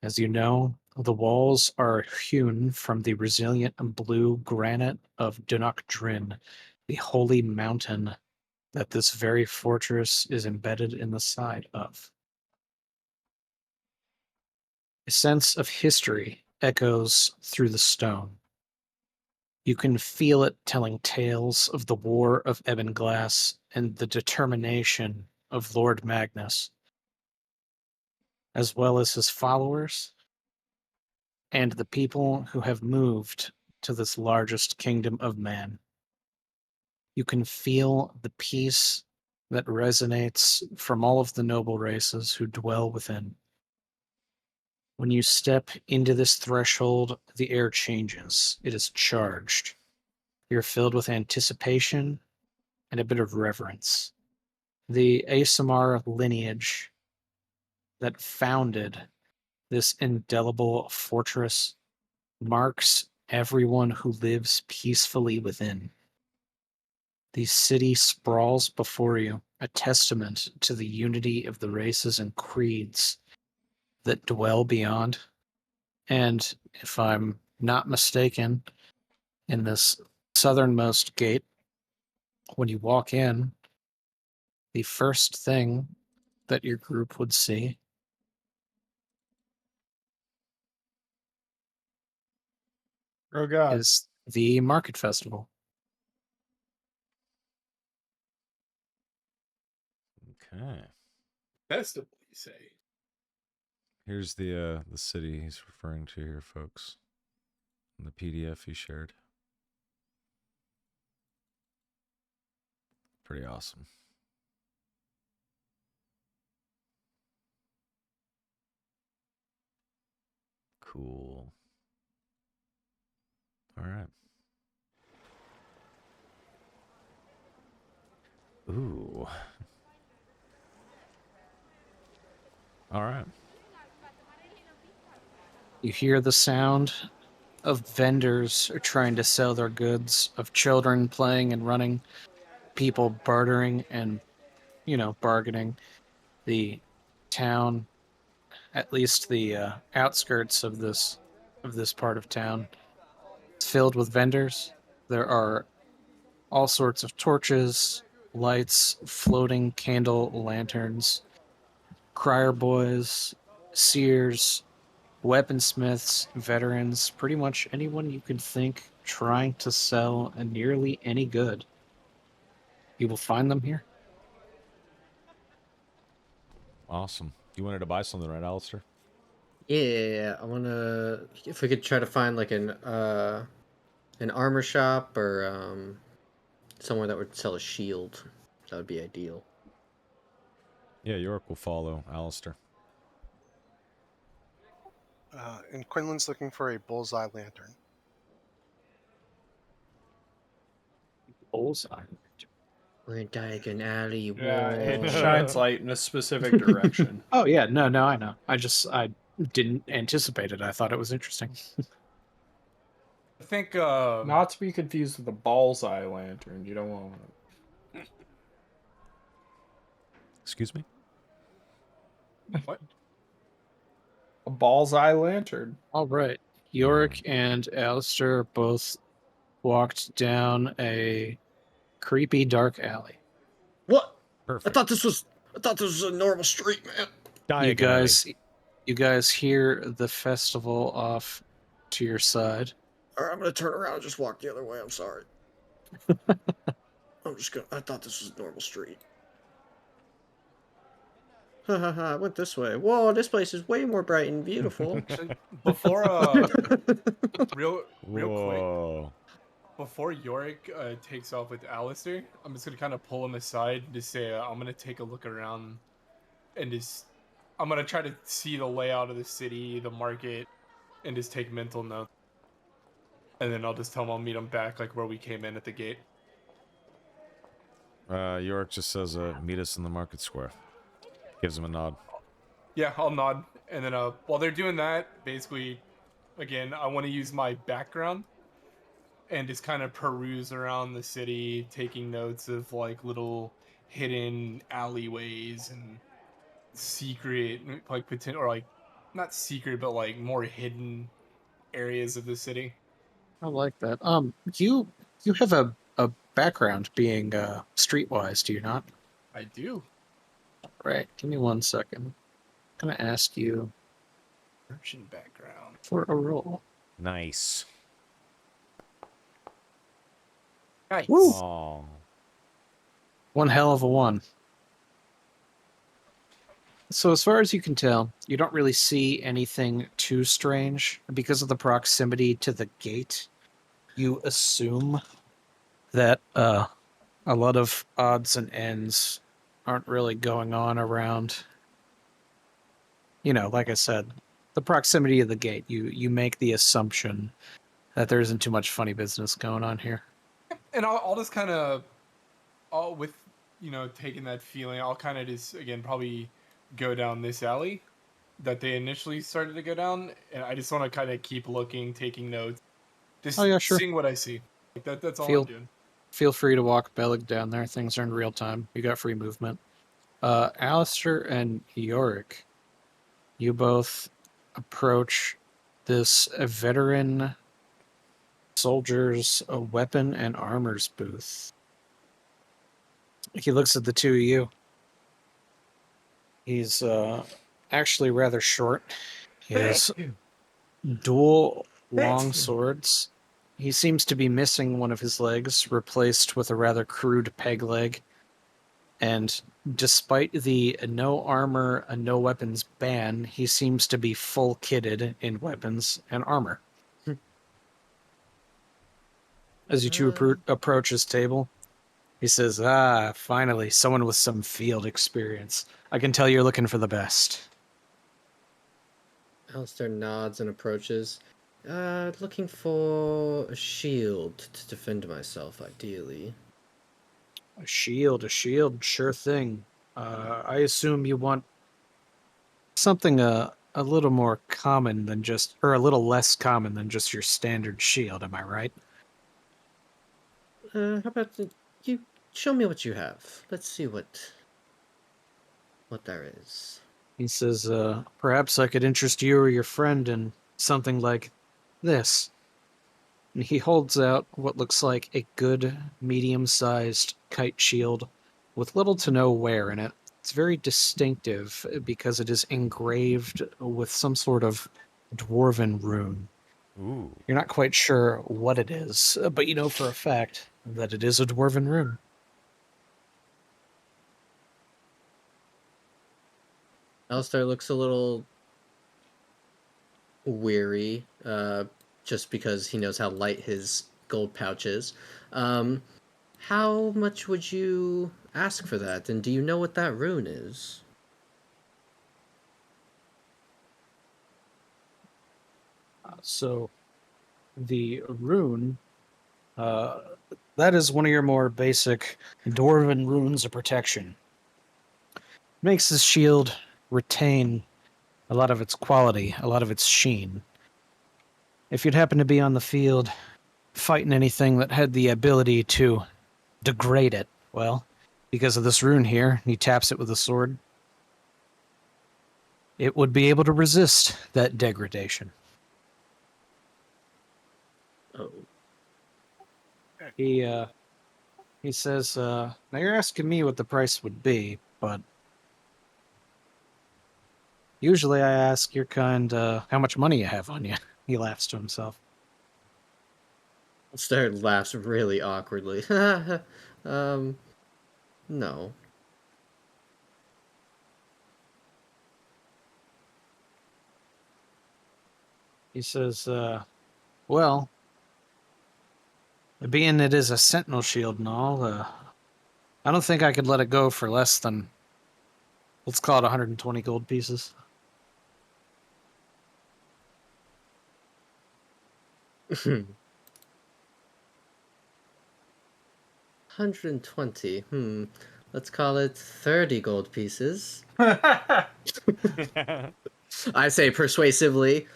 As you know, the walls are hewn from the resilient blue granite of Dunuk Drin, the holy mountain that this very fortress is embedded in the side of. A sense of history echoes through the stone. You can feel it telling tales of the War of Ebon Glass and the determination of Lord Magnus, as well as his followers and the people who have moved to this largest kingdom of man. You can feel the peace that resonates from all of the noble races who dwell within. When you step into this threshold, the air changes. It is charged. You're filled with anticipation and a bit of reverence. The ASMR lineage that founded this indelible fortress marks everyone who lives peacefully within. The city sprawls before you, a testament to the unity of the races and creeds that dwell beyond. And if I'm not mistaken, in this southernmost gate, when you walk in, the first thing that your group would see Oh god. is the market festival. Okay. Festival, you say? Here's the city he's referring to here, folks. In the PDF he shared. Pretty awesome. Cool. All right. Ooh. All right. You hear the sound of vendors trying to sell their goods, of children playing and running, people bartering and, bargaining. The town, at least the outskirts of this of this part of town. It's filled with vendors. There are all sorts of torches, lights, floating candle lanterns, crier boys, seers, weaponsmiths, veterans, pretty much anyone you can think trying to sell nearly any good. You will find them here. Awesome. You wanted to buy something, right, Alistair? Yeah, I wanna. If we could try to find like an armor shop or somewhere that would sell a shield, that would be ideal. Yeah, York will follow Alistair. And Quinlan's looking for a bullseye lantern. Bullseye. We're in Diagon Alley. Yeah, it Whoa. shines light in a specific direction. Oh yeah, no, I know. I didn't anticipate it. I thought it was interesting. I think Not to be confused with the bullseye lantern. You don't want Excuse me? what? a bullseye lantern. All right. Yorick and Alistair both walked down a creepy dark alley. What? Perfect. I thought this was a normal street, man. You guys hear the festival off to your side. All right, I'm gonna turn around and just walk the other way. I'm sorry. I thought this was a normal street. Ha ha ha! I went this way. Whoa, this place is way more bright and beautiful. Actually, before real quick, Whoa. before Yorick takes off with Alistair, I'm just gonna kind of pull him aside and just say I'm gonna take a look around and just I'm gonna try to see the layout of the city, the market, and just take mental notes. And then I'll just tell him I'll meet him back like where we came in at the gate. York just says, meet us in the market square. Gives him a nod. Yeah, I'll nod. And then while they're doing that, basically, again, I want to use my background and just kind of peruse around the city, taking notes of like little hidden alleyways and secret, like potential, or like not secret, but like more hidden areas of the city. I like that. You have a background being streetwise, do you not? I do. Right. Give me 1 second. I'm gonna ask you Merchant background. for a roll. Nice. Nice. Woo! Oh. One hell of a one. So as far as you can tell, you don't really see anything too strange. Because of the proximity to the gate, you assume that a lot of odds and ends aren't really going on around. You know, like I said, the proximity of the gate, you make the assumption that there isn't too much funny business going on here. And I'll just kind of, with, taking that feeling, I'll kind of just, again, probably go down this alley that they initially started to go down. And I just want to kind of keep looking, taking notes, just Oh, yeah, sure. seeing what I see. Like that's all I'm doing. Feel free to walk Bellig down there. Things are in real time. You got free movement. Alistair and Yorick, you both approach this veteran soldier's weapon and armors booth. He looks at the two of you. He's actually rather short. He has dual long swords. He seems to be missing one of his legs, replaced with a rather crude peg leg. And despite the no armor, no weapons ban, he seems to be full kitted in weapons and armor. As you two approach his table, he says, finally, someone with some field experience. I can tell you're looking for the best. Alistair nods and approaches. Looking for a shield to defend myself, ideally. A shield, sure thing. I assume you want something a little more common than just, or a little less common than just your standard shield, am I right? How about you show me what you have? Let's see what there is. He says, perhaps I could interest you or your friend in something like this. And he holds out what looks like a good medium-sized kite shield with little to no wear in it. It's very distinctive because it is engraved with some sort of dwarven rune. Ooh. You're not quite sure what it is, but you know for a fact that it is a dwarven rune. Alistair looks a little weary, just because he knows how light his gold pouch is. How much would you ask for that? And do you know what that rune is? So, the rune, uh, that is one of your more basic dwarven runes of protection. Makes this shield retain a lot of its quality, a lot of its sheen. If you'd happen to be on the field fighting anything that had the ability to degrade it, well, because of this rune here, he taps it with a sword, it would be able to resist that degradation. Oh, He says, now you're asking me what the price would be, but usually I ask your kind, how much money you have on you. He laughs to himself. Alistair laughs really awkwardly. No. He says, well, being it is a sentinel shield and all, I don't think I could let it go for less than, let's call it 120 gold pieces. $120. Let's call it 30 gold pieces. I say persuasively.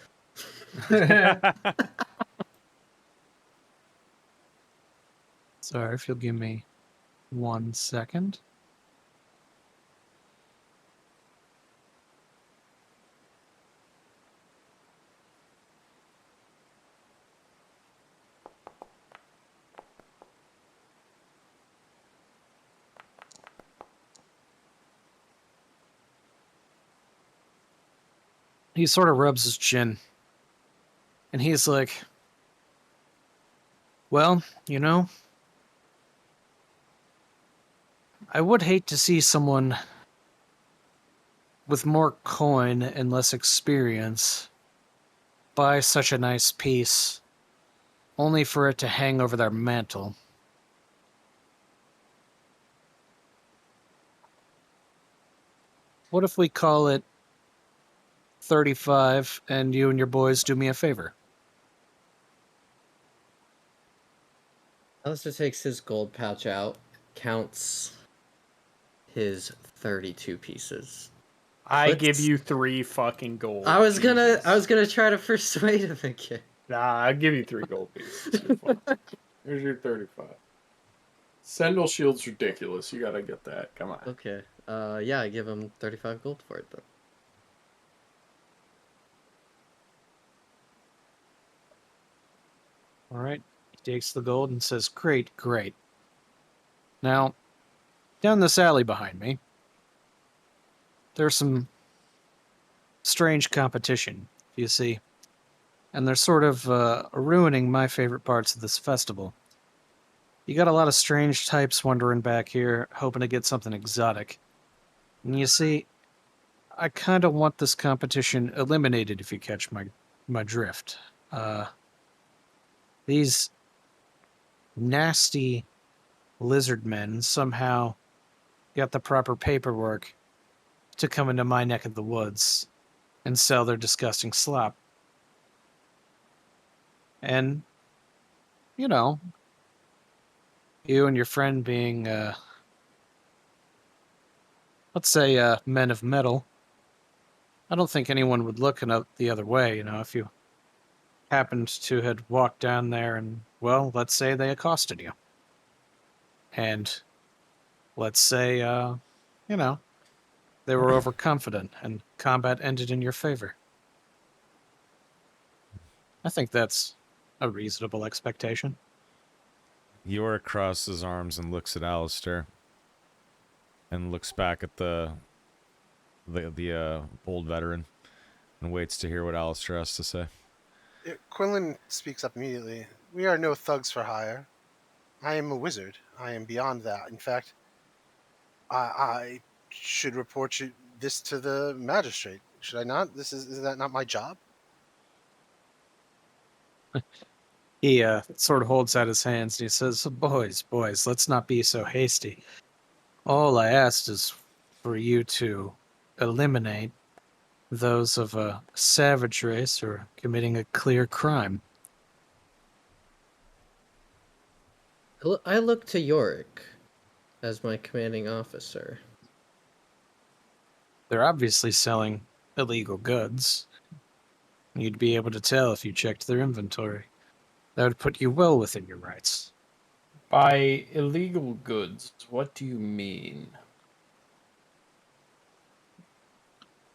Sorry, if you'll give me 1 second. He sort of rubs his chin. And he's like, well, you know, I would hate to see someone with more coin and less experience buy such a nice piece only for it to hang over their mantle. What if we call it 35 and you and your boys do me a favor? Alistair takes his gold pouch out, counts his 32 pieces. I give Let's- you 3 fucking gold. I was Jesus. gonna try to persuade him again. Nah, I'll give you 3 gold pieces. You're fine. Here's your 35. Sentinel Shield's ridiculous. You gotta get that. Come on. Okay. Yeah, I give him 35 gold for it then. All right. He takes the gold and says, great, great. Now, down this alley behind me, there's some strange competition, you see. And they're sort of ruining my favorite parts of this festival. You got a lot of strange types wandering back here, hoping to get something exotic. And you see, I kind of want this competition eliminated, if you catch my drift. These nasty lizard men somehow got the proper paperwork to come into my neck of the woods and sell their disgusting slop. And, you know, you and your friend being, let's say, men of metal, I don't think anyone would look the other way, you know, if you happened to had walked down there and, well, let's say they accosted you. And let's say, you know, they were overconfident and combat ended in your favor. I think that's a reasonable expectation. Yorick crosses his arms and looks at Alistair. And looks back at the old veteran. And waits to hear what Alistair has to say. Quinlan speaks up immediately. We are no thugs for hire. I am a wizard. I am beyond that. In fact, I should report this to the magistrate. Should I not? Is that not my job? He sort of holds out his hands and he says, boys, let's not be so hasty. All I asked is for you to eliminate those of a savage race who are committing a clear crime. I look to Yorick as my commanding officer. They're obviously selling illegal goods. You'd be able to tell if you checked their inventory. That would put you well within your rights. By illegal goods, what do you mean?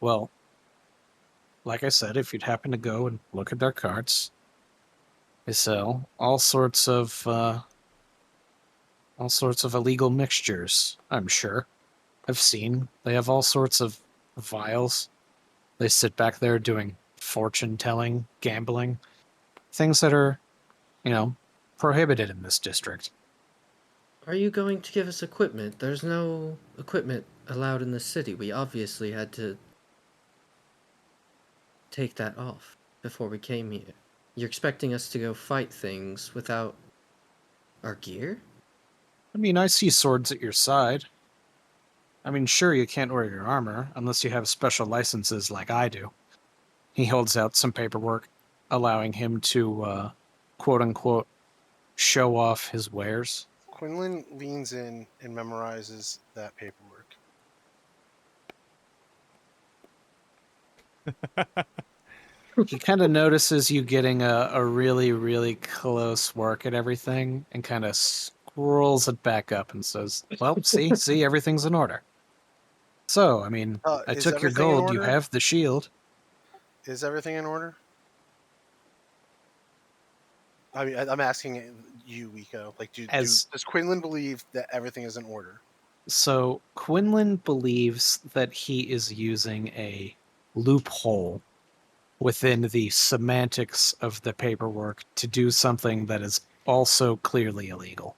Well, like I said, if you'd happen to go and look at their carts, they sell all sorts of illegal mixtures, I'm sure. I've seen. They have all sorts of vials. They sit back there doing fortune-telling, gambling, things that are, prohibited in this district. Are you going to give us equipment? There's no equipment allowed in the city. We obviously had to take that off before we came here. You're expecting us to go fight things without our gear? I mean, I see swords at your side. I mean, sure, you can't wear your armor unless you have special licenses like I do. He holds out some paperwork allowing him to, quote-unquote, show off his wares. Quinlan leans in and memorizes that paperwork. He kind of notices you getting a really, really close work at everything and kind of scrolls it back up and says, well, see, everything's in order. So, I mean, I Is took your everything in gold, you order? have the shield. Is everything in order? I mean, I'm asking you, Wiko. Like, does Quinlan believe that everything is in order? So, Quinlan believes that he is using a loophole within the semantics of the paperwork to do something that is also clearly illegal.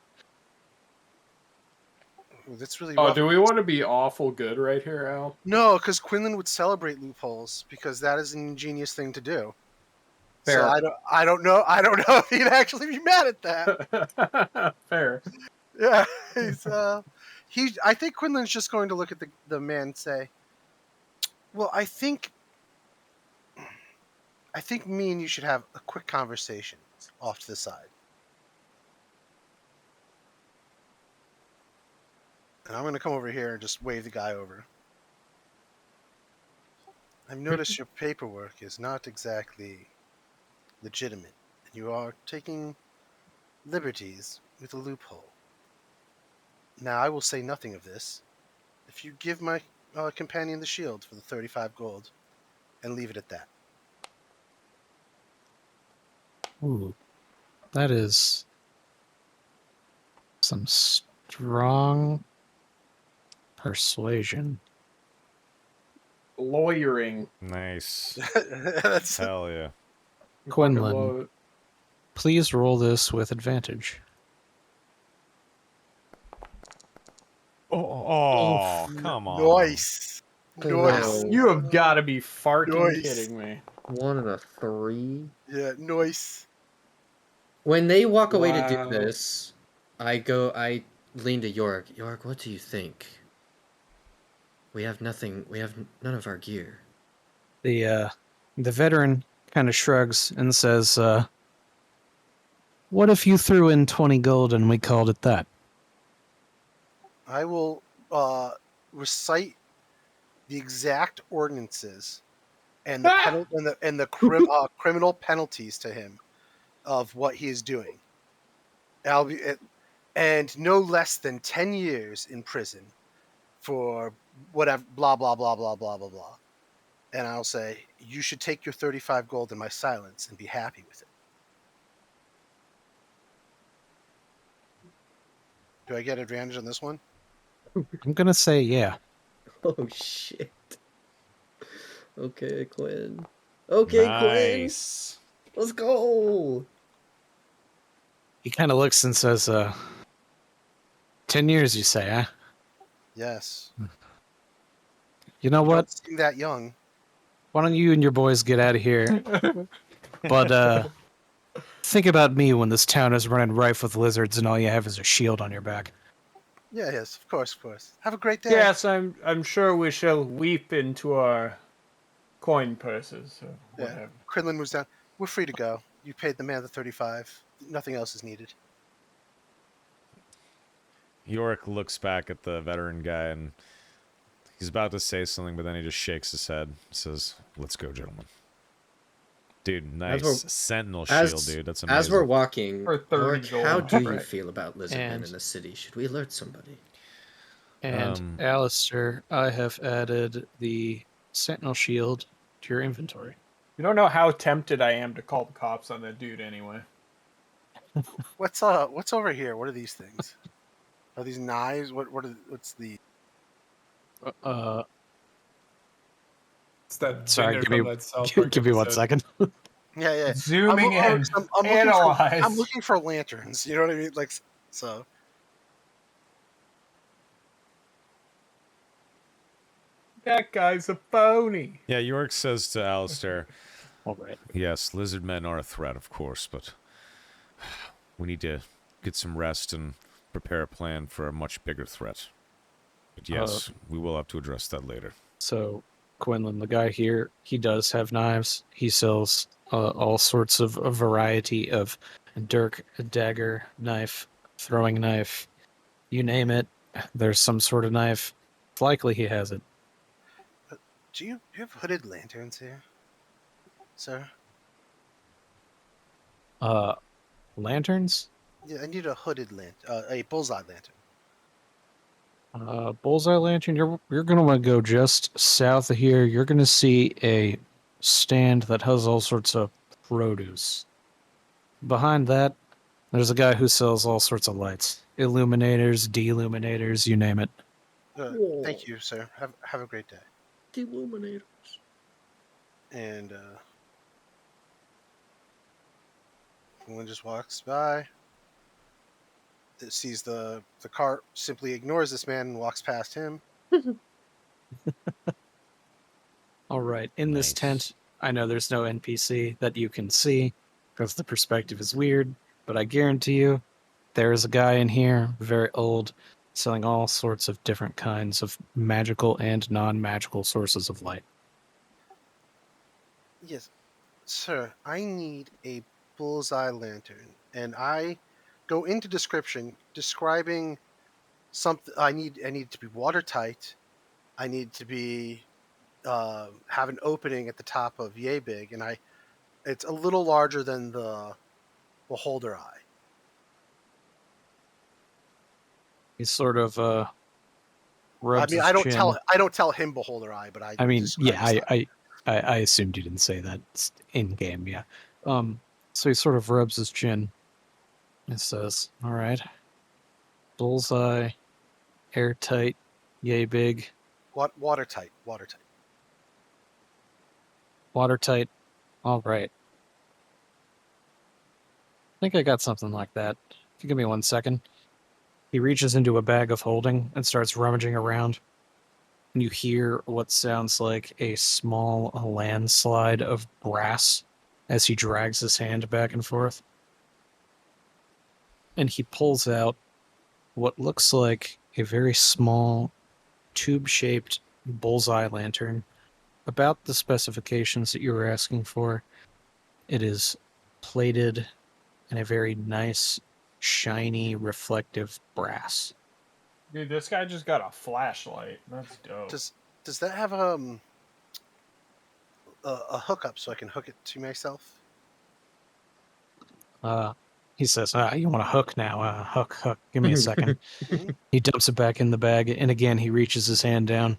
Ooh, that's really Oh, rough. do we want to be awful good right here, Al? No, because Quinlan would celebrate loopholes because that is an ingenious thing to do. Fair. So I don't know if he'd actually be mad at that. Fair. Yeah, I think Quinlan's just going to look at the man and say, "Well, I think me and you should have a quick conversation off to the side." And I'm going to come over here and just wave the guy over. I've noticed your paperwork is not exactly legitimate, and you are taking liberties with a loophole. Now, I will say nothing of this if you give my companion the shield for the 35 gold and leave it at that. Ooh, that is some strong persuasion. Lawyering. Nice. That's Hell yeah. Quinlan. Fucking love it. Please roll this with advantage. Oh, come on. nice. Wow. You have got to be farting Nice. kidding me. 1 and a 3. Yeah, nice. When they walk away to Wow. do this, I lean to Yorick. Yorick, what do you think? We have nothing. We have none of our gear. The veteran kind of shrugs and says, what if you threw in 20 gold and we called it that? I will recite the exact ordinances and the criminal penalties to him of what he is doing. And no less than 10 years in prison for whatever, blah blah blah blah blah blah blah. and I'll say, "You should take your 35 gold in my silence and be happy with it." Do I get advantage on this one? I'm gonna say yeah. Oh shit. Okay, Quinn. Okay, Quinn. Nice. Let's go. He kind of looks and says, 10 years, you say, huh? Yes. You know You what? don't seem that young. Why don't you and your boys get out of here? But think about me when this town is running rife with lizards and all you have is a shield on your back. Yeah, yes, of course, of course. Have a great day. Yes, I'm sure we shall weep into our coin purses or Yeah. whatever. Quinlan moves down. We're free to go. You paid the man the 35. Nothing else is needed. Yorick looks back at the veteran guy and he's about to say something, but then he just shakes his head. Says, "Let's go, gentlemen." Dude, nice we're- sentinel shield, dude. That's amazing. As we're walking, For 30 Yorick, gold, how do you right. feel about lizard men And- in the city? Should we alert somebody? And Alistair, I have added the Sentinel Shield to your inventory. You don't know how tempted I am to call the cops on that dude anyway. What's over here? What are these things? Are these knives? What's the It's that Sorry, vendor give me- from that South Park Give me 1 episode. second. Yeah. Zooming in, I'm analyze. I'm looking for lanterns. You know what I mean? Like so. That guy's a phony. Yeah, Yorick says to Alistair, All right. "Yes, lizard men are a threat, of course, but we need to get some rest and prepare a plan for a much bigger threat. But yes, we will have to address that later." So, Quinlan, the guy here, he does have knives. He sells all sorts of a variety of dirk, dagger, knife, throwing knife, you name it. There's some sort of knife. It's likely he has it. Do you have hooded lanterns here, sir? Lanterns? Yeah, I need a hooded lantern, a bullseye lantern. Bullseye lantern. You're gonna want to go just south of here. You're gonna see a stand that has all sorts of produce. Behind that, there's a guy who sells all sorts of lights, illuminators, deluminators, you name it. Thank you, sir. Have a great day. Deluminators. And Quinlan just walks by. It sees the cart, simply ignores this man and walks past him. All right, in this Nice. tent, I know there's no NPC that you can see because the perspective is weird, but I guarantee you there is a guy in here, very old, selling all sorts of different kinds of magical and non-magical sources of light. Yes, sir. I need a bullseye lantern, and I go into description describing something. I need it to be watertight. I need to be have an opening at the top of yay big, and it's a little larger than the beholder eye. He's sort of I rubs mean, his chin. I don't tell him beholder eye, but I mean, describe yeah, the size. I assumed you didn't say that in game, yeah. So he sort of rubs his chin and says, "All right, bullseye, airtight, yay big, Watertight. watertight. All right. I think I got something like that. If you give me 1 second." He reaches into a bag of holding and starts rummaging around. And you hear what sounds like a small landslide of brass as he drags his hand back and forth. And he pulls out what looks like a very small, tube-shaped bullseye lantern, about the specifications that you were asking for. It is plated in a very nice, shiny, reflective brass. Dude, this guy just got a flashlight. That's dope. Does that have a hookup so I can hook it to myself? He says, "You want a hook now? Hook. Give me a second." Mhm. He dumps it back in the bag, and again, he reaches his hand down.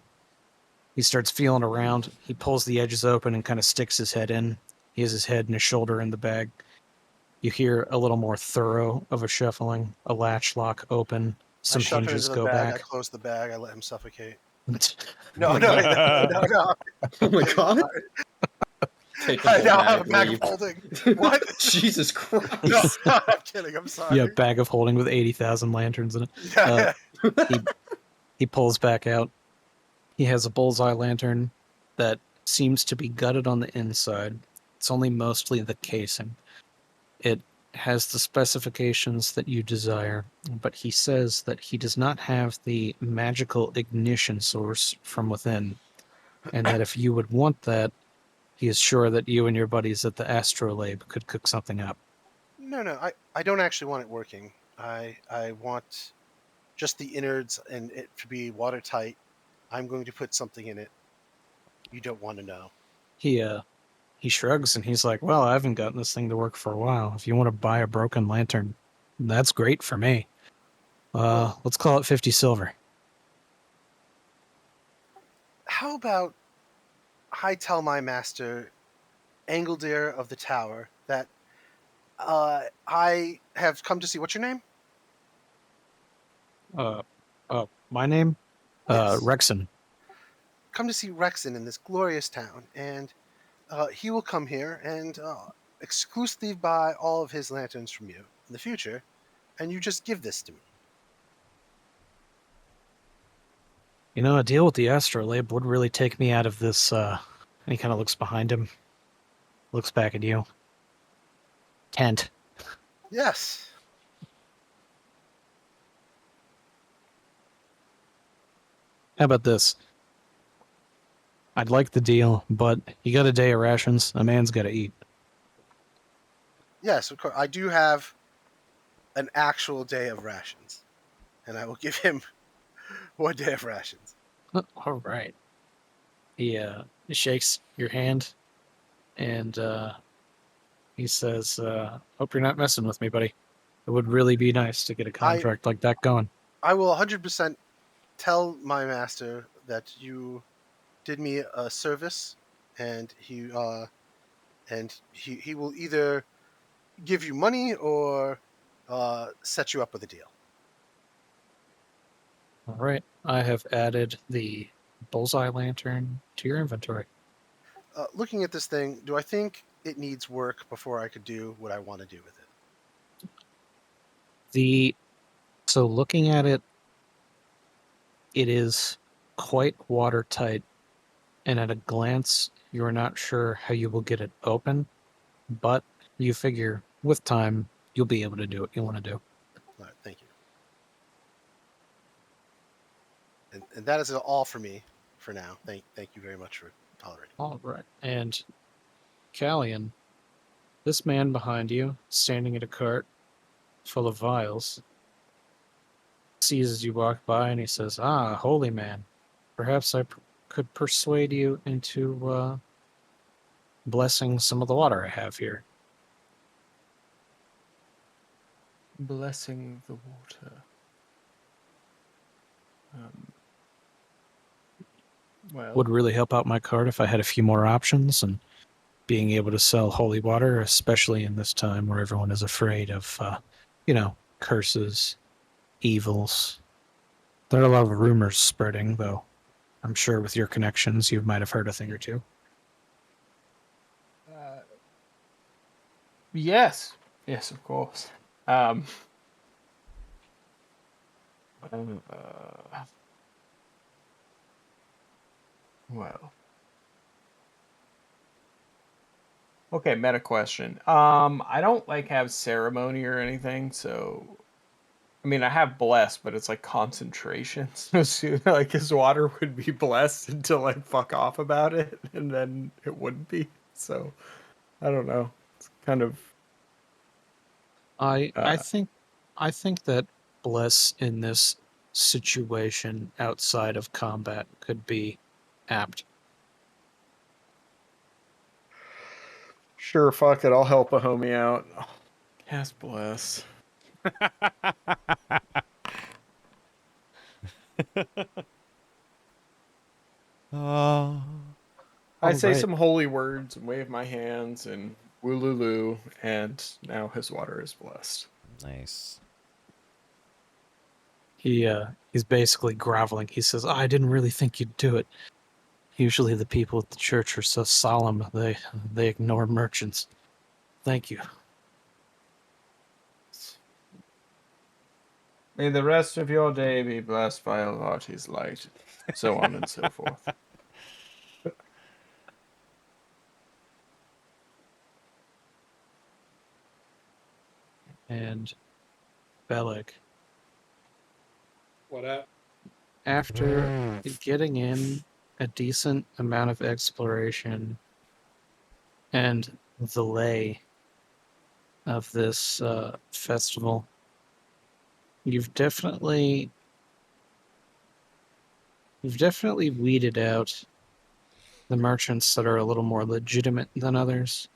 He starts feeling around. He pulls the edges open and kind of sticks his head in. He has his head and his shoulder in the bag. You hear a little more thorough of a shuffling. A latch lock open. I Some shove him hinges into the go bag. I back. close the bag. I let him suffocate. Oh No, my no, God. no. Oh my god! Take the I whole now have a bag, bag leave. of holding. What? Jesus Christ! No, I'm kidding. I'm sorry. Yeah, bag of holding with 80,000 lanterns in it. Yeah. He pulls back out. He has a bullseye lantern that seems to be gutted on the inside. It's only mostly the casing. It has the specifications that you desire, but he says that he does not have the magical ignition source from within, and that if you would want that, he is sure that you and your buddies at the astrolabe could cook something up. No. I don't actually want it working. I want just the innards and it to be watertight. I'm going to put something in it. You don't want to know. He shrugs and he's like, "Well, I haven't gotten this thing to work for a while. If you want to buy a broken lantern, that's great for me. Well, Let's call it 50 silver." how about I tell my master, Angledeer of the Tower, that I have come to see. What's your name? Uh, my name, Yes. Rexon. Come to see Rexon in this glorious town, and he will come here and exclusively buy all of his lanterns from you in the future, and you just give this to me. You know, a deal with the astrolabe would really take me out of this. And he kind of looks behind him, looks back at you. Tent. Yes. How about this? I'd like the deal, but you got a day of rations. A man's got to eat. Yes, of course. I do have an actual day of rations, and I will give him 1 day of rations. All right. He shakes your hand, and he says, "Hope you're not messing with me, buddy. It would really be nice to get a contract like that going." I will 100% tell my master that you did me a service, and he will either give you money or set you up with a deal. All right. I have added the bullseye lantern to your inventory. Looking at this thing, do I think it needs work before I could do what I want to do with it? So looking at it, it is quite watertight, and at a glance, you're not sure how you will get it open, but you figure with time, you'll be able to do what you want to do. All right, thank you. And that is all for me for now. Thank you very much for tolerating. All right. And Callian, this man behind you, standing at a cart full of vials, sees as you walk by and he says, "Ah, holy man, perhaps I could persuade you into blessing some of the water I have here." Blessing the water. Well, Would really help out my cart if I had a few more options, and being able to sell holy water, especially in this time where everyone is afraid of, curses, evils. There are a lot of rumors spreading, though. I'm sure with your connections, you might have heard a thing or two. yes, of course. Well. Okay, meta question. I don't have ceremony or anything, so I mean I have blessed, but it's concentration. So his water would be blessed until fuck off about it, and then it wouldn't be. So I don't know. It's kind of I think that bless in this situation outside of combat could be apt. sure. Fuck it. I'll help a homie out. Cast bless. I All say right. some holy words and wave my hands and woolulu, and now his water is blessed. Nice. He's basically groveling. He says, "I didn't really think you'd do it. Usually the people at the church are so solemn, they ignore merchants. Thank you." May the rest of your day be blessed by Alati's light, so on and so forth. And Belek, What up? after getting in a decent amount of exploration and the lay of this festival, you've definitely weeded out the merchants that are a little more legitimate than others.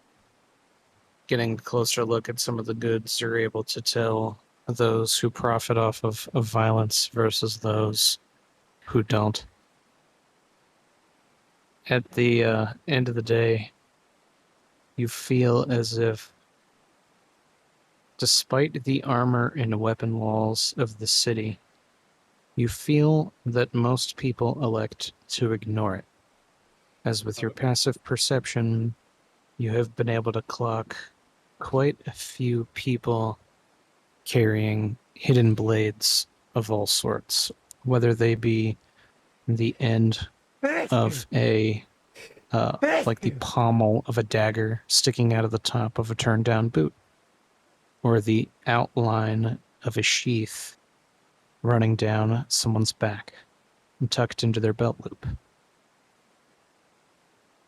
Getting a closer look at some of the goods, you're able to tell those who profit off of violence versus those who don't. At the end of the day, you feel as if, despite the armor and weapon walls of the city, you feel that most people elect to ignore it. As with your passive perception, you have been able to clock quite a few people carrying hidden blades of all sorts, whether they be the end of a like the pommel of a dagger sticking out of the top of a turned down boot, or the outline of a sheath running down someone's back and tucked into their belt loop.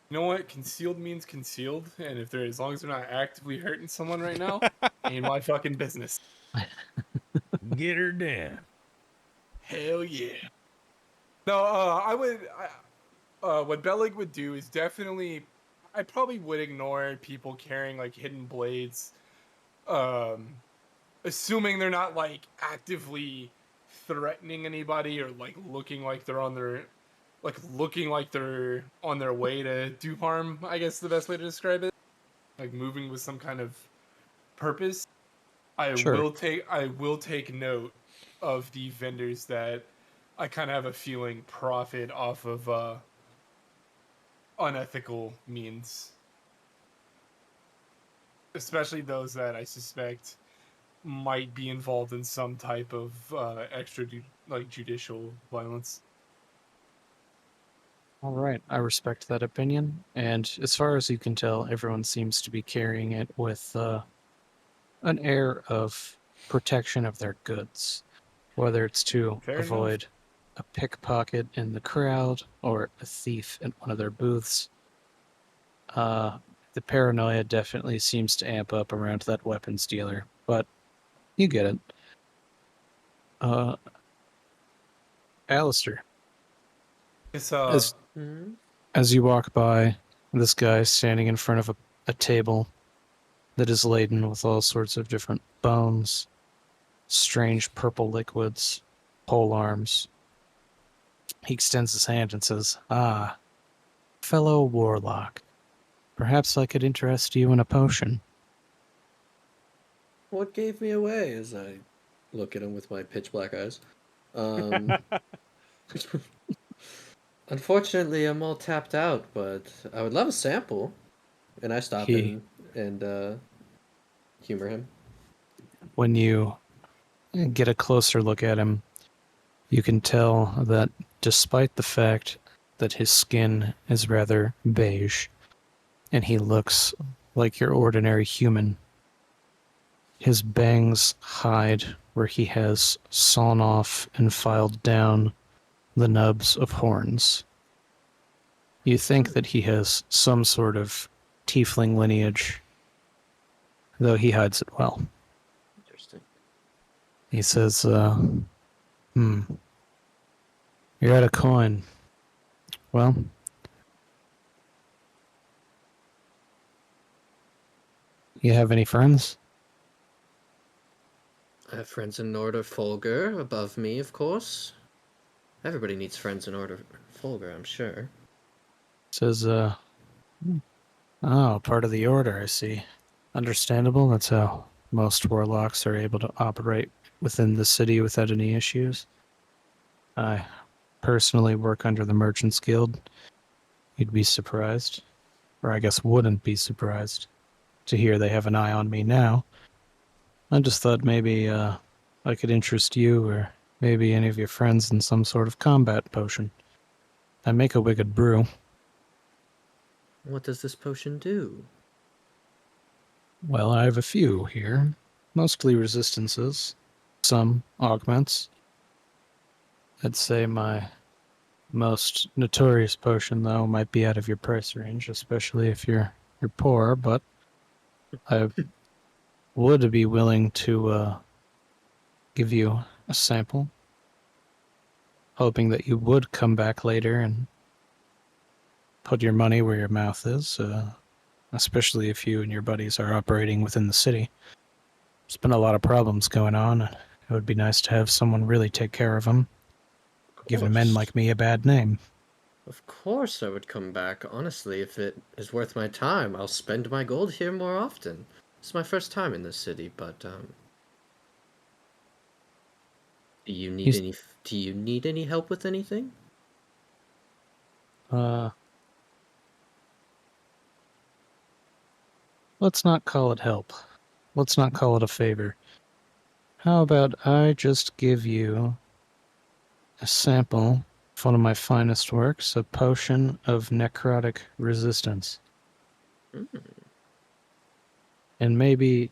You know what? Concealed means concealed, and if they're as long as they're not actively hurting someone right now, ain't my fucking business. Get her down. Hell yeah. No, what Bellig would do is definitely, I probably would ignore people carrying like hidden blades, assuming they're not like actively threatening anybody or like looking like they're on their way to do harm. I guess the best way to describe it, like moving with some kind of purpose. Sure. I will take note of the vendors that I kind of have a feeling profit off of unethical means, especially those that I suspect might be involved in some type of judicial violence. All right, I respect that opinion, and as far as you can tell, everyone seems to be carrying it with an air of protection of their goods, whether it's to Fair enough. avoid a pickpocket in the crowd or a thief in one of their booths. The paranoia definitely seems to amp up around that weapons dealer, but you get it. Alistair, It's as Hmm? as you walk by, this guy standing in front of a table that is laden with all sorts of different bones, strange purple liquids, pole arms. He extends his hand and says, "Ah, fellow warlock, perhaps I could interest you in a potion." What gave me away as I look at him with my pitch black eyes? Um, Unfortunately, I'm all tapped out, but I would love a sample. And I stop He, and humor him. when you get a closer look at him, you can tell that despite the fact that his skin is rather beige and he looks like your ordinary human, his bangs hide where he has sawn off and filed down the nubs of horns. You think that he has some sort of tiefling lineage, though he hides it well. Interesting. He says, you're out of coin. Well, you have any friends? I have friends in Norder Folger above me, of course. Everybody needs friends in order Fulgur, I'm sure. Says, oh, part of the order, I see. Understandable, that's how most warlocks are able to operate within the city without any issues. I personally work under the Merchants Guild. You'd be surprised, or I guess wouldn't be surprised, to hear they have an eye on me now. I just thought maybe I could interest you or maybe any of your friends in some sort of combat potion. I make a wicked brew. What does this potion do? Well, I have a few here. Mostly resistances, some augments. I'd say my most notorious potion, though, might be out of your price range, especially if you're poor, but I would be willing to give you a sample, hoping that you would come back later and put your money where your mouth is, especially if you and your buddies are operating within the city. There's been a lot of problems going on. It would be nice to have someone really take care of them, Of giving men course. like me a bad name. Of course I would come back. Honestly, if it is worth my time, I'll spend my gold here more often. It's my first time in this city, but do you need He's, any do you need any help with anything? uh, let's not call it help. Let's not call it a favor. How about I just give you a sample of one of my finest works, a potion of necrotic resistance. Mm. And maybe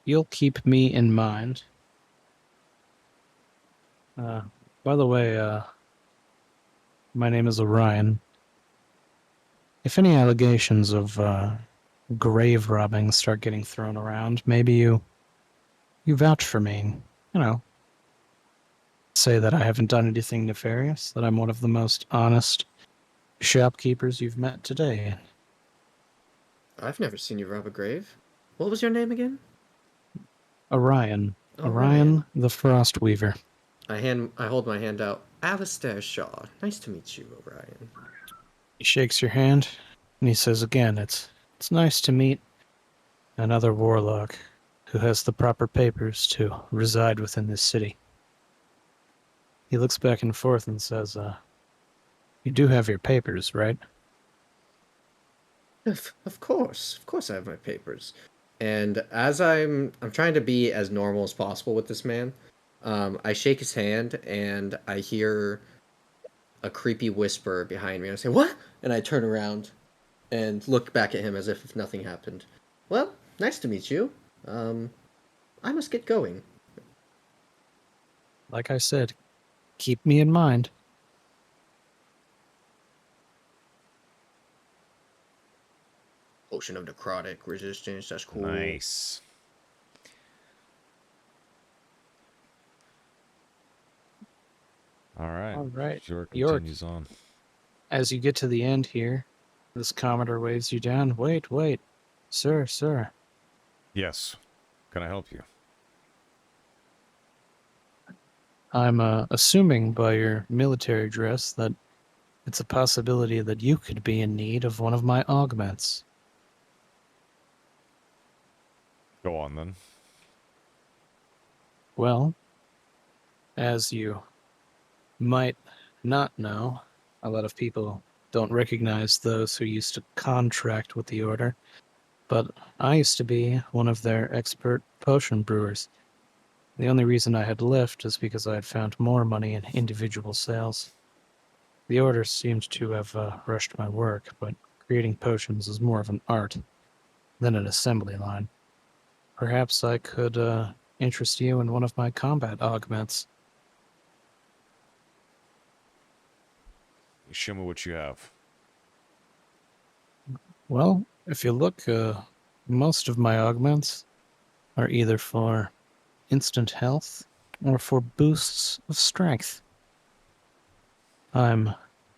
you'll keep me in mind. By the way, my name is Orion. If any allegations of grave robbing start getting thrown around, maybe you vouch for me. You know, say that I haven't done anything nefarious, that I'm one of the most honest shopkeepers you've met today. I've never seen you rob a grave. What was your name again? Orion. Oh, Ryan. Orion the Frostweaver. I hold my hand out. Alistair Shaw. Nice to meet you, Orion. He shakes your hand, and he says again, it's nice to meet another warlock who has the proper papers to reside within this city. He looks back and forth and says, you do have your papers, right? Of course I have my papers. And as I'm trying to be as normal as possible with this man, I shake his hand and I hear a creepy whisper behind me. And I say, "What?" And I turn around and look back at him as if nothing happened. Well, nice to meet you. I must get going. Like I said, keep me in mind. Potion of necrotic resistance. That's cool. Nice. All right. All right. Sure York, continues on. as you get to the end here, this Commodore waves you down. Wait. Sir. Yes. Can I help you? I'm assuming by your military dress that it's a possibility that you could be in need of one of my augments. Go on then. Well, as you might not know, a lot of people don't recognize those who used to contract with the Order, but I used to be one of their expert potion brewers. The only reason I had left is because I had found more money in individual sales. The Order seemed to have rushed my work, but creating potions is more of an art than an assembly line. Perhaps I could interest you in one of my combat augments. Show me what you have. Well, if you look, most of my augments are either for instant health or for boosts of strength. I'm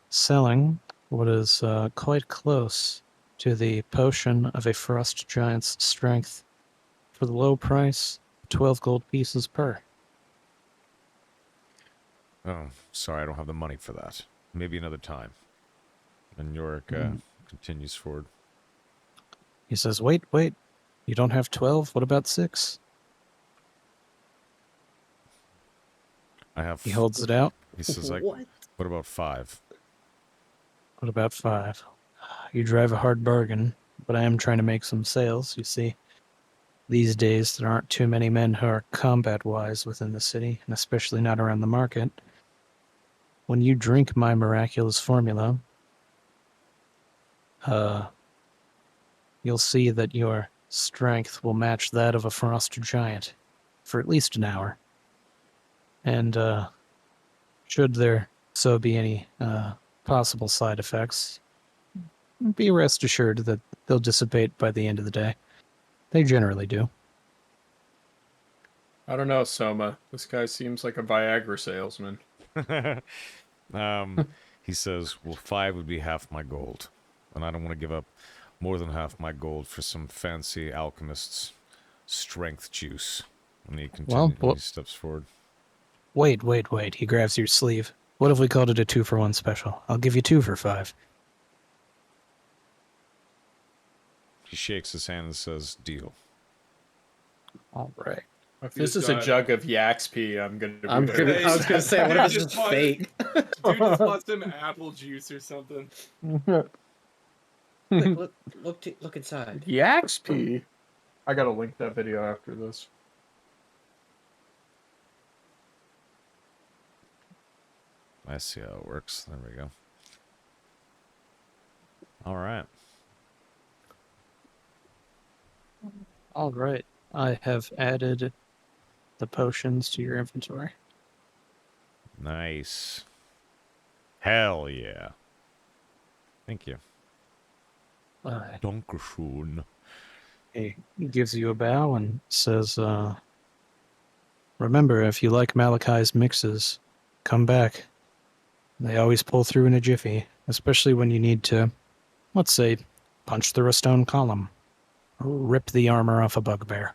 selling what is quite close to the potion of a frost giant's strength for the low price, 12 gold pieces per. Oh, sorry, I don't have the money for that. Maybe another time. And Yorick continues forward. He says, wait, you don't have 12? What about 6? I have. He holds it out. He says, like, What? what about 5? What about 5? You drive a hard bargain, but I am trying to make some sales, you see. These days, there aren't too many men who are combat-wise within the city, and especially not around the market. When you drink my miraculous formula, you'll see that your strength will match that of a frost giant for at least an hour. And should there so be any possible side effects, be rest assured that they'll dissipate by the end of the day. They generally do. I don't know, Soma. This guy seems like a Viagra salesman. He says, well, 5 would be half my gold. And I don't want to give up more than half my gold for some fancy alchemist's strength juice. And he continues, he steps forward. Wait. He grabs your sleeve. What if we called it a 2-for-1 special? I'll give you 2 for 5. He shakes his hand and says, deal. All right. If this is a jug of Yak's pee, I'm gonna be I was gonna say, what if it's just fake? Dude just wants some apple juice or something. Look inside. Yak's pee? I gotta link that video after this. I see how it works. There we go. All right. All right. I have added the potions to your inventory. Nice. Hell yeah. Thank you. Dankeschön. He gives you a bow and says, remember, if you like Malachi's mixes, come back. They always pull through in a jiffy, especially when you need to, let's say, punch through a stone column or rip the armor off a bugbear.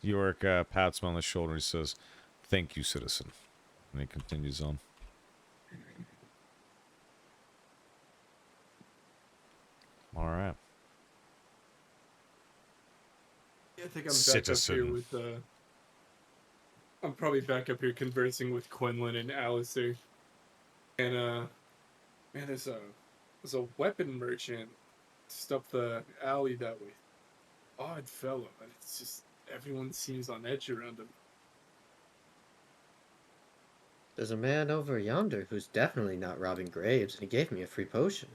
Yorick pats him on the shoulder and says, thank you, citizen. And he continues on. All right. I think I'm Citizen. back up here with I'm probably back up here conversing with Quinlan and Alistair. And man, there's a weapon merchant just up the alley that way. Odd fellow, but it's just everyone seems on edge around him. There's a man over yonder who's definitely not robbing graves, and he gave me a free potion.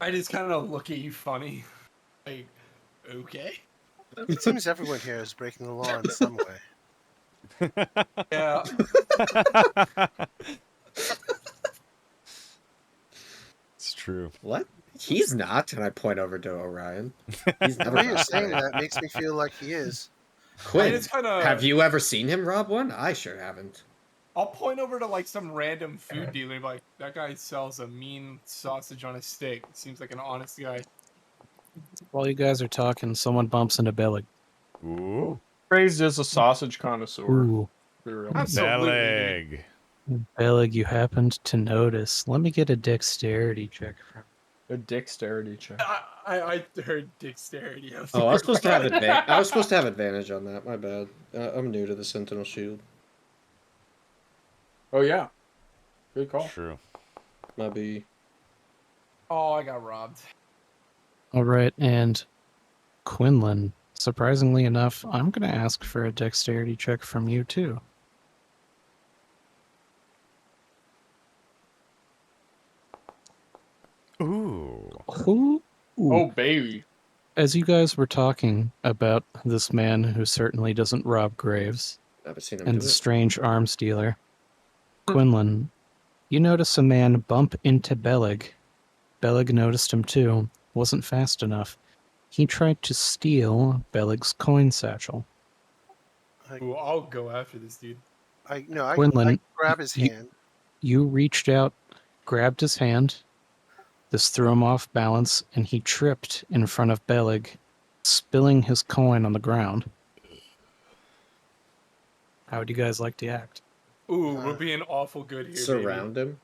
I just kind of look at you funny. Like, okay. It seems everyone here is breaking the law in some way. Yeah. It's true. What? He's not, and I point over to Orion. He's The never way you're robbed saying one. that makes me feel like he is. Quinn, just kinda- have you ever seen him rob one? I sure haven't. I'll point over to like some random food dealer and be like, that guy sells a mean sausage on a stick. Seems like an honest guy. While you guys are talking, someone bumps into Bellig. Ooh. Praised as a sausage connoisseur. Ooh, Be real. Absolutely. Bellig. Bellig, you happened to notice. Let me get a dexterity check from A dexterity check. I heard dexterity. I was Oh, I was supposed to have like, I was supposed to have advantage on that. My bad. I'm new to the Sentinel Shield. Oh yeah. Good call. True. My B. Oh, I got robbed. All right, and Quinlan, surprisingly enough, I'm going to ask for a dexterity check from you too. Ooh. Ooh. Oh baby. As you guys were talking about this man who certainly doesn't rob graves Never seen him and do the it. strange arms dealer, Quinlan, you notice a man bump into Bellig. Bellig noticed him too. Wasn't fast enough. He tried to steal Bellig's coin satchel. Ooh, I'll go after this dude. I Quinlan, grab his you- hand. You reached out, grabbed his hand. This threw him off balance, and he tripped in front of Bellig, spilling his coin on the ground. How would you guys like to act? Ooh, we're being awful good here, Surround him.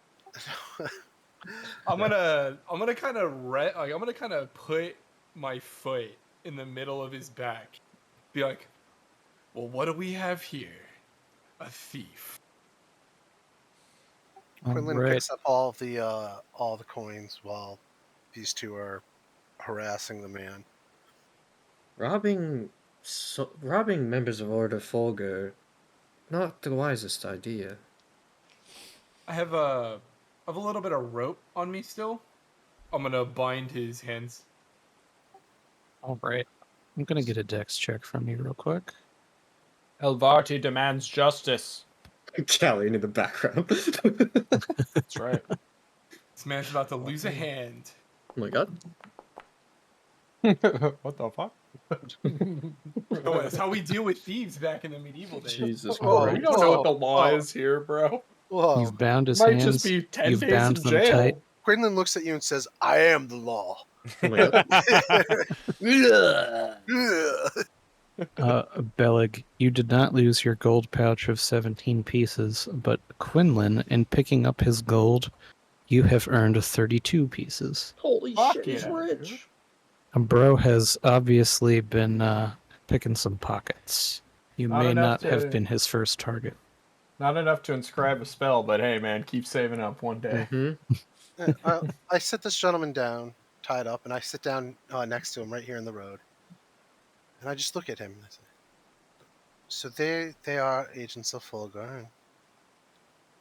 I'm gonna kind of I'm gonna kind of put my foot in the middle of his back. Be like, well, what do we have here? A thief. Quinlan Alright. picks up all the coins while these two are harassing the man. Robbing members of Order Folger, not the wisest idea. I have a little bit of rope on me still. I'm gonna bind his hands. Alright. I'm gonna get a dex check from you real quick. Elvarti demands justice. Callie in the background. That's right. This man's about to lose a hand. Oh my god. What the fuck? Oh, that's how we deal with thieves back in the medieval days. Jesus Whoa, Christ. we don't know what the law whoa. is here, bro. Whoa. You've bound his Might hands. just be 10 You've days bound in them jail. tight. Quinlan looks at you and says, "I am the law." Oh my god. Bellig, you did not lose your gold pouch of 17 pieces, but Quinlan, in picking up his gold, you have earned 32 pieces. Holy Fuck shit, he's yeah, rich. Bro has obviously been picking some pockets. You Not may enough not have to- been his first target. Not enough to inscribe a spell, but hey, man, keep saving up one day. Mm-hmm. I sit this gentleman down, tied up, and I sit down next to him right here in the road. And I just look at him and I say, so they are agents of Fulgur, and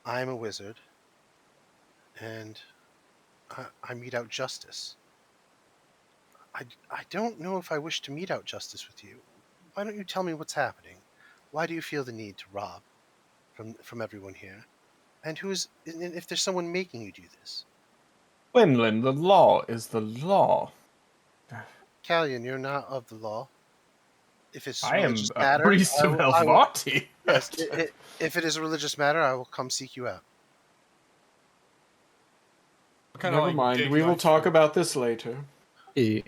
I'm a wizard, and I mete out justice. I don't know if I wish to mete out justice with you. Why don't you tell me what's happening? Why do you feel the need to rob from everyone here? And if there's someone making you do this? Quinlan, the law is the law. Callion, you're not of the law. If it's I am religious a matter, priest of I will- Elvarti. yes, if it is a religious matter, I will come seek you out. Kinda Never like mind. dig We will my talk foot. about this later. He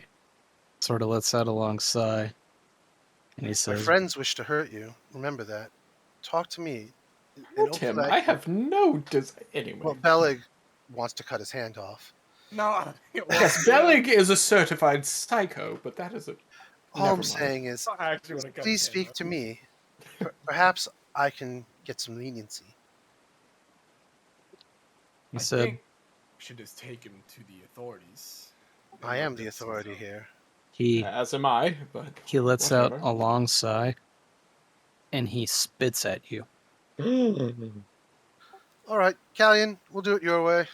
sort of lets out a long sigh, and he My says, friends wish to hurt you. Remember that. Talk to me. and Hurt him. hopefully I have no anyway. Well, Bellig wants to cut his hand off. No. Yes, Bellig is a certified psycho, but that is a. All Never I'm mind. saying is, I actually want to please speak to me. Perhaps I can get some leniency. he I said, think we should just take him to the authorities. I am the authority here. As am I, but he lets whatever. out a long sigh, and he spits at you. All right, Callion, we'll do it your way.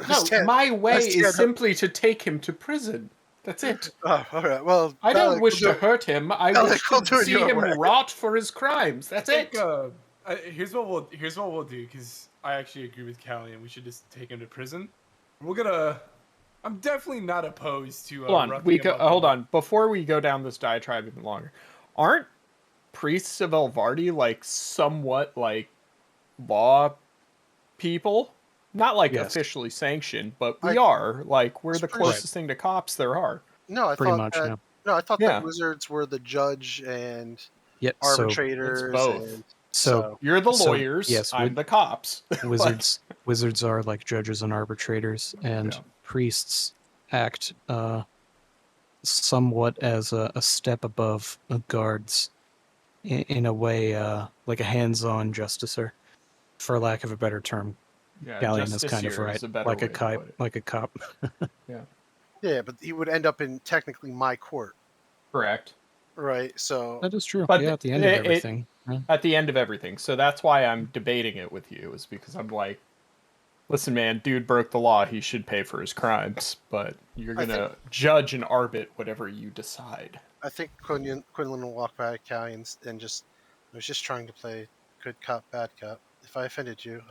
No, Stand- my way stand is up. simply to take him to prison. That's it. Oh, all right. Well, I don't Bellig, wish we'll to do it- hurt him. I Bellig, wish we'll to do it see your him way. rot for his crimes. That's I think, it. here's what we'll do, because I actually agree with Callie, and we should just take him to prison. We're gonna. I'm definitely not opposed to. Hold on. roughing him up Hold and- on. Before we go down this diatribe even longer, aren't priests of Elvarti like somewhat like law people? Not like Yes. officially sanctioned, but we I- are. Like we're That's the pretty- closest thing to cops there are. No, I Pretty thought much, that. yeah. No, I thought Yeah. that wizards were the judge and Yep. So, arbitrators. both. And so You're the So, lawyers. yes, I'm the cops. wizards are like judges and arbitrators, and Yeah. priests act somewhat as a step above guards, in a way, like a hands-on justicer, for lack of a better term. Yeah, Galleon is kind of justiciar right, is a better like a way to cop, put it. like a cop. yeah, but he would end up in technically my court, Correct. right? So That is true. But Yeah, at the end of everything. Yeah. At the end of everything. So that's why I'm debating it with you, is because I'm like, listen, man, dude broke the law. He should pay for his crimes. But you're I going to judge and arbit whatever you decide. I think Quinlan will walk by Callion and just, I was just trying to play good cop, bad cop. If I offended you,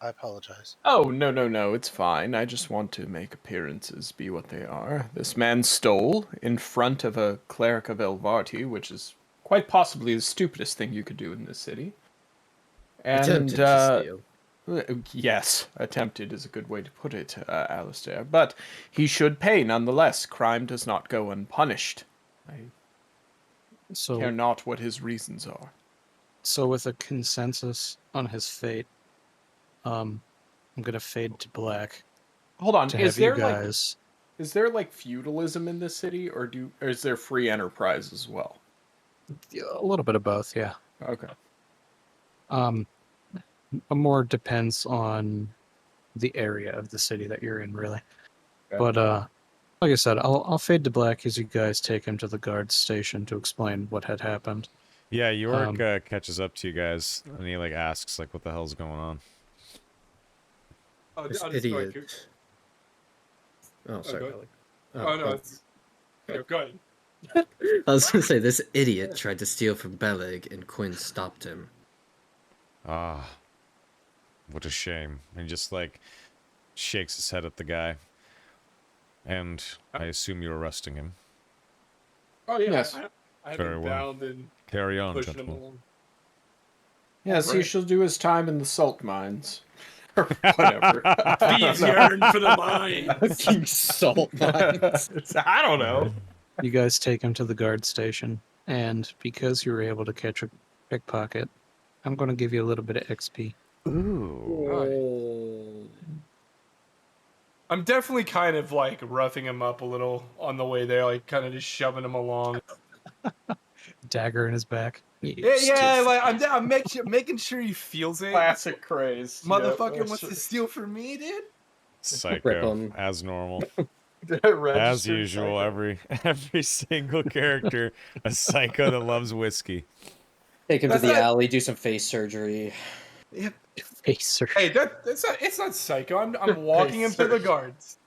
I apologize. Oh, no, it's fine. I just want to make appearances be what they are. This man stole in front of a cleric of Elvarti, which is quite possibly the stupidest thing you could do in this city. And, Attempted to steal. yes, attempted is a good way to put it, Alistair. But he should pay nonetheless. Crime does not go unpunished. I care So, not what his reasons are. So with a consensus on his fate, I'm gonna fade to black Hold on. to Is have you there like guys. feudalism in this city, or is there free enterprise as well? A little bit of both, yeah. Okay. More depends on the area of the city that you're in, really. Okay. But like I said, I'll fade to black as you guys take him to the guard station to explain what had happened. Yeah, York catches up to you guys and he like asks like, "What the hell's going on?" I'll This just go ahead. idiot. Oh, sorry, go ahead. Alec. Oh, no, go- it's. Go ahead. I was gonna say this idiot tried to steal from Beleg, and Quinn stopped him. Ah, what a shame. And he just like shakes his head at the guy. And I assume you're arresting him. Oh, yeah. Yes. I have Very him well. bound and Carry on, pushing him gentlemen. along. Yes, he Right. shall do his time in the salt mines. Or whatever. Thieves yearn for the mines. Fucking salt mines. I don't know. You guys take him to the guard station, and because you were able to catch a pickpocket, I'm going to give you a little bit of XP. Ooh. Oh. I'm definitely kind of like roughing him up a little on the way there, like kind of just shoving him along. Dagger in his back. Yeah, like I'm making sure he feels it. Classic craze. Motherfucker wants to steal from me, dude. Rip Psycho, him. as normal. As Registered usual, psycho. every single character, a psycho that loves whiskey. Take him That's to the not- alley, do some face surgery. Face surgery. Hey, it's not psycho. I'm walking him to the guards.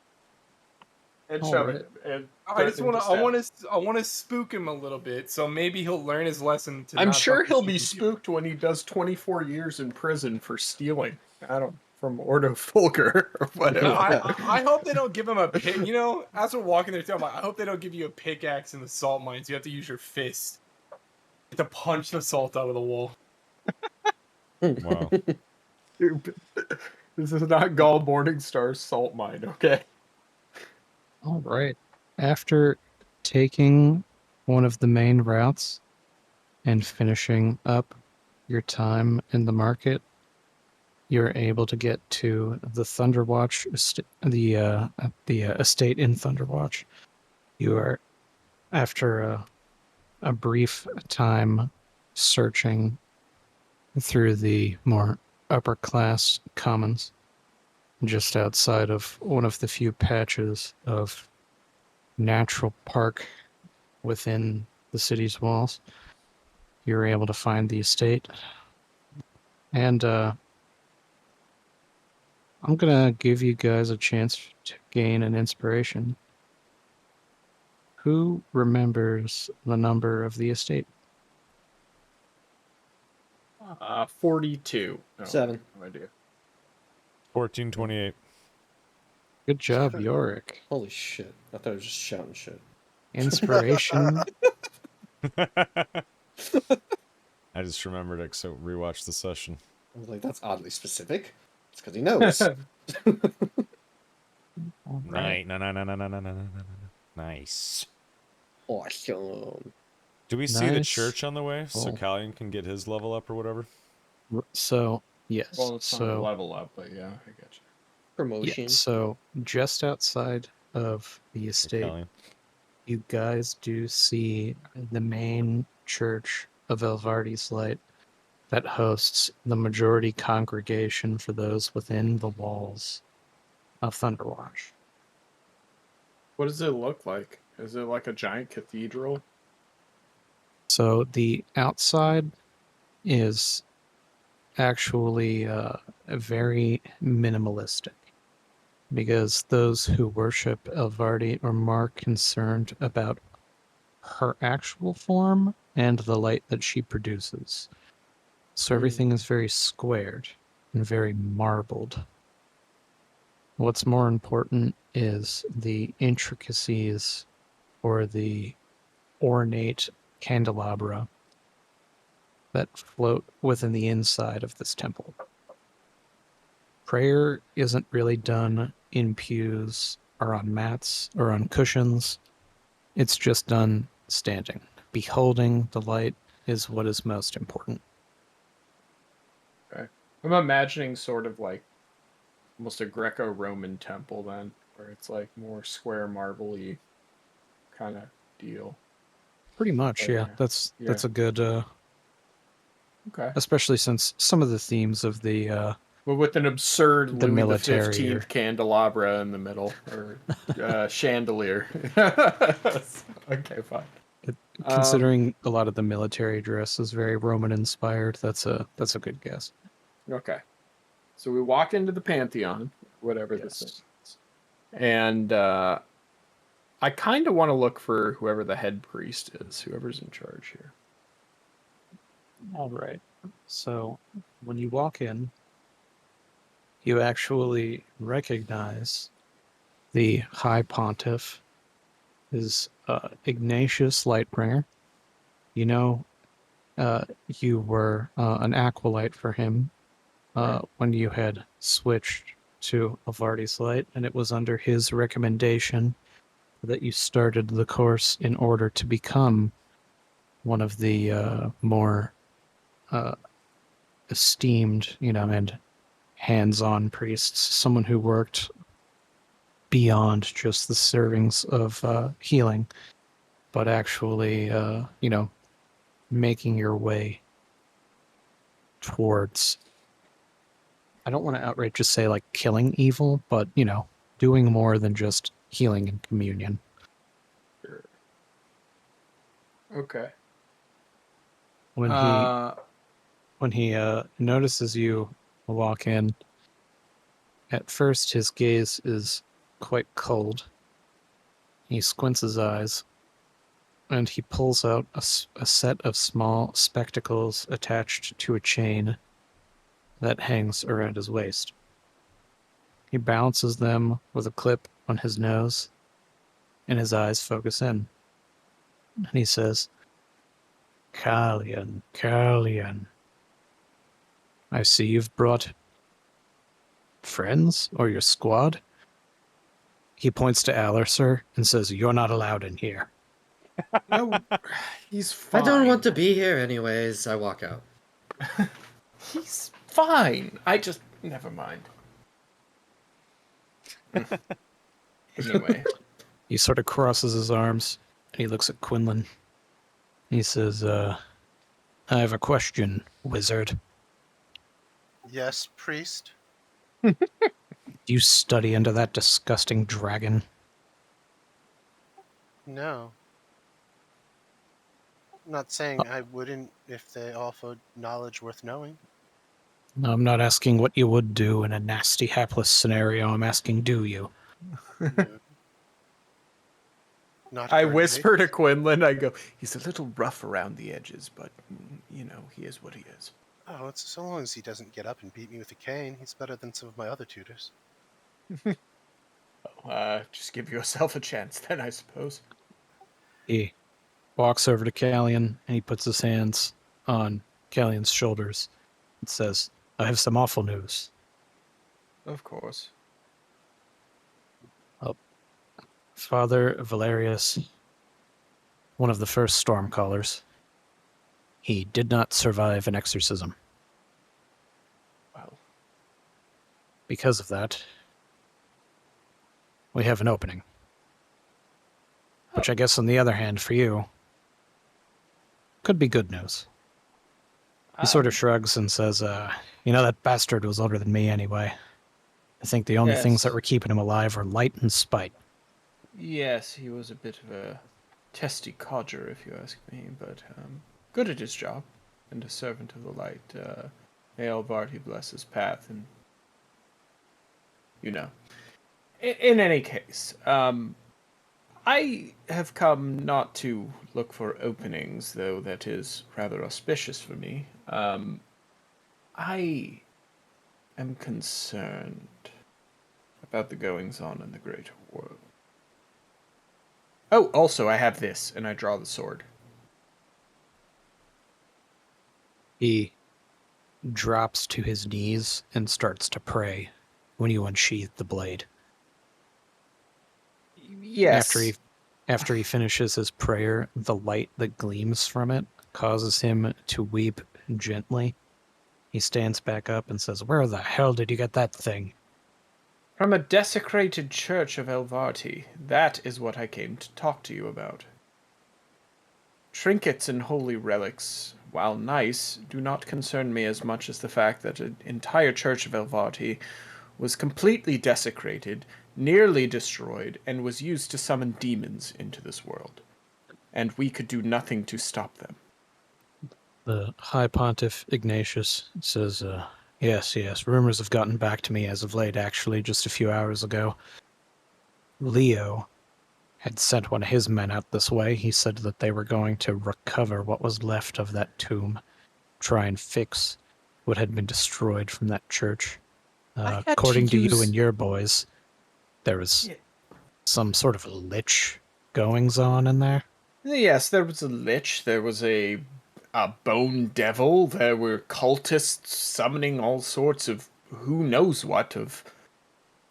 And All shove right. it. And I just threatening want to to I want to spook him a little bit, so maybe he'll learn his lesson. I'm not sure fucking he'll be shoot people. spooked when he does 24 years in prison for stealing. From Ordo Fulgur or whatever. I hope they don't give him a pick. You know, as we're walking there, too, I hope they don't give you a pickaxe in the salt mines. You have to use your fist to punch the salt out of the wall. Wow. Stupid. This is not Gall Morningstar's salt mine, okay? All right. After taking one of the main routes and finishing up your time in the market, you're able to get to the Thunderwatch, the estate in Thunderwatch. You are, after a brief time searching through the more upper class commons, just outside of one of the few patches of natural park within the city's walls, you're able to find the estate. And I'm gonna give you guys a chance to gain an inspiration. Who remembers the number of the estate? 42. No, 7. No idea. 1428. Good job, Yorick. Holy shit. I thought I was just shouting shit. Inspiration. I just remembered it, so rewatch the session. I was like, that's oddly specific. It's because he knows. All right. Nice. Awesome. Do we see the Nice. church on the way so Oh. Callion can get his level up or whatever? So yes. Well, it's not a so level up, but yeah, I get you. Promotion. yeah, so just outside of the Hey, estate, Callion. you guys do see the main church of Elvardi's Light that hosts the majority congregation for those within the walls of Thunderwatch. What does it look like? Is it like a giant cathedral? So the outside is actually very minimalistic because those who worship Elvardi are more concerned about her actual form and the light that she produces. So everything is very squared and very marbled. What's more important is the intricacies or the ornate candelabra that float within the inside of this temple. Prayer isn't really done in pews or on mats or on cushions. It's just done standing. Beholding the light is what is most important. I'm imagining sort of like almost a Greco-Roman temple then, where it's like more square marble-y kind of deal. Pretty much, Oh, yeah. yeah. That's a good, Okay. especially since some of the themes of Well, with an absurd the Louis military XV or candelabra in the middle, or chandelier. Okay, fine. considering a lot of the military dress is very Roman inspired, that's a good guess. Okay. So we walk into the Pantheon, whatever this thing Yes. is. And I kind of want to look for whoever the head priest is, whoever's in charge here. All right. So when you walk in, you actually recognize the High Pontiff is Ignatius Lightbringer. You know, you were an acolyte for him when you had switched to Avarti's Light, and it was under his recommendation that you started the course in order to become one of the more esteemed, and hands-on priests, someone who worked beyond just the servings of healing, but actually, making your way towards. I don't want to outright just say like killing evil, but doing more than just healing and communion. Sure. Okay. When he notices you walk in, at first his gaze is quite cold. He squints his eyes, and he pulls out a set of small spectacles attached to a chain that hangs around his waist. He balances them with a clip on his nose, and his eyes focus in. And he says, Carlian, Carlian, I see you've brought friends or your squad. He points to Alerser and says, You're not allowed in here. No, he's I fine. don't want to be here anyways. I walk out. He's fine. I just never mind. Anyway, He sort of crosses his arms and he looks at Quinlan. He says, I have a question, wizard. Yes, priest. Do you study under that disgusting dragon? No. I'm not saying I wouldn't if they offered knowledge worth knowing. No, I'm not asking what you would do in a nasty, hapless scenario. I'm asking, do you? No. Not I currently. whisper to Quinlan, I go, he's a little rough around the edges, but, he is what he is. Oh, it's so long as he doesn't get up and beat me with a cane, he's better than some of my other tutors. Just give yourself a chance then, I suppose. He walks over to Callian and he puts his hands on Callian's shoulders and says, I have some awful news. Of course. Father Valerius, one of the first Stormcallers, he did not survive an exorcism. Well, Because of that, we have an opening. Which I guess, on the other hand, for you, could be good news. He sort of shrugs and says, that bastard was older than me anyway. I think the only things that were keeping him alive were light and spite. Yes, he was a bit of a testy codger, if you ask me, but good at his job, and a servant of the light. May Alvarti bless his path, and In any case, I have come not to look for openings, though that is rather auspicious for me. I am concerned about the goings-on in the greater world. Oh, also, I have this, and I draw the sword. He drops to his knees and starts to pray when you unsheath the blade. Yes. After he finishes his prayer, the light that gleams from it causes him to weep gently, He stands back up and says, "Where the hell did you get that thing?" From a desecrated church of Elvarti. That is what I came to talk to you about. Trinkets and holy relics, while nice, do not concern me as much as the fact that an entire church of Elvarti was completely desecrated, nearly destroyed, and was used to summon demons into this world. And we could do nothing to stop them. The High Pontiff Ignatius says, yes, rumors have gotten back to me as of late, actually, just a few hours ago. Leo had sent one of his men out this way. He said that they were going to recover what was left of that tomb, try and fix what had been destroyed from that church. I had According to you use- and your boys, there was Yeah. some sort of lich goings on in there. Yes, there was a lich, there was a bone devil, there were cultists summoning all sorts of who knows what of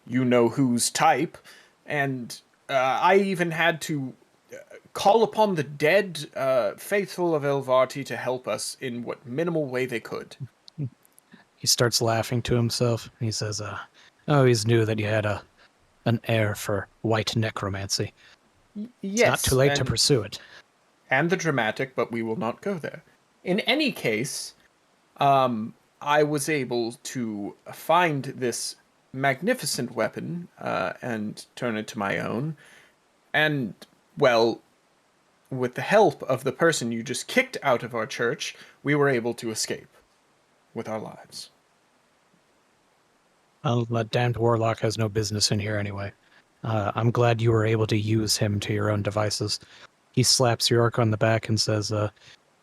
you know whose type, and I even had to call upon the dead faithful of Elvarti to help us in what minimal way they could. He starts laughing to himself. He says, "I always knew that you had an air for white necromancy. It's not too Yes, late to pursue it." and the dramatic, but we will not go there. In any case, I was able to find this magnificent weapon and turn it to my own. And, well, with the help of the person you just kicked out of our church, we were able to escape with our lives. Well, that damned warlock has no business in here anyway. I'm glad you were able to use him to your own devices. He slaps York on the back and says,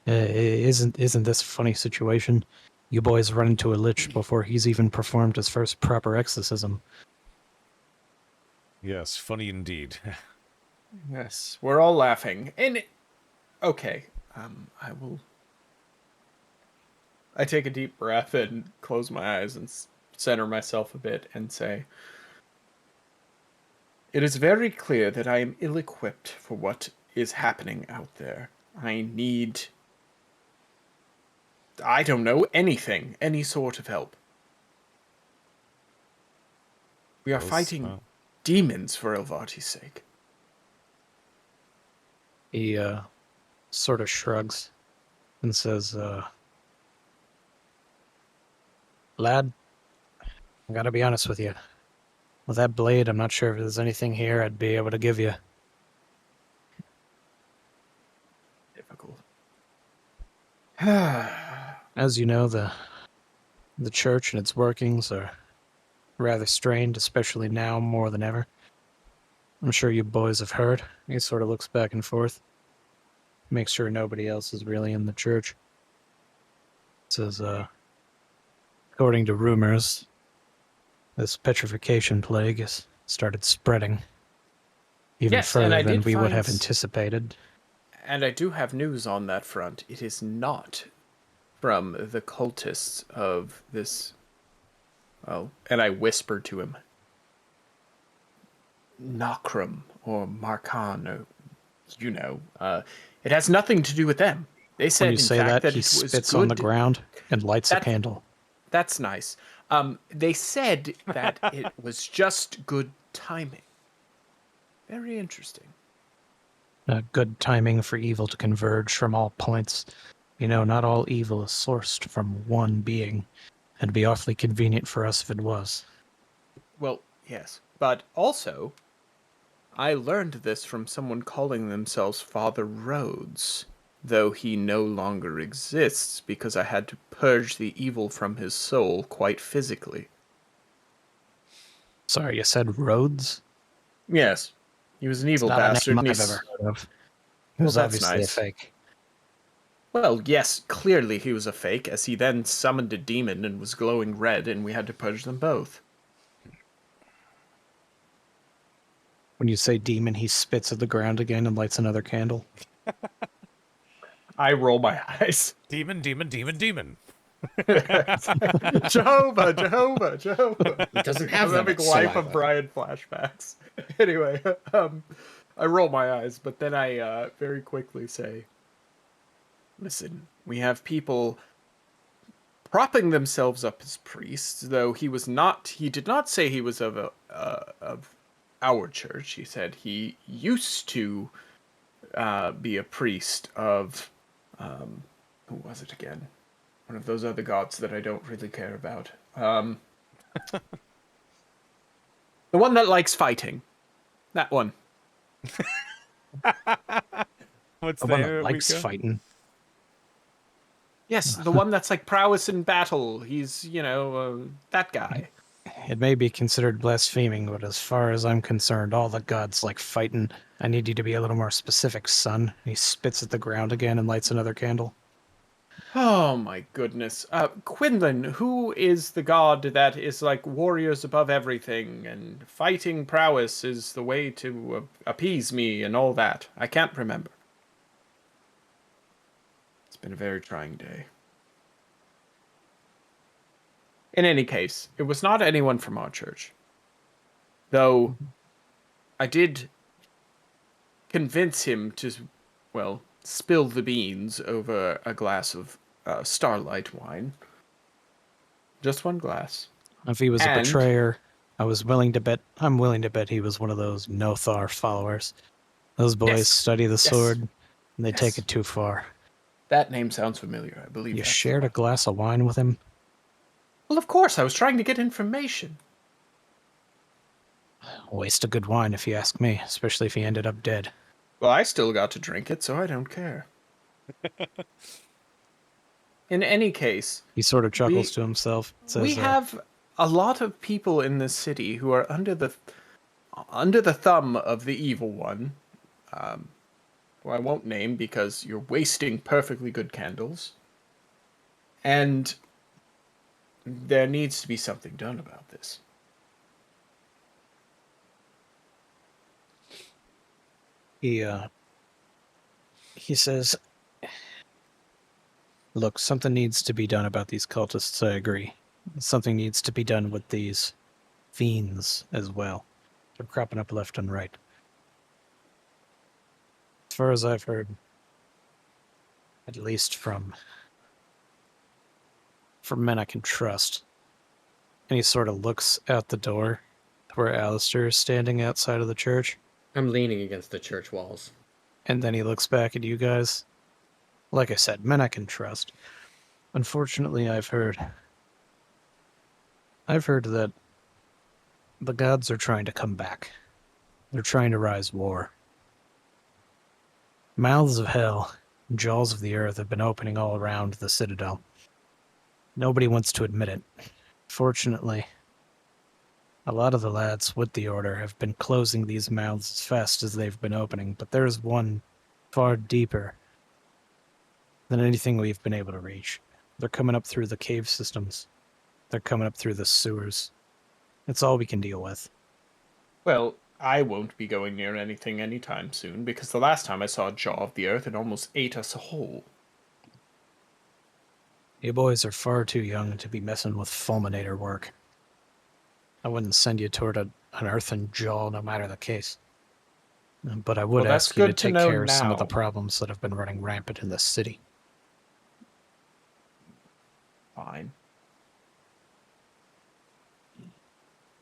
isn't this a funny situation? You boys run into a lich before he's even performed his first proper exorcism." Yes, funny indeed. Yes, we're all laughing. And, okay, I take a deep breath and close my eyes and center myself a bit and say, it is very clear that I am ill-equipped for what is happening out there. I don't know, anything, any sort of help. We are fighting demons for Elvarti's sake. He sort of shrugs and says, "Lad, I gotta be honest with you. With that blade, I'm not sure if there's anything here I'd be able to give you." Difficult. As you know, the church and its workings are rather strained, especially now more than ever. I'm sure you boys have heard. He sort of looks back and forth, makes sure nobody else is really in the church. Says, according to rumors, this petrification plague has started spreading even Yes, and further I than did we would have find anticipated. And I do have news on that front. It is not from the cultists of this. Well, and I whispered to him, Nokram or Markan, or it has nothing to do with them. They said, When you in say fact, that, that he it was spits good. on the ground and lights a That- candle. That's nice. They said that it was just good timing. Very interesting. Good timing for evil to converge from all points. You know, not all evil is sourced from one being. It'd be awfully convenient for us if it was. Well, yes, but also, I learned this from someone calling themselves Father Rhodes, though he no longer exists because I had to purge the evil from his soul quite physically. Sorry, you said Rhodes? Yes, he was an It's evil not a bastard. name And I've ever heard of. He Well, was that's obviously nice. a fake. Well, yes, clearly he was a fake, as he then summoned a demon and was glowing red, and we had to purge them both. When you say demon, he spits at the ground again and lights another candle. I roll my eyes. Demon, demon, demon, demon. Jehovah, Jehovah, Jehovah. He doesn't have I'm that having much Life of saliva. Brian flashbacks. Anyway, I roll my eyes, but then I very quickly say, listen, we have people propping themselves up as priests, though he was not. He did not say he was of our church. He said he used to be a priest of who was it again? One of those other gods that I don't really care about. The one that likes fighting. That one. What's Oh, the one name that of it, likes Mika? fighting. Yes, the one that's like prowess in battle. He's, that guy. It may be considered blaspheming, but as far as I'm concerned, all the gods like fighting. I need you to be a little more specific, son. He spits at the ground again and lights another candle. Oh my goodness. Quinlan, who is the god that is like warriors above everything and fighting prowess is the way to appease me and all that? I can't remember. It's been a very trying day. In any case, it was not anyone from our church. Though I did convince him to, well, spill the beans over a glass of starlight wine. Just one glass. If he was a And- betrayer, I'm willing to bet he was one of those Nothar followers. Those boys Yes. study the Yes. sword, and they Yes. take it too far. That name sounds familiar, I believe. You that's the shared a one. glass of wine with him? Well, of course, I was trying to get information. Waste of good wine, if you ask me, especially if he ended up dead. Well, I still got to drink it, so I don't care. In any case, He sort of chuckles We- to himself. Says, we have a lot of people in this city who are under the thumb of the evil one, who I won't name because you're wasting perfectly good candles. And there needs to be something done about this. He says, look, something needs to be done about these cultists, I agree. Something needs to be done with these fiends as well. They're cropping up left and right. As far as I've heard, at least from men I can trust, and he sort of looks out the door to where Alistair is standing outside of the church, I'm leaning against the church walls. and then he looks back at you guys. Like I said, men I can trust. Unfortunately, I've heard that the gods are trying to come back. They're trying to rise war. Mouths of hell, jaws of the earth have been opening all around the citadel. Nobody wants to admit it. Fortunately, a lot of the lads with the order have been closing these mouths as fast as they've been opening, but there's one far deeper than anything we've been able to reach. They're coming up through the cave systems. They're coming up through the sewers. It's all we can deal with. Well, I won't be going near anything anytime soon, because the last time I saw a jaw of the earth, it almost ate us whole. You boys are far too young to be messing with fulminator work. I wouldn't send you toward an earthen jaw no matter the case. But I would Well, that's ask you to good to take know care of some of the now. problems that have been running rampant in this city. Fine.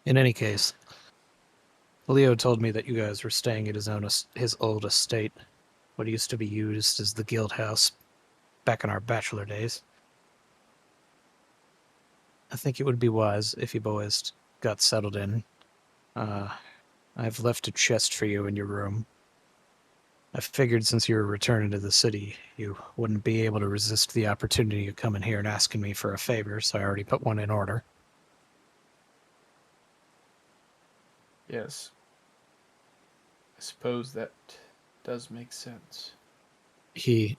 In any case, Leo told me that you guys were staying at his old estate, what used to be used as the guild house back in our bachelor days. I think it would be wise if you boys got settled in. I've left a chest for you in your room. I figured since you were returning to the city, you wouldn't be able to resist the opportunity of coming here and asking me for a favor, so I already put one in order. Yes. I suppose that does make sense. He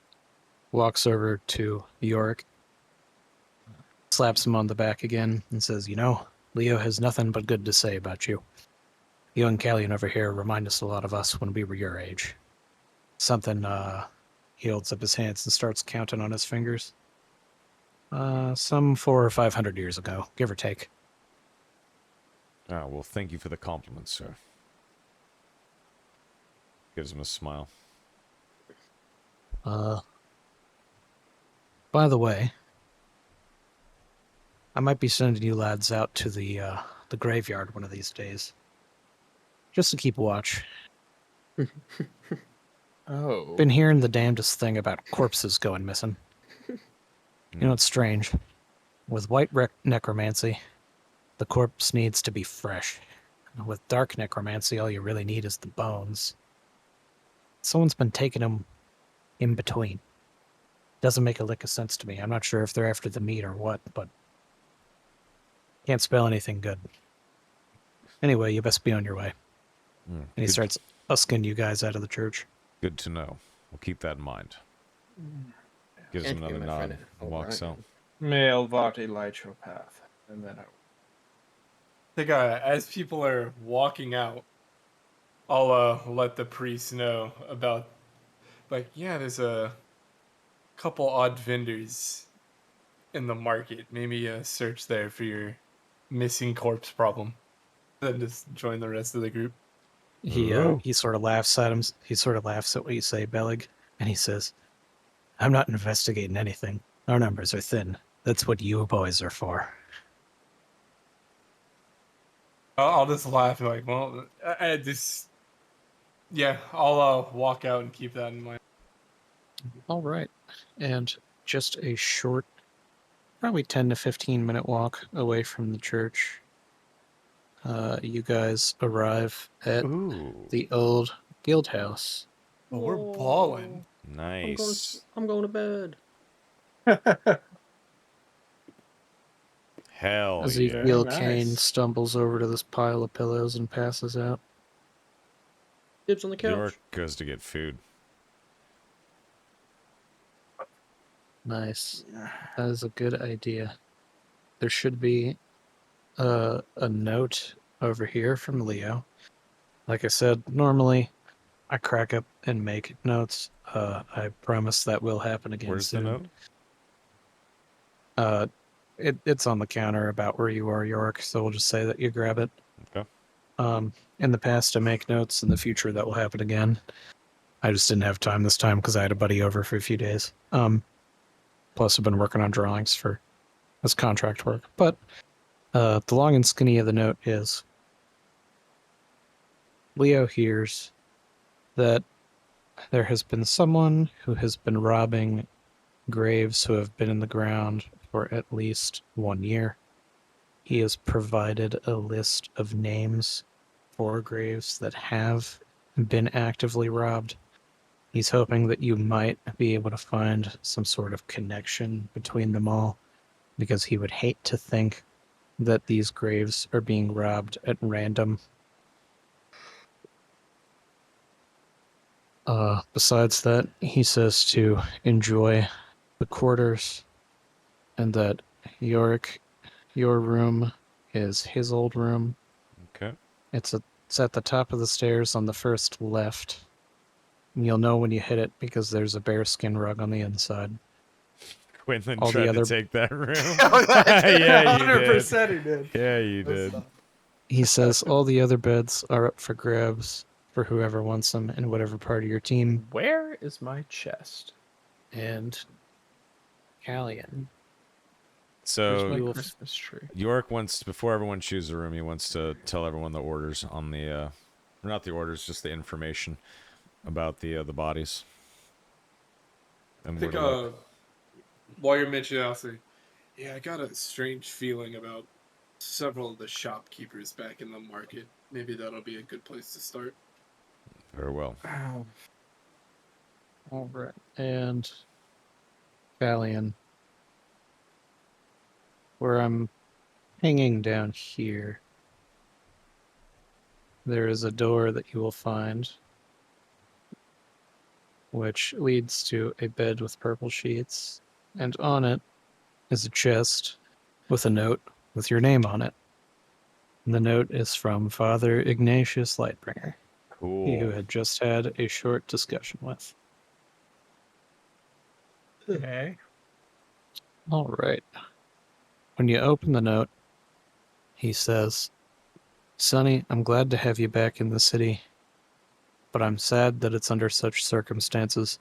walks over to Yorick, slaps him on the back again, and says, you know, Leo has nothing but good to say about you. You and Callion over here remind us a lot of us when we were your age. Something, he holds up his hands and starts counting on his fingers. Some 400 or 500 years ago, give or take. Ah, well, thank you for the compliment, sir. Gives him a smile. By the way, I might be sending you lads out to the graveyard one of these days, just to keep watch. Oh. Been hearing the damnedest thing about corpses going missing. You know, it's strange. With white necromancy, the corpse needs to be fresh. With dark necromancy, all you really need is the bones. Someone's been taking them in between. Doesn't make a lick of sense to me. I'm not sure if they're after the meat or what, but can't spell anything good. Anyway, you best be on your way. And he starts usking you guys out of the church. Good to know. We'll keep that in mind. Gives him Thank you, another my friend nod. And walks out. May Elvati light your path. And then I think as people are walking out, I'll let the priest know about, like, yeah, there's a couple odd vendors in the market. Maybe search there for your missing corpse problem. Then just join the rest of the group. He sort of laughs at him. He sort of laughs at what you say, Bellig, and he says, "I'm not investigating anything. Our numbers are thin. That's what you boys are for." I'll just laugh and like, well, I just, yeah, I'll walk out and keep that in mind. All right, and just a short, probably 10 to 15-minute walk away from the church. You guys arrive at Ooh. the old guild house. But we're balling. Nice. I'm going to bed. Hell Ezekiel yeah. Kane stumbles over to this pile of pillows and passes out. Dibs on the couch. York goes to get food. Nice. That is a good idea. There should be a note over here from Leo. Like I said, normally I crack up and make notes. I promise that will happen again Where's the soon. note? It's on the counter about where you are, York, so we'll just say that you grab it. Okay. In the past, I make notes. In the future, that will happen again. I just didn't have time this time because I had a buddy over for a few days. Plus, I've been working on drawings for this contract work. But the long and skinny of the note is Leo hears that there has been someone who has been robbing graves who have been in the ground for at least 1 year. He has provided a list of names for graves that have been actively robbed. He's hoping that you might be able to find some sort of connection between them all, because he would hate to think that these graves are being robbed at random. Besides that, he says to enjoy the quarters, and that Yorick, your room is his old room. Okay. It's at the top of the stairs on the first left. And you'll know when you hit it because there's a bearskin rug on the inside. Quinlan All the tried other- to take that room. Yeah, you did. 100% he did. Yeah, you did. He says all the other beds are up for grabs for whoever wants them in whatever part of your team. Where is my chest? And Callian. Where's my So Christmas tree? York wants, before everyone chooses a room, he wants to tell everyone the orders on the, or not the orders, just the information about the bodies. And I think where to look. while you're mentioning, I'll say, yeah, I got a strange feeling about several of the shopkeepers back in the market. Maybe that'll be a good place to start. Very well. All right. And Callian. Where I'm hanging down here, there is a door that you will find, which leads to a bed with purple sheets, and on it is a chest with a note with your name on it. And the note is from Father Ignatius Lightbringer, he who Cool. had just had a short discussion with. Okay. All right. When you open the note, he says, "Sonny, I'm glad to have you back in the city, but I'm sad that it's under such circumstances.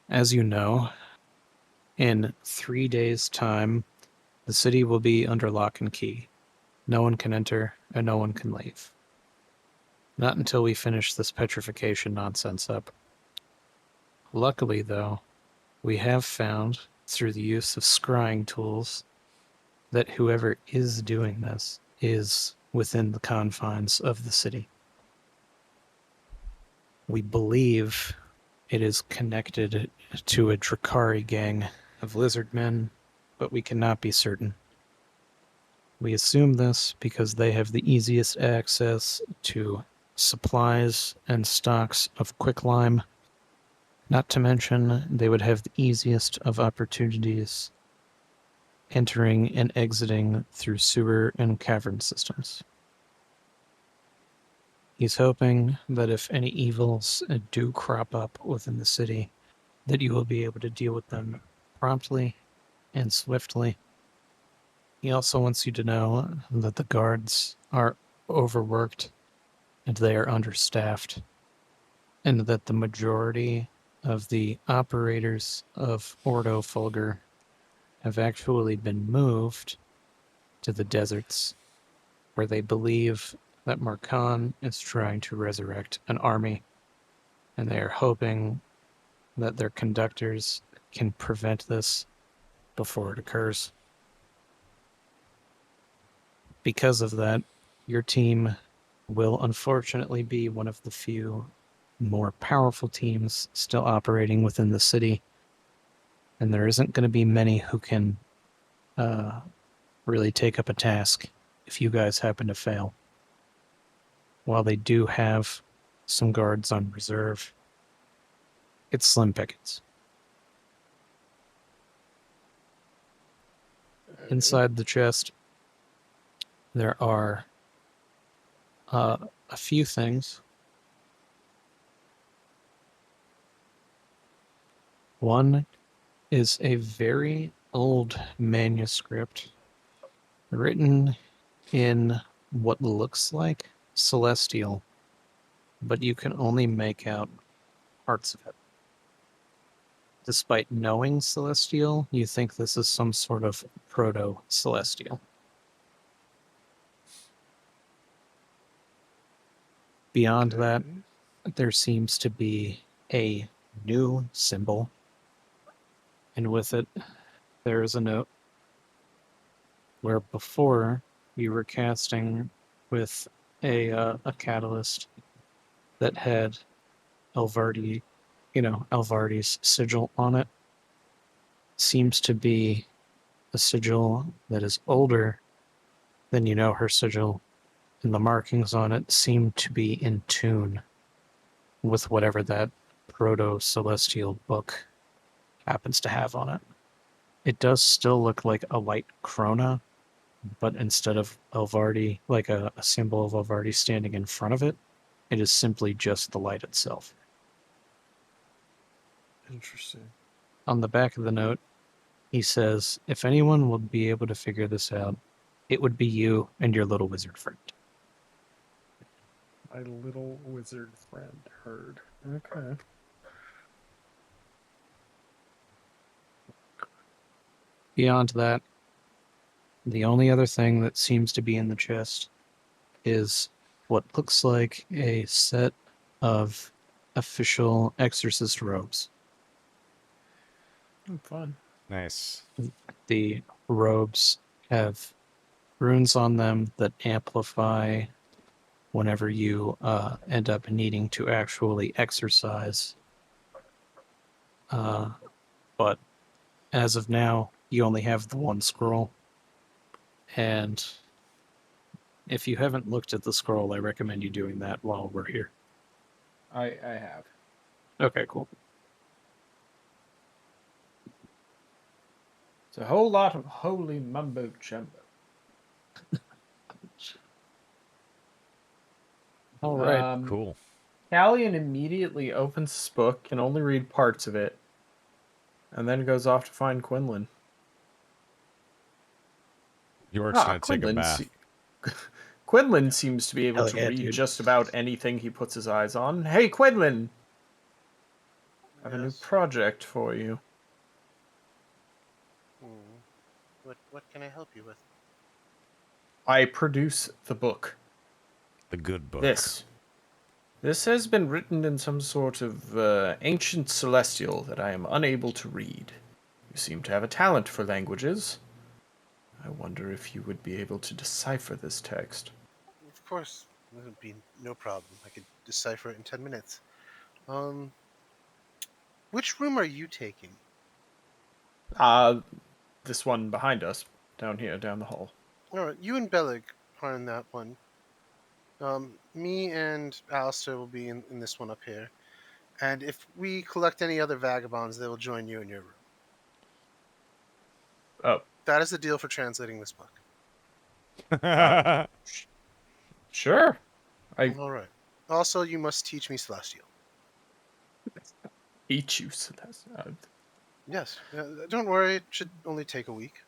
As you know, in 3 days' time, The city will be under lock and key. No one can enter, and no one can leave. Not until we finish this petrification nonsense up. Luckily, though, we have found, through the use of scrying tools, that whoever is doing this is within the confines of the city. We believe it is connected to a Drakari gang of lizard men, but we cannot be certain. We assume this because they have the easiest access to supplies and stocks of quicklime. Not to mention, they would have the easiest of opportunities entering and exiting through sewer and cavern systems. He's hoping that if any evils do crop up within the city, that you will be able to deal with them promptly and swiftly. He also wants you to know that the guards are overworked and they are understaffed, and that the majority of the operators of Ordo Fulgur have actually been moved to the deserts, where they believe that Markan is trying to resurrect an army, and they are hoping that their conductors can prevent this before it occurs. Because of that, your team will unfortunately be one of the few more powerful teams still operating within the city, and there isn't going to be many who can really take up a task if you guys happen to fail. While they do have some guards on reserve, it's slim pickings. Inside the chest, there are a few things. One is a very old manuscript written in what looks like Celestial, but you can only make out parts of it. Despite knowing Celestial, you think this is some sort of proto-Celestial. Beyond that, there seems to be a new symbol, and with it, there is a note where before you were casting with a catalyst that had Elvardi's sigil on it. Seems to be a sigil that is older than her sigil, and the markings on it seem to be in tune with whatever that proto-celestial book happens to have on it. It does still look like a light Krona, but instead of Elvardi, like a symbol of Elvardi standing in front of it, it is simply just the light itself. Interesting. On the back of the note, he says, if anyone would be able to figure this out, it would be you and your little wizard friend. My little wizard friend heard. Okay. Beyond that, the only other thing that seems to be in the chest is what looks like a set of official exorcist robes. Fun. Nice. The robes have runes on them that amplify whenever you end up needing to actually exercise. But as of now, you only have the one scroll. And if you haven't looked at the scroll, I recommend you doing that while we're here. I have. Okay, cool. It's a whole lot of holy mumbo jumbo. All right. Cool. Callian immediately opens this book, can only read parts of it, and then goes off to find Quinlan. York's gonna take a bath. Quinlan seems to be able Hell to yeah, read dude. just about anything he puts his eyes on. Hey, Quinlan! I have a new Yes. project for you. Hmm. What can I help you with? I produce the book. The good book. This has been written in some sort of ancient celestial that I am unable to read. You seem to have a talent for languages. I wonder if you would be able to decipher this text. Of course, that would be no problem. I could decipher it in 10 minutes. Which room are you taking? This one behind us, down here, down the hall. All right, you and Bellig are in that one. Me and Alistair will be in this one up here. And if we collect any other vagabonds, they will join you in your room. Oh, That is the deal for translating this book. sure. All right. Also, you must teach me Celestial. Eat you, so that's Yes. Don't worry. It should only take a week.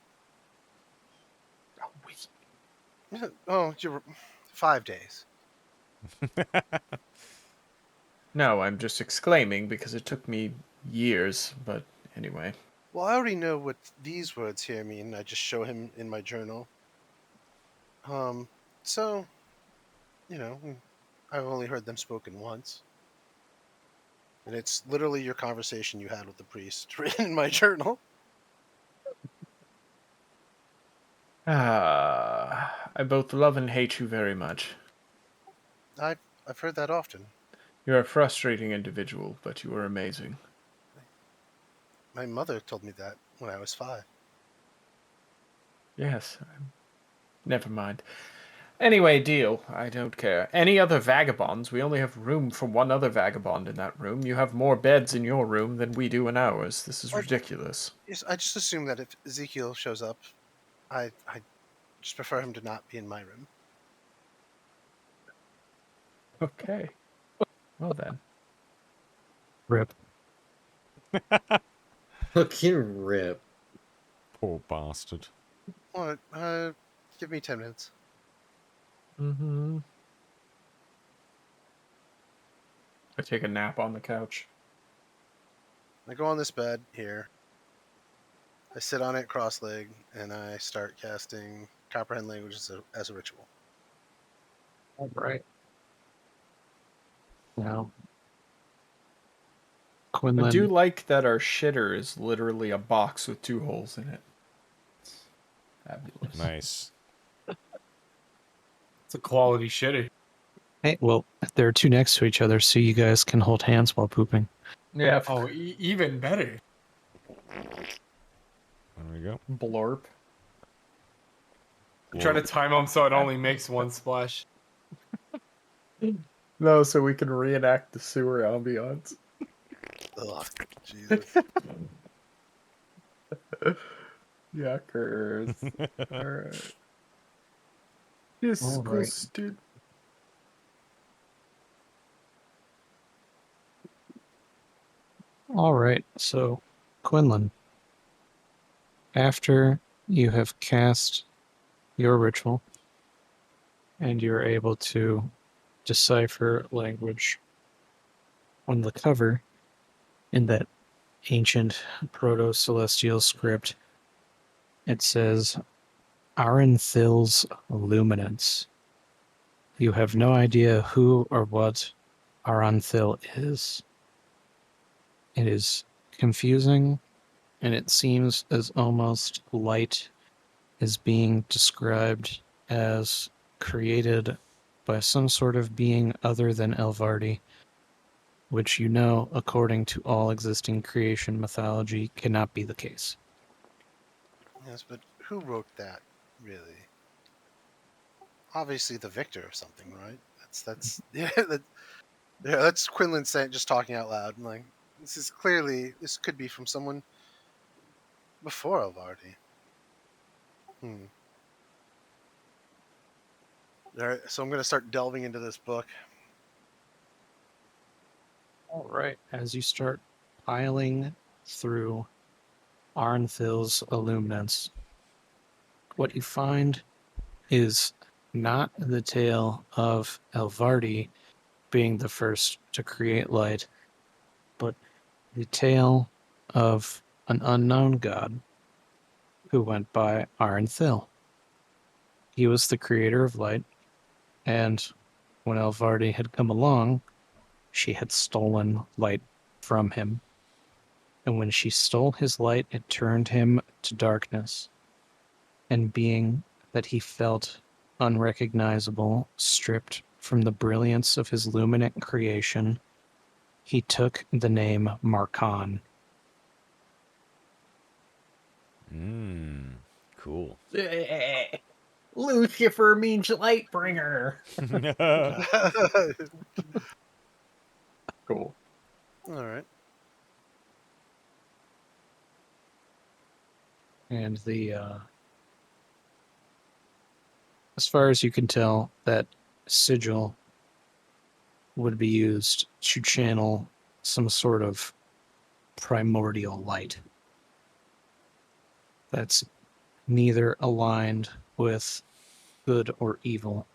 Oh, you're 5 days. No, I'm just exclaiming because it took me years, but anyway. Well, I already know what these words here mean. I just show him in my journal. So, I've only heard them spoken once. And it's literally your conversation you had with the priest written in my journal. I both love and hate you very much. I've heard that often. You're a frustrating individual, but you are amazing. My mother told me that when I was 5. Yes. Never mind. Anyway, deal. I don't care. Any other vagabonds? We only have room for one other vagabond in that room. You have more beds in your room than we do in ours. This is ridiculous. Yes, I just assume that if Ezekiel shows up, I just prefer him to not be in my room. Okay. Well then. Rip. Fucking rip. Poor bastard. All right, give me 10 minutes. Mm-hmm. I take a nap on the couch. I go on this bed here. I sit on it cross-legged, and I start casting Comprehend Languages as a ritual. All right. Now, I Quinlan. do like that our shitter is literally a box with 2 holes in it. It's fabulous. Nice. It's a quality shitty. Hey, well, there are 2 next to each other, so you guys can hold hands while pooping. Yeah. Oh, even better. There we go. Blorp. Try to time them so it only makes one splash. No, so we can reenact the sewer ambiance. Ugh, Jesus. Yuckers. Alright. Disgusted. All right, so Quinlan, after you have cast your ritual and you're able to decipher language on the cover in that ancient proto-celestial script, it says Aranthil's Luminance. You have no idea who or what Aranthil is. It is confusing, and it seems as almost light is being described as created by some sort of being other than Elvardi, which you know, according to all existing creation mythology, cannot be the case. Yes, but who wrote that, really? Obviously the victor of something, right? That's yeah, that's Quinlan saying, just talking out loud. I'm like, this could be from someone before Alvardi. All right, so I'm gonna start delving into this book. All right. As you start piling through Arnthil's Illuminance, what you find is not the tale of Elvardi being the first to create light, but the tale of an unknown god who went by Arenthil. He was the creator of light, and when Elvardi had come along, she had stolen light from him. And when she stole his light, it turned him to darkness. And being that he felt unrecognizable, stripped from the brilliance of his luminant creation, he took the name Markan. Cool. Lucifer means light bringer. Cool. All right. And as far as you can tell, that sigil would be used to channel some sort of primordial light that's neither aligned with good or evil,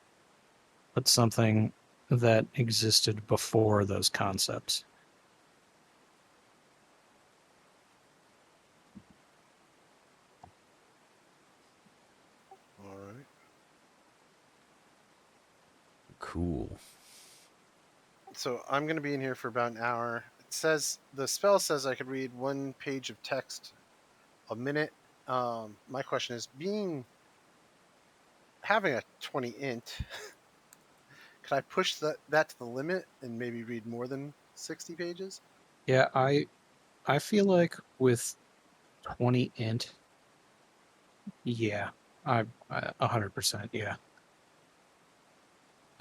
but something that existed before those concepts. All right. Cool. So I'm going to be in here for about an hour. It says the spell says I could read 1 page of text a minute. My question is, having a 20 int, could I push that to the limit and maybe read more than 60 pages? Yeah, I feel like with 20 int, yeah, I 100%, yeah.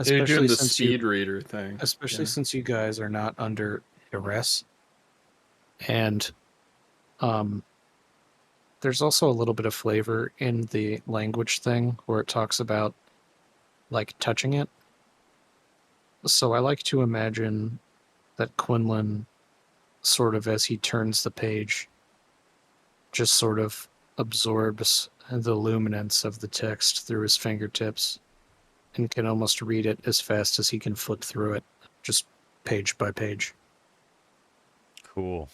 You're doing the since speed reader thing. especially Yeah. since you guys are not under duress, and there's also a little bit of flavor in the language thing where it talks about like touching it. So I like to imagine that Quinlan, sort of as he turns the page, just sort of absorbs the luminance of the text through his fingertips and can almost read it as fast as he can flip through it, just page by page. Cool.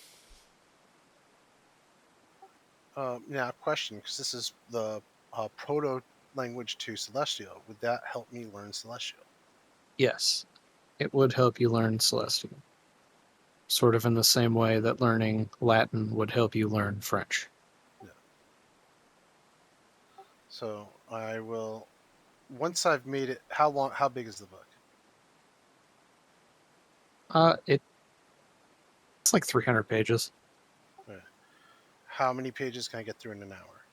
Now, question, because this is the proto language to Celestial. Would that help me learn Celestial? Yes, it would help you learn Celestial. Sort of in the same way that learning Latin would help you learn French. Yeah. So I will, once I've made it, how big is the book? It's like 300 pages. Right. How many pages can I get through in an hour?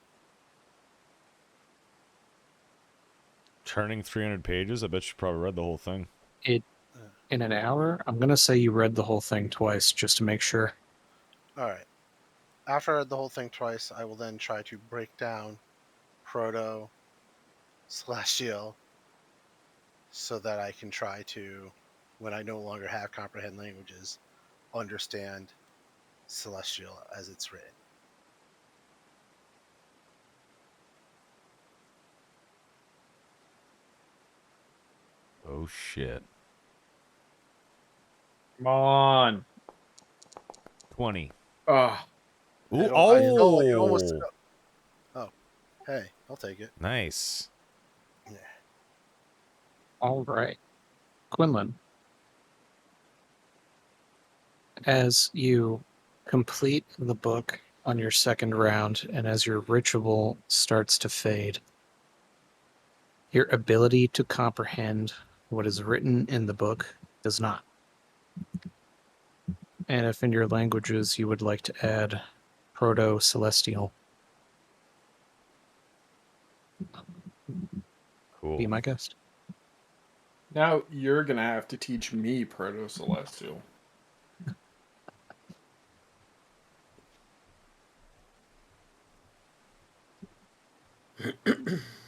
Turning 300 pages? I bet you probably read the whole thing. In an hour, I'm going to say you read the whole thing twice just to make sure. All right. After I read the whole thing twice, I will then try to break down Proto, Celestial, so that I can try to, when I no longer have comprehend languages, understand Celestial as it's written. Oh, shit. Come on. 20. Oh, Ooh, I felt like it almost. oh! Oh, hey, I'll take it. Nice. Yeah. All right. Quinlan, as you complete the book on your second round and as your ritual starts to fade, your ability to comprehend what is written in the book does not. And if in your languages you would like to add Proto-Celestial, Cool. be my guest. now you're gonna have to teach me Proto Celestial.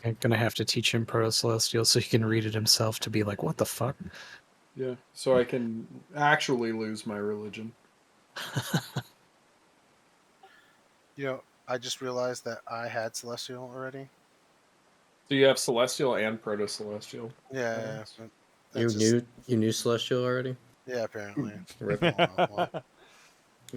I'm gonna have to teach him Proto-Celestial so he can read it himself to be like, what the fuck? Yeah, so I can actually lose my religion. I just realized that I had Celestial already. So you have Celestial and Proto Celestial. Yeah, You that's just knew Celestial already? yeah. Apparently, Rip. I don't know why.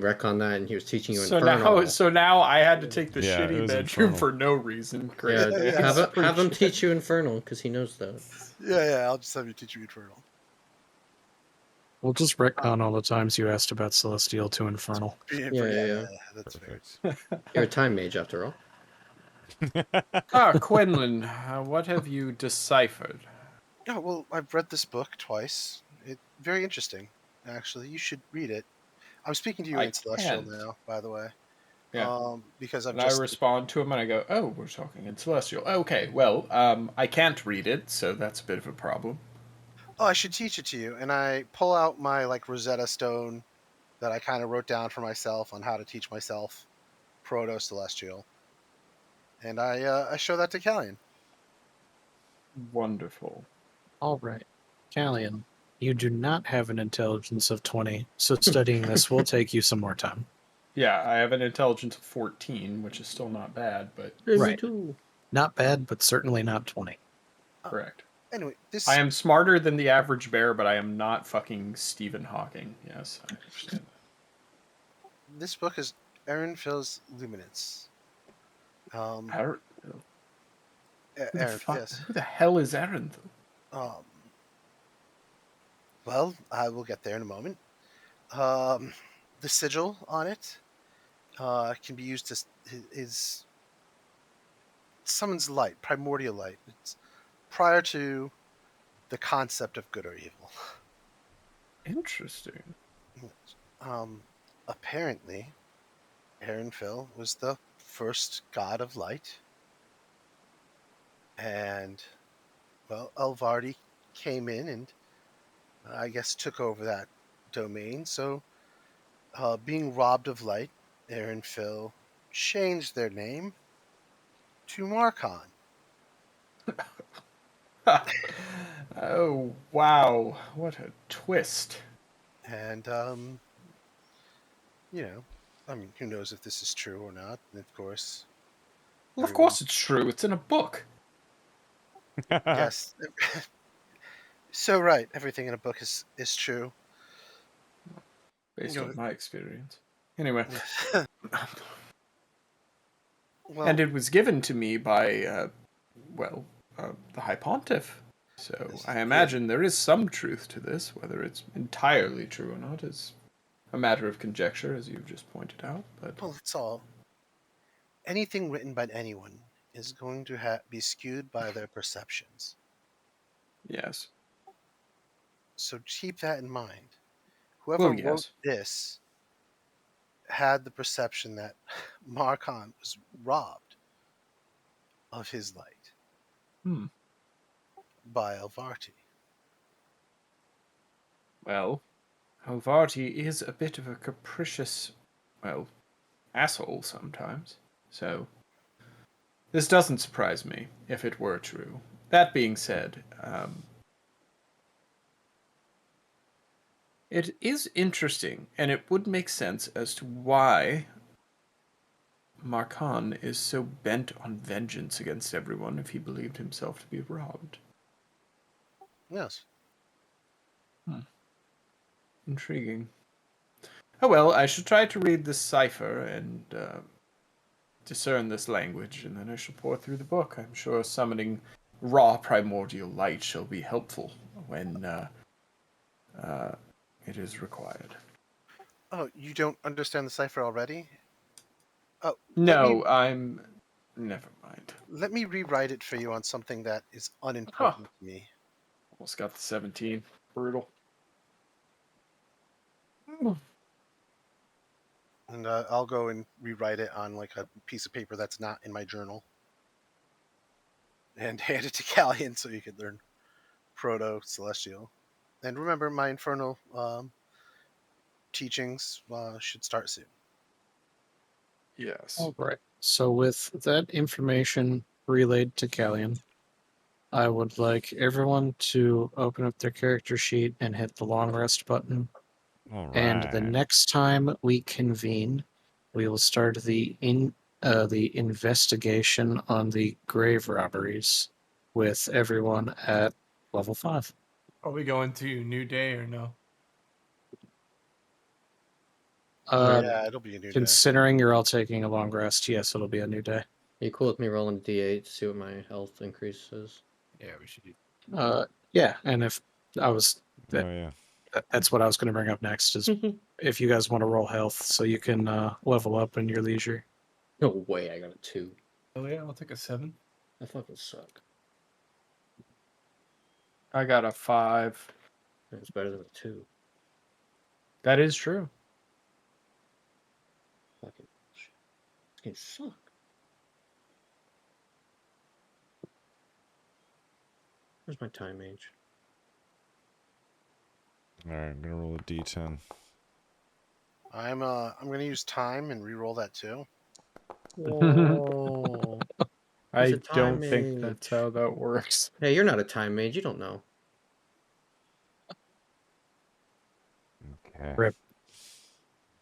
retcon that, and he was teaching you So Infernal. now I had to take the Yeah, it shitty was bedroom Infernal. for no reason. Great. Yeah, Yeah, have him teach you Infernal, because he knows that. Yeah, I'll just have you teach you Eternal. We'll just retcon all the times you asked about Celestial to Infernal. Yeah. That's fair. Perfect. You're a time mage, after all. Quinlan, what have you deciphered? Oh, well, I've read this book twice. It's very interesting, actually. You should read it. I'm speaking to you I in Celestial can't. now, by the way. Yeah. Because I've And I just respond to him and I go, "Oh, we're talking in Celestial. Okay, well, I can't read it, so that's a bit of a problem." I should teach it to you. And I pull out my like Rosetta Stone that I kind of wrote down for myself on how to teach myself Proto Celestial, and I show that to Callian. Wonderful. All right. Callian, you do not have an intelligence of 20, so studying this will take you some more time. Yeah, I have an intelligence of 14, which is still not bad, but Hey, me Right. too. Not bad, but certainly not 20. correct. Anyway, this I am smarter than the average bear, but I am not fucking Stephen Hawking. Yes, I understand. this book is Aaron Phil's Luminance. Aaron, Aaron, yes. who the hell is Aaron, though? Well, I will get there in a moment. The sigil on it can be used to is summons light, primordial light. It's prior to the concept of good or evil. Interesting. Apparently, Aaron Phil was the first god of light, and well, Elvardi came in and I guess took over that domain. So, being robbed of light, Aaron Phil changed their name to Marcon. Oh, wow. What a twist. And I mean, who knows if this is true or not? And of course, Well, of everyone. course it's true. It's in a book. Yes. So right, everything in a book is true. Based You on my experience. Anyway. know, well, And it was given to me by, the High Pontiff. So Yes, I yeah. imagine there is some truth to this. Whether it's entirely true or not is a matter of conjecture, as you've just pointed out. But well, it's all. Anything written by anyone is going to be skewed by their perceptions. yes. So keep that in mind. Well, Whoever wrote yes. this had the perception that Marcon was robbed of his light Hmm. by Elvarti. Well, Alvarti is a bit of a capricious, asshole sometimes. So this doesn't surprise me if it were true. That being said, it is interesting, and it would make sense as to why Marcan is so bent on vengeance against everyone if he believed himself to be robbed. Yes. Intriguing. Oh well, I shall try to read this cipher and discern this language, and then I shall pour through the book. I'm sure summoning raw primordial light shall be helpful when it is required. Oh, you don't understand the cipher already? Oh, No, never mind. let me rewrite it for you on something that is Huh. unimportant to me. Almost got the 17. Brutal. And I'll go and rewrite it on like a piece of paper that's not in my journal, and hand it to Callian so you could learn Proto Celestial. And remember, my Infernal teachings should start soon. Yes. All right. So with that information relayed to Callian, I would like everyone to open up their character sheet and hit the long rest button. All right. And the next time we convene, we will start the investigation on the grave robberies with everyone at level 5. Are we going to New Day or no? Yeah, it'll be a new day. Considering you're all taking a long rest, yes, it'll be a new day. Are you cool with me rolling a d8 to see what my health increases? Yeah, we should do. Yeah, and if I was, Oh yeah. that's what I was going to bring up next. Is if you guys want to roll health, so you can level up in your leisure. No way, I got a 2. Oh yeah, I'll take a 7. I fucking suck. I got a 5. It's better than a 2. That is true. Fucking shit. This game suck. Where's my time age? All right, I'm gonna roll a d10. I'm gonna use time and re-roll that too. Whoa. He's I a time don't think mage. that's how that works. Hey, you're not a time mage. You don't know. Okay. Rip.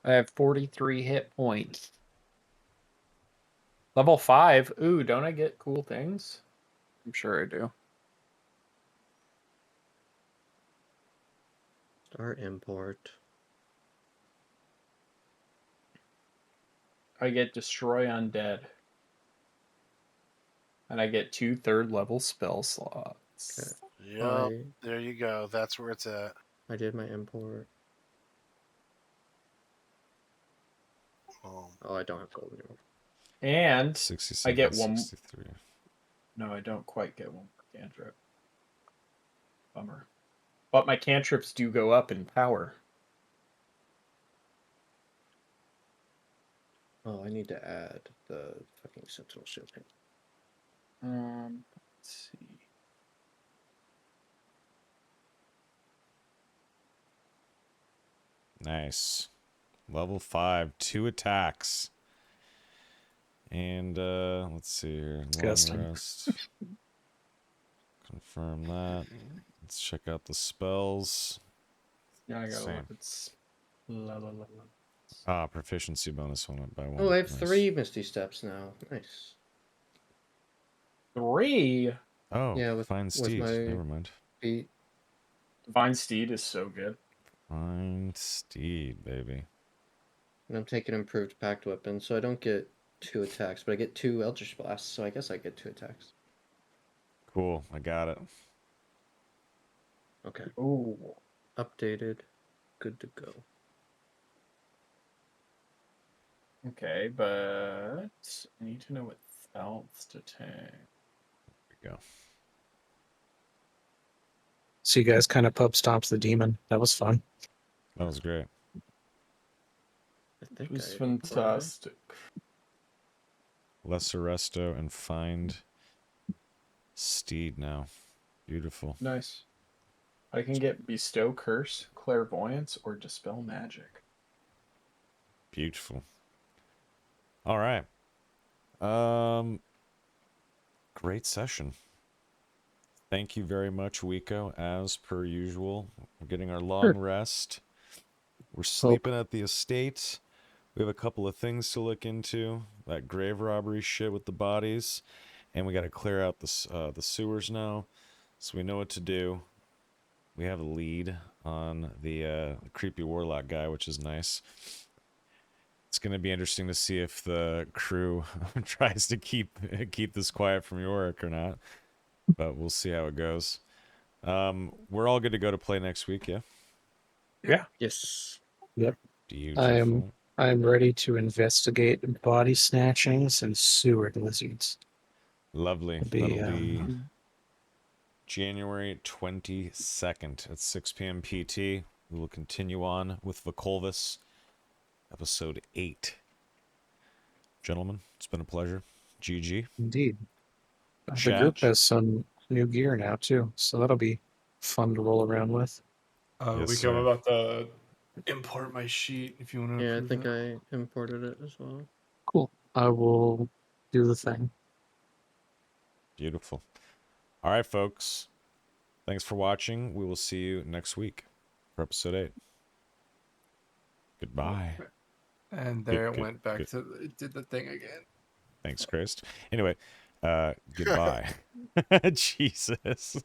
I have 43 hit points. Level 5. Ooh, don't I get cool things? I'm sure I do. Start import. I get destroy undead. And I get 2 third-level spell slots. Okay. Yep, there you go. That's where it's at. I did my import. Um, Oh, I don't have gold anymore. And 67, I get one. 63. No, I don't quite get one more cantrip. Bummer. But my cantrips do go up in power. Oh, I need to add the fucking sentinel shield thing. Let's see. Nice. Level 5, 2 attacks. And let's see here. Long Disgusting. rest. Confirm that. Let's check out the spells. Yeah, I gotta Same. look. It's la la la la. Ah, proficiency bonus went up by 1. Oh, I have Nice. 3 Misty Steps now. Nice. 3. Oh, Yeah, with fine steed. my Never mind. feet. Divine Steed is so good. Fine steed, baby. And I'm taking improved packed weapon, so I don't get 2 attacks, but I get 2 Eldritch Blasts, so I guess I get 2 attacks. Cool. I got it. Okay. Ooh. Updated. Good to go. Okay, but I need to know what else to take. There we go. So you guys kind of pub stomped the demon. That was fun. That was great. I think It was I imported it. fantastic. Lesser resto and find steed now. Beautiful. Nice. I can get Bestow Curse, Clairvoyance, or Dispel Magic. Beautiful. All right. Great session. Thank you very much, Wiko. As per usual, we're getting our long rest. We're sleeping at the estate. We have a couple of things to look into. That grave robbery shit with the bodies, and we got to clear out the sewers now, so we know what to do. We have a lead on the creepy warlock guy, which is nice. It's going to be interesting to see if the crew tries to keep this quiet from Yorick or not, but we'll see how it goes. We're all good to go to play next week, yeah? Yeah. Yes. Beautiful. I am ready to investigate body snatchings and sewer lizards. Lovely. It'll be, That'll be January 22nd at 6 p.m. PT. We will continue on with Vokolvis, episode 8. Gentlemen, it's been a pleasure. GG. Indeed. The Chat. group has some new gear now too, so that'll be fun to roll around with. Yes, I'm sir. about to import my sheet if you want to. Yeah, I think I imported it as well. Cool. I will do the thing. Beautiful. All right, folks. Thanks for watching. We will see you next week for episode 8. Goodbye. And there Good, it went back good. to it did the thing again. Thanks, Christ. Anyway, goodbye. Jesus.